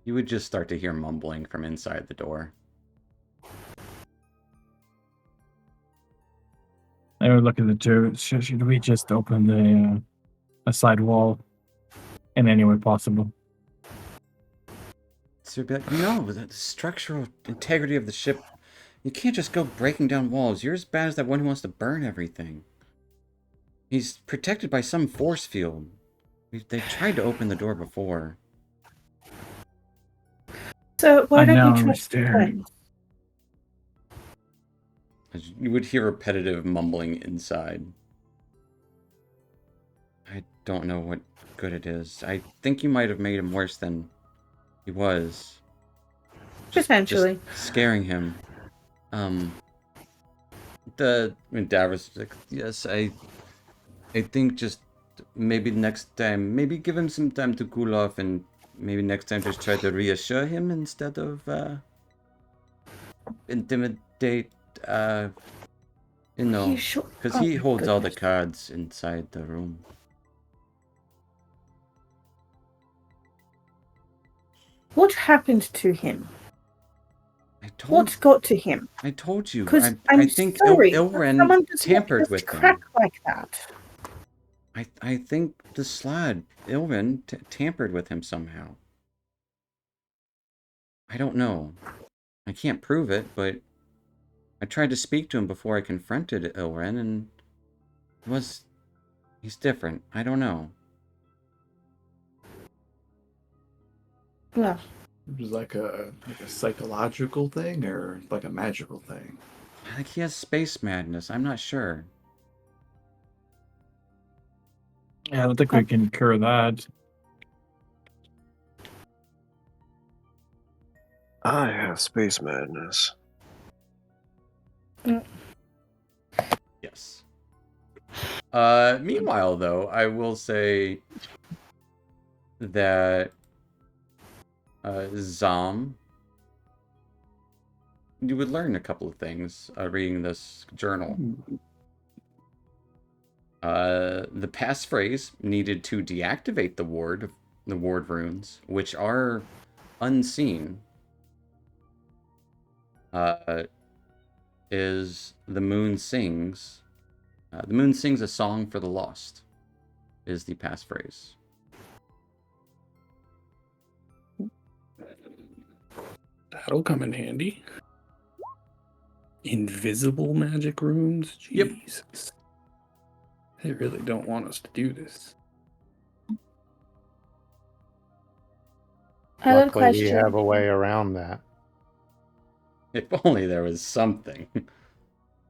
You would just start to hear mumbling from inside the door. I would look at the two. Should we just open the a side wall in any way possible? So you'd be like, no, the structural integrity of the ship, you can't just go breaking down walls. You're as bad as that one who wants to burn everything. He's protected by some force field. They tried to open the door before. So why I don't know, you trust your Mr. friends? You would hear repetitive mumbling inside. I don't know what good it is. I think you might have made him worse than he was. Potentially. Just scaring him. Davros was like, yes, I think just maybe next time, maybe give him some time to cool off, and maybe next time just try to reassure him instead of intimidate. You sure? Because Oh he my holds all the goodness. cards inside the room. What happened to him? What I got to him? told you. Because I I'm think sorry, but Ilren someone does not tampered just with crack him. like that. I think the Slad, Ilren, tampered with him somehow. I don't know. I can't prove it, but I tried to speak to him before I confronted Ilren, and he's different. I don't know. Well, It was like a psychological thing or like a magical thing. I think he has space madness. I'm not sure. Yeah, I don't think we can cure that. I have space madness. Yes. Meanwhile, though, I will say that Zom, you would learn a couple of things reading this journal. The passphrase needed to deactivate the ward runes, which are unseen, is the moon sings. The moon sings a song for the lost, is the passphrase. That'll come in handy. Invisible magic runes? Yep. Jesus. They really don't want us to do this. I got a Luckily, we have question. a way around that If only there was something.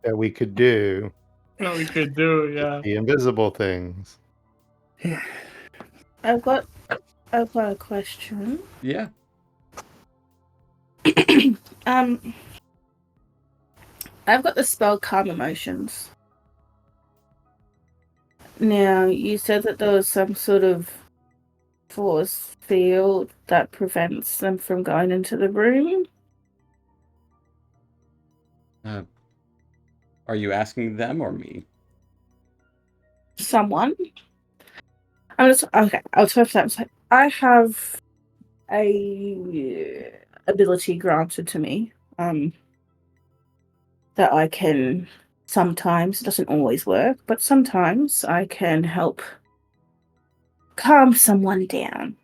that we could do. What we could do, yeah. The invisible things. I've got a question. Yeah. Um, I've got the spell Calm Emotions. Now, you said that there was some sort of force field that prevents them from going into the room. Are you asking them or me? Someone. Okay. I'll tell you that. I have a ability granted to me. That I can sometimes, it doesn't always work, but sometimes I can help calm someone down.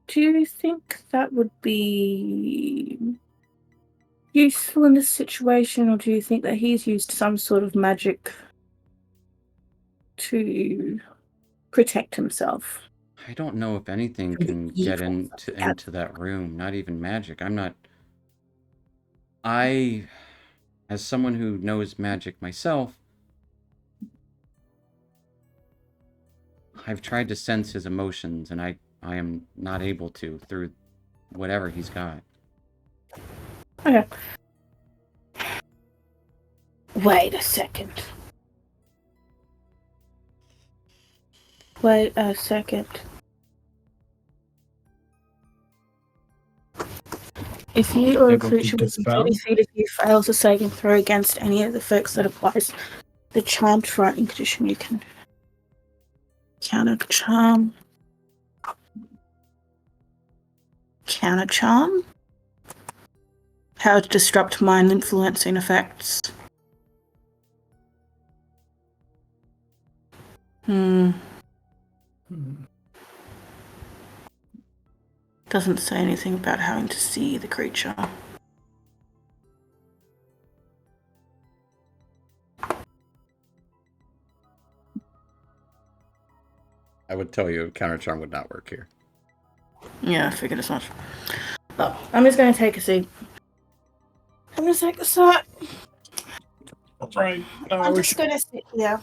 Do you think that would be useful in this situation, or do you think that he's used some sort of magic to protect himself? I don't know if anything From the can get evil into that room, not even magic. I, as someone who knows magic myself, I've tried to sense his emotions, and I am not able to through whatever he's got. Okay. Wait a second. Wait a second. If you or a Able to creature within dispel? 30 feet of you fails a saving throw against any of the effects that applies the charmed frightening condition, you can counter charm. Counter charm? How to disrupt mind influencing effects. Doesn't say anything about having to see the creature. I would tell you counter charm would not work here. Yeah, I figured as much. Oh, I'm just going to take a seat. I'm going to take a seat. Right. I'm just going to sit here.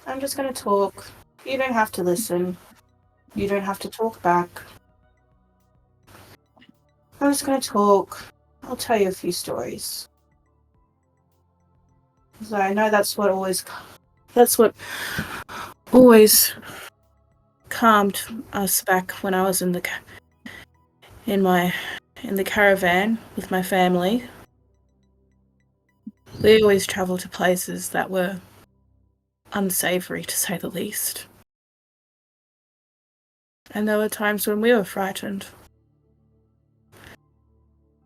I'm just going to talk. You don't have to listen. You don't have to talk back. I'm just going to talk. I'll tell you a few stories. So I know that's what always calmed us back when I was in the caravan with my family. We always travelled to places that were unsavory, to say the least. And there were times when we were frightened.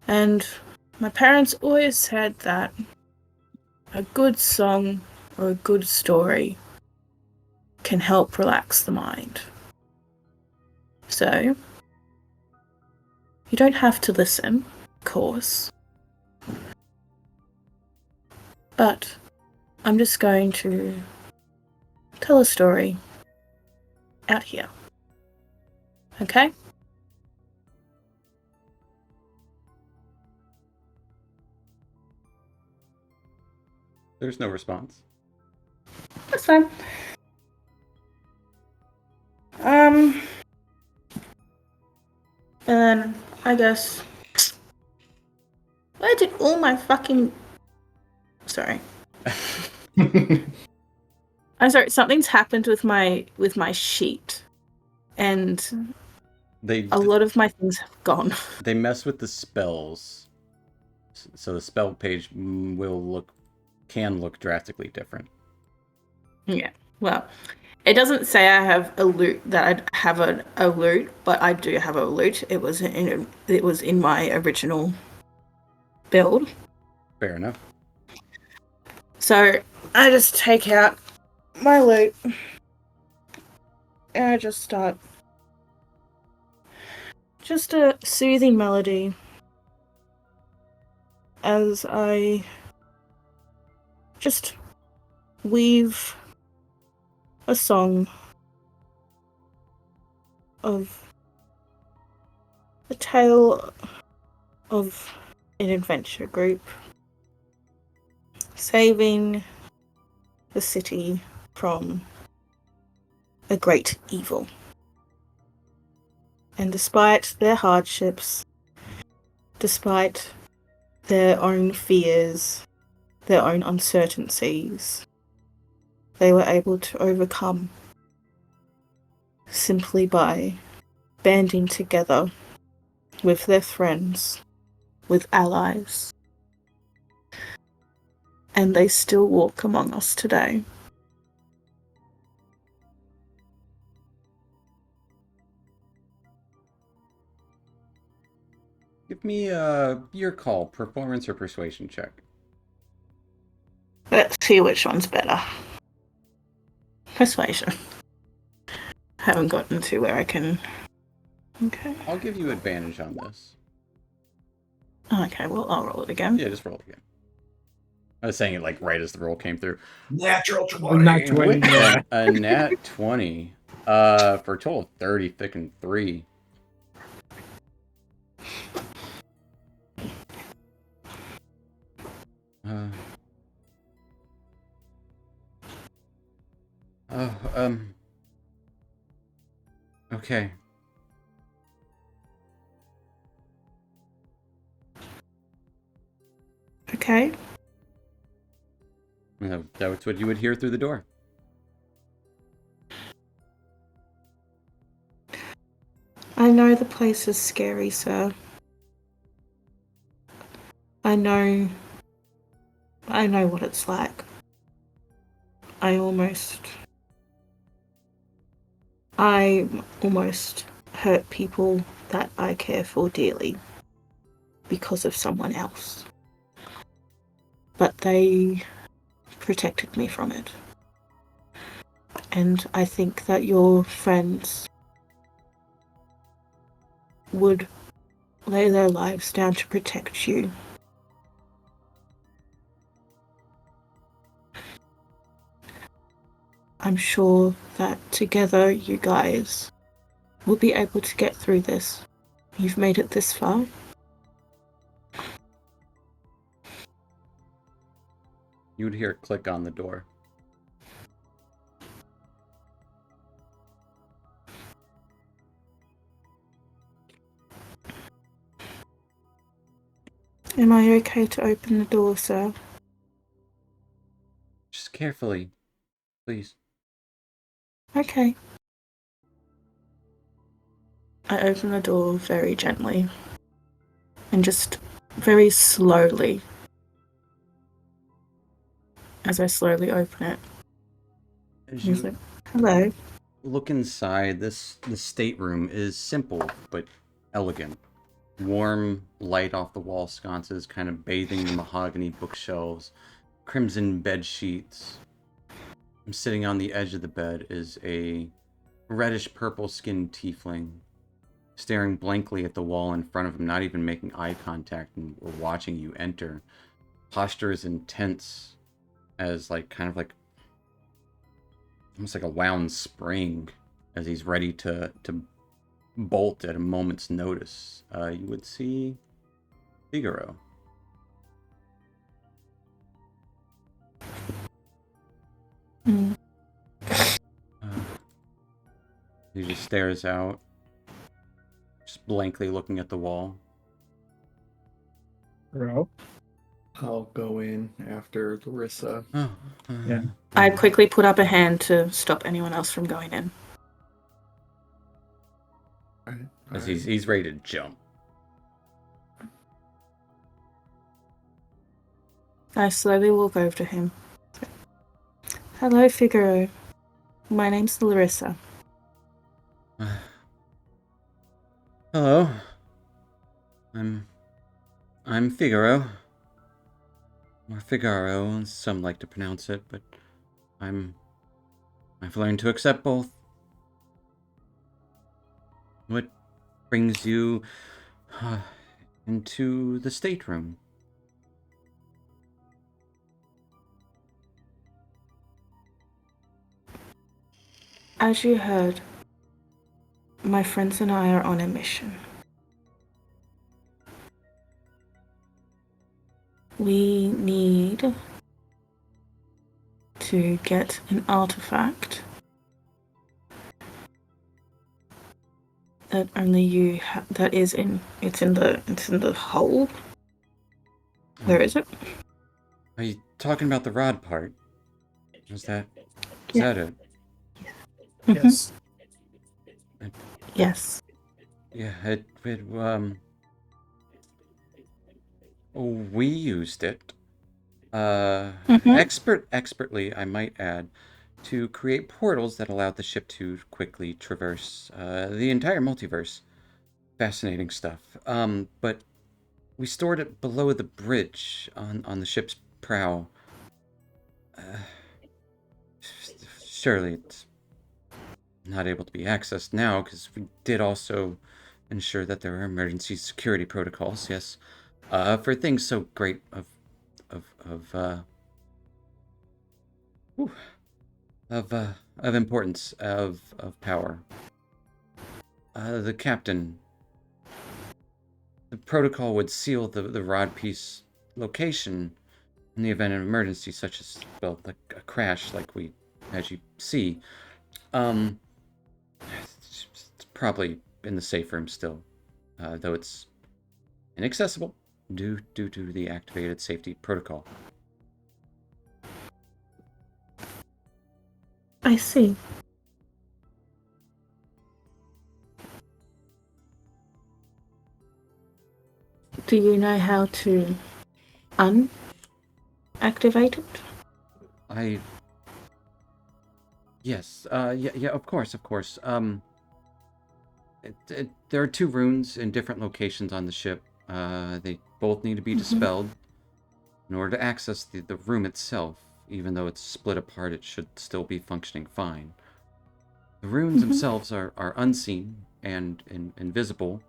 And my parents always said that a good song or a good story can help relax the mind. So, you don't have to listen, of course. But I'm just going to tell a story out here. Okay? There's no response. That's fine. And I guess, where did all my fucking... Sorry. I'm sorry, something's happened with my sheet. And a lot of my things have gone. They mess with the spells, so the spell page can look drastically different. Yeah, well, it doesn't say I have a loot that I have a loot, but I do have a loot. It was in my original build. Fair enough. So I just take out my loot and I just start just a soothing melody as I just weave a song of a tale of an adventure group saving the city from a great evil. And despite their hardships, despite their own fears, their own uncertainties, they were able to overcome simply by banding together with their friends, with allies. And they still walk among us today. Give me your call, performance or persuasion check. Let's see which one's better. Persuasion. Haven't gotten to where I can. Okay. I'll give you advantage on this. Okay, well, I'll roll it again. Yeah, just roll it again. I was saying it like right as the roll came through. Natural Nat 20, yeah. A nat 20. For a total of 30, thick and 3. Okay. Okay. That's what you would hear through the door. I know the place is scary, sir. I know what it's like. I almost hurt people that I care for dearly because of someone else. But they protected me from it. And I think that your friends would lay their lives down to protect you. I'm sure that together you guys will be able to get through this. You've made it this far. You would hear a click on the door. Am I okay to open the door, sir? Just carefully, please. Okay. I open the door very gently and just very slowly. As I slowly open it, As he's you like, "Hello." look inside, the stateroom is simple but elegant. Warm light off the wall sconces kind of bathing the mahogany bookshelves, crimson bed sheets. Sitting on the edge of the bed is a reddish purple skinned tiefling, staring blankly at the wall in front of him, not even making eye contact or watching you enter. Posture is intense, as kind of like almost like a wound spring, as he's ready to bolt at a moment's notice. You would see Figaro. Mm. He just stares out, just blankly looking at the wall. Bro. I'll go in after Larissa. Yeah. I quickly put up a hand to stop anyone else from going in. Alright, As alright. he's ready to jump. I slowly walk over to him. Hello, Figaro. My name's Larissa. Hello. I'm Figaro. Or Figaro, as some like to pronounce it, but I've learned to accept both. What brings you into the stateroom? As you heard, my friends and I are on a mission. We need to get an artifact that only you that is in it's in the hole. Where is it? Are you talking about the rod part? Is that Yeah. it? Yes. Yes. Yeah, we used it. Expertly, I might add, to create portals that allowed the ship to quickly traverse the entire multiverse. Fascinating stuff. But we stored it below the bridge on the ship's prow. Surely it's not able to be accessed now because we did also ensure that there are emergency security protocols. Yes, for things so great whew, of importance of power. The captain. The protocol would seal the rod piece location in the event of an emergency, such as, well, like a crash, like we, as you see. It's probably in the safe room still, though it's inaccessible due to the activated safety protocol. I see. Do you know how to unactivate it? Yes, yeah, of course. There are two runes in different locations on the ship. They both need to be dispelled. In order to access the room itself, even though it's split apart, it should still be functioning fine. The runes themselves are unseen and invisible.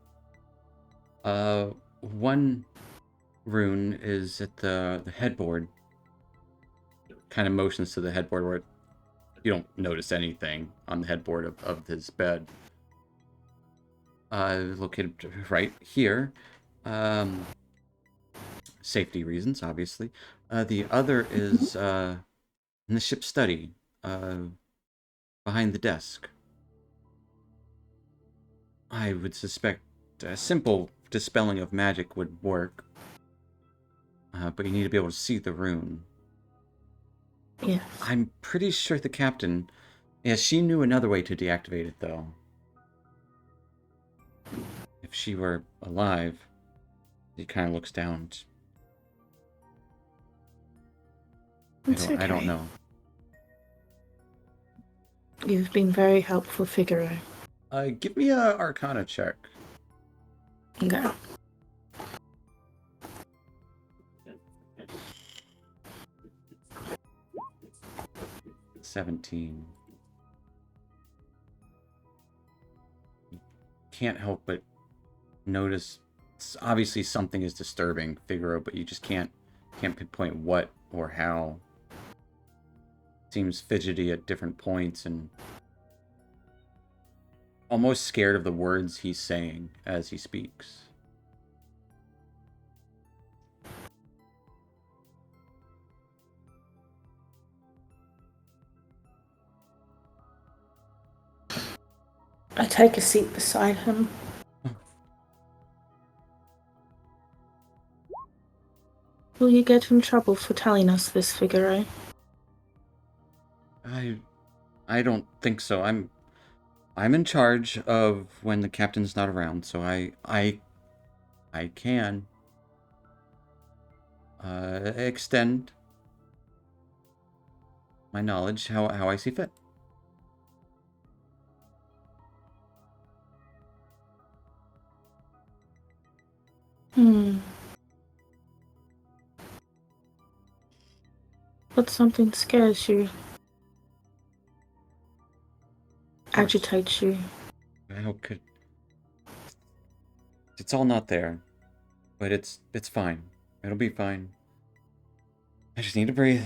One rune is at the headboard. Kind of motions to the headboard where you don't notice anything on the headboard of his bed. Located right here. Safety reasons, obviously. The other is in the ship's study, behind the desk. I would suspect a simple dispelling of magic would work, but you need to be able to see the rune. Yes. I'm pretty sure the captain, yeah, she knew another way to deactivate it, though. If she were alive, he kind of looks down. I don't know. You've been very helpful, Figaro. Give me a Arcana check. Okay. $17. Can't help but notice obviously something is disturbing Figaro, but you just can't pinpoint what or how. Seems fidgety at different points and almost scared of the words he's saying as he speaks. I take a seat beside him. Will you get in trouble for telling us this, Figaro? I don't think so. I'm in charge of when the captain's not around, so I can extend my knowledge how I see fit. But something scares you, agitates you. How could... It's all not there, but it's fine. It'll be fine. I just need to breathe.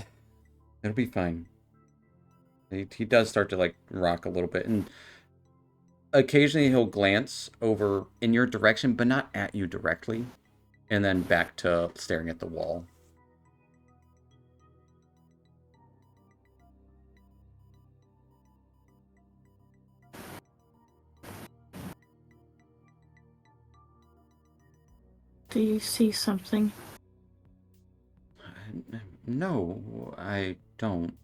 It'll be fine. He does start to like rock a little bit, and occasionally he'll glance over in your direction, but not at you directly, and then back to staring at the wall. Do you see something? No, I don't.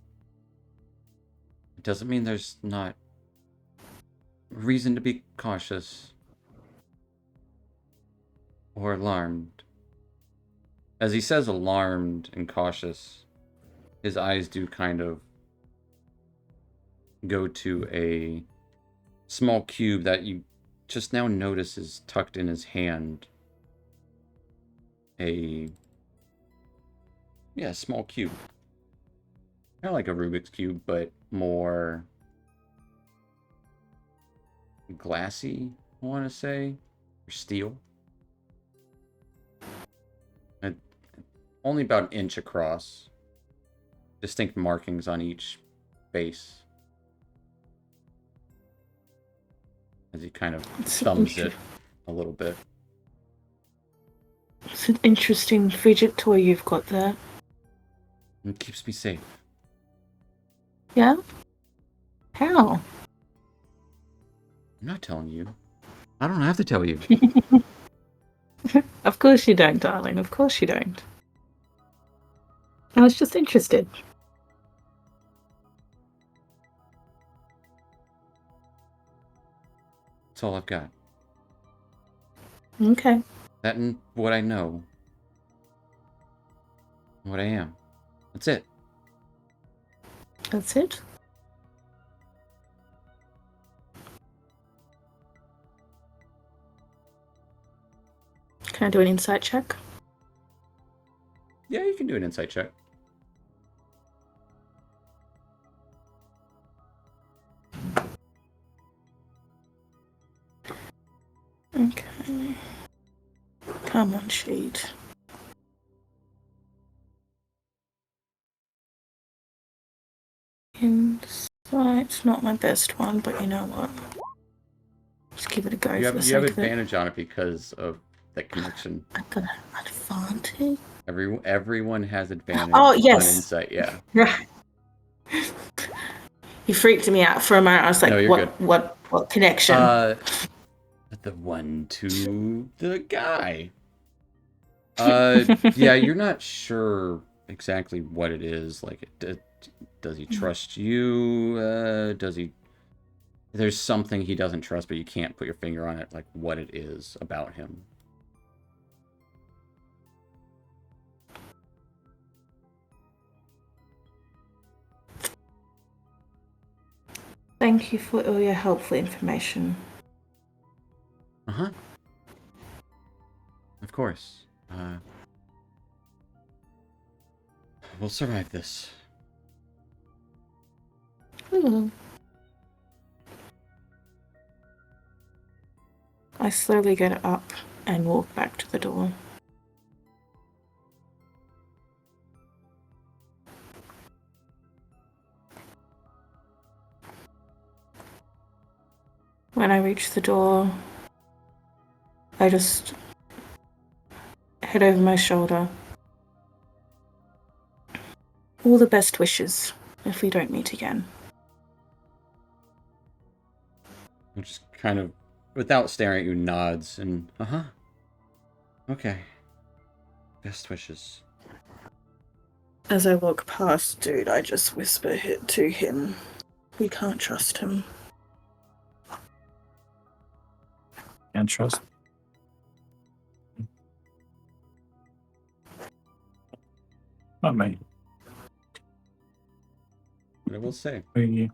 It doesn't mean there's not reason to be cautious or alarmed. As he says alarmed and cautious, his eyes do kind of go to a small cube that you just now notice is tucked in his hand. Small cube. Kind of like a Rubik's Cube, but more glassy, I want to say, or steel. Only about an inch across. Distinct markings on each base. As he kind of thumbs it a little bit. It's an interesting fidget toy you've got there. It keeps me safe. Yeah? How? I'm not telling you. I don't have to tell you. Of course you don't, darling. Of course you don't. I was just interested. That's all I've got. Okay. That and what I know. What I am. That's it. That's it? Can I do an insight check? Yeah, you can do an insight check. Okay. Come on, sheet. Insight's not my best one, but you know what? Just give it a go You for the have sake of it. advantage on it because of that connection. I got an advantage. Everyone has advantage Oh, on yes. insight, yeah. Right. You freaked me out for a moment. I was like, No, you're what connection? The one to the guy. Yeah, you're not sure exactly what it is. Like, does he trust you? Does he... There's something he doesn't trust, but you can't put your finger on it, like what it is about him. Thank you for all your helpful information. Uh-huh. Of course. We'll survive this. Ooh. I slowly get up and walk back to the door. When I reach the door, I just head over my shoulder. All the best wishes if we don't meet again. Just kind of, without staring at you, nods and, okay. Best wishes. As I walk past dude, I just whisper to him, we can't trust him. Can't trust. Not me. But I will say, We,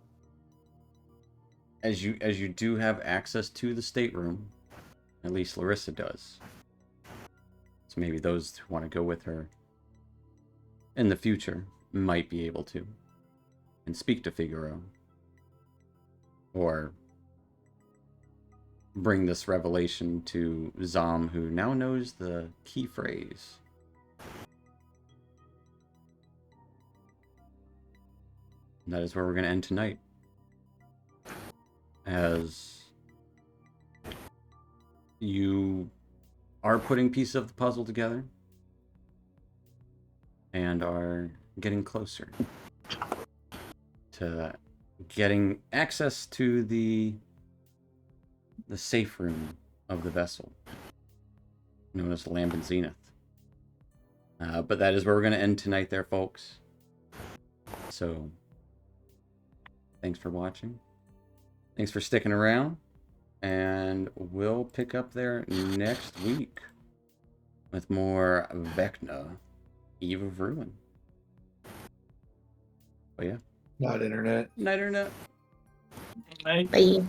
as you do have access to the stateroom, at least Larissa does. So maybe those who want to go with her in the future might be able to and speak to Figaro. Or bring this revelation to Zom, who now knows the key phrase. And that is where we're going to end tonight. As you are putting pieces of the puzzle together and are getting closer to getting access to the safe room of the vessel, known as Lambent Zenith. But that is where we're going to end tonight there, folks. So, thanks for watching. Thanks for sticking around. And we'll pick up there next week with more Vecna, Eve of Ruin. But yeah. Not internet. Night, internet. Night. Bye.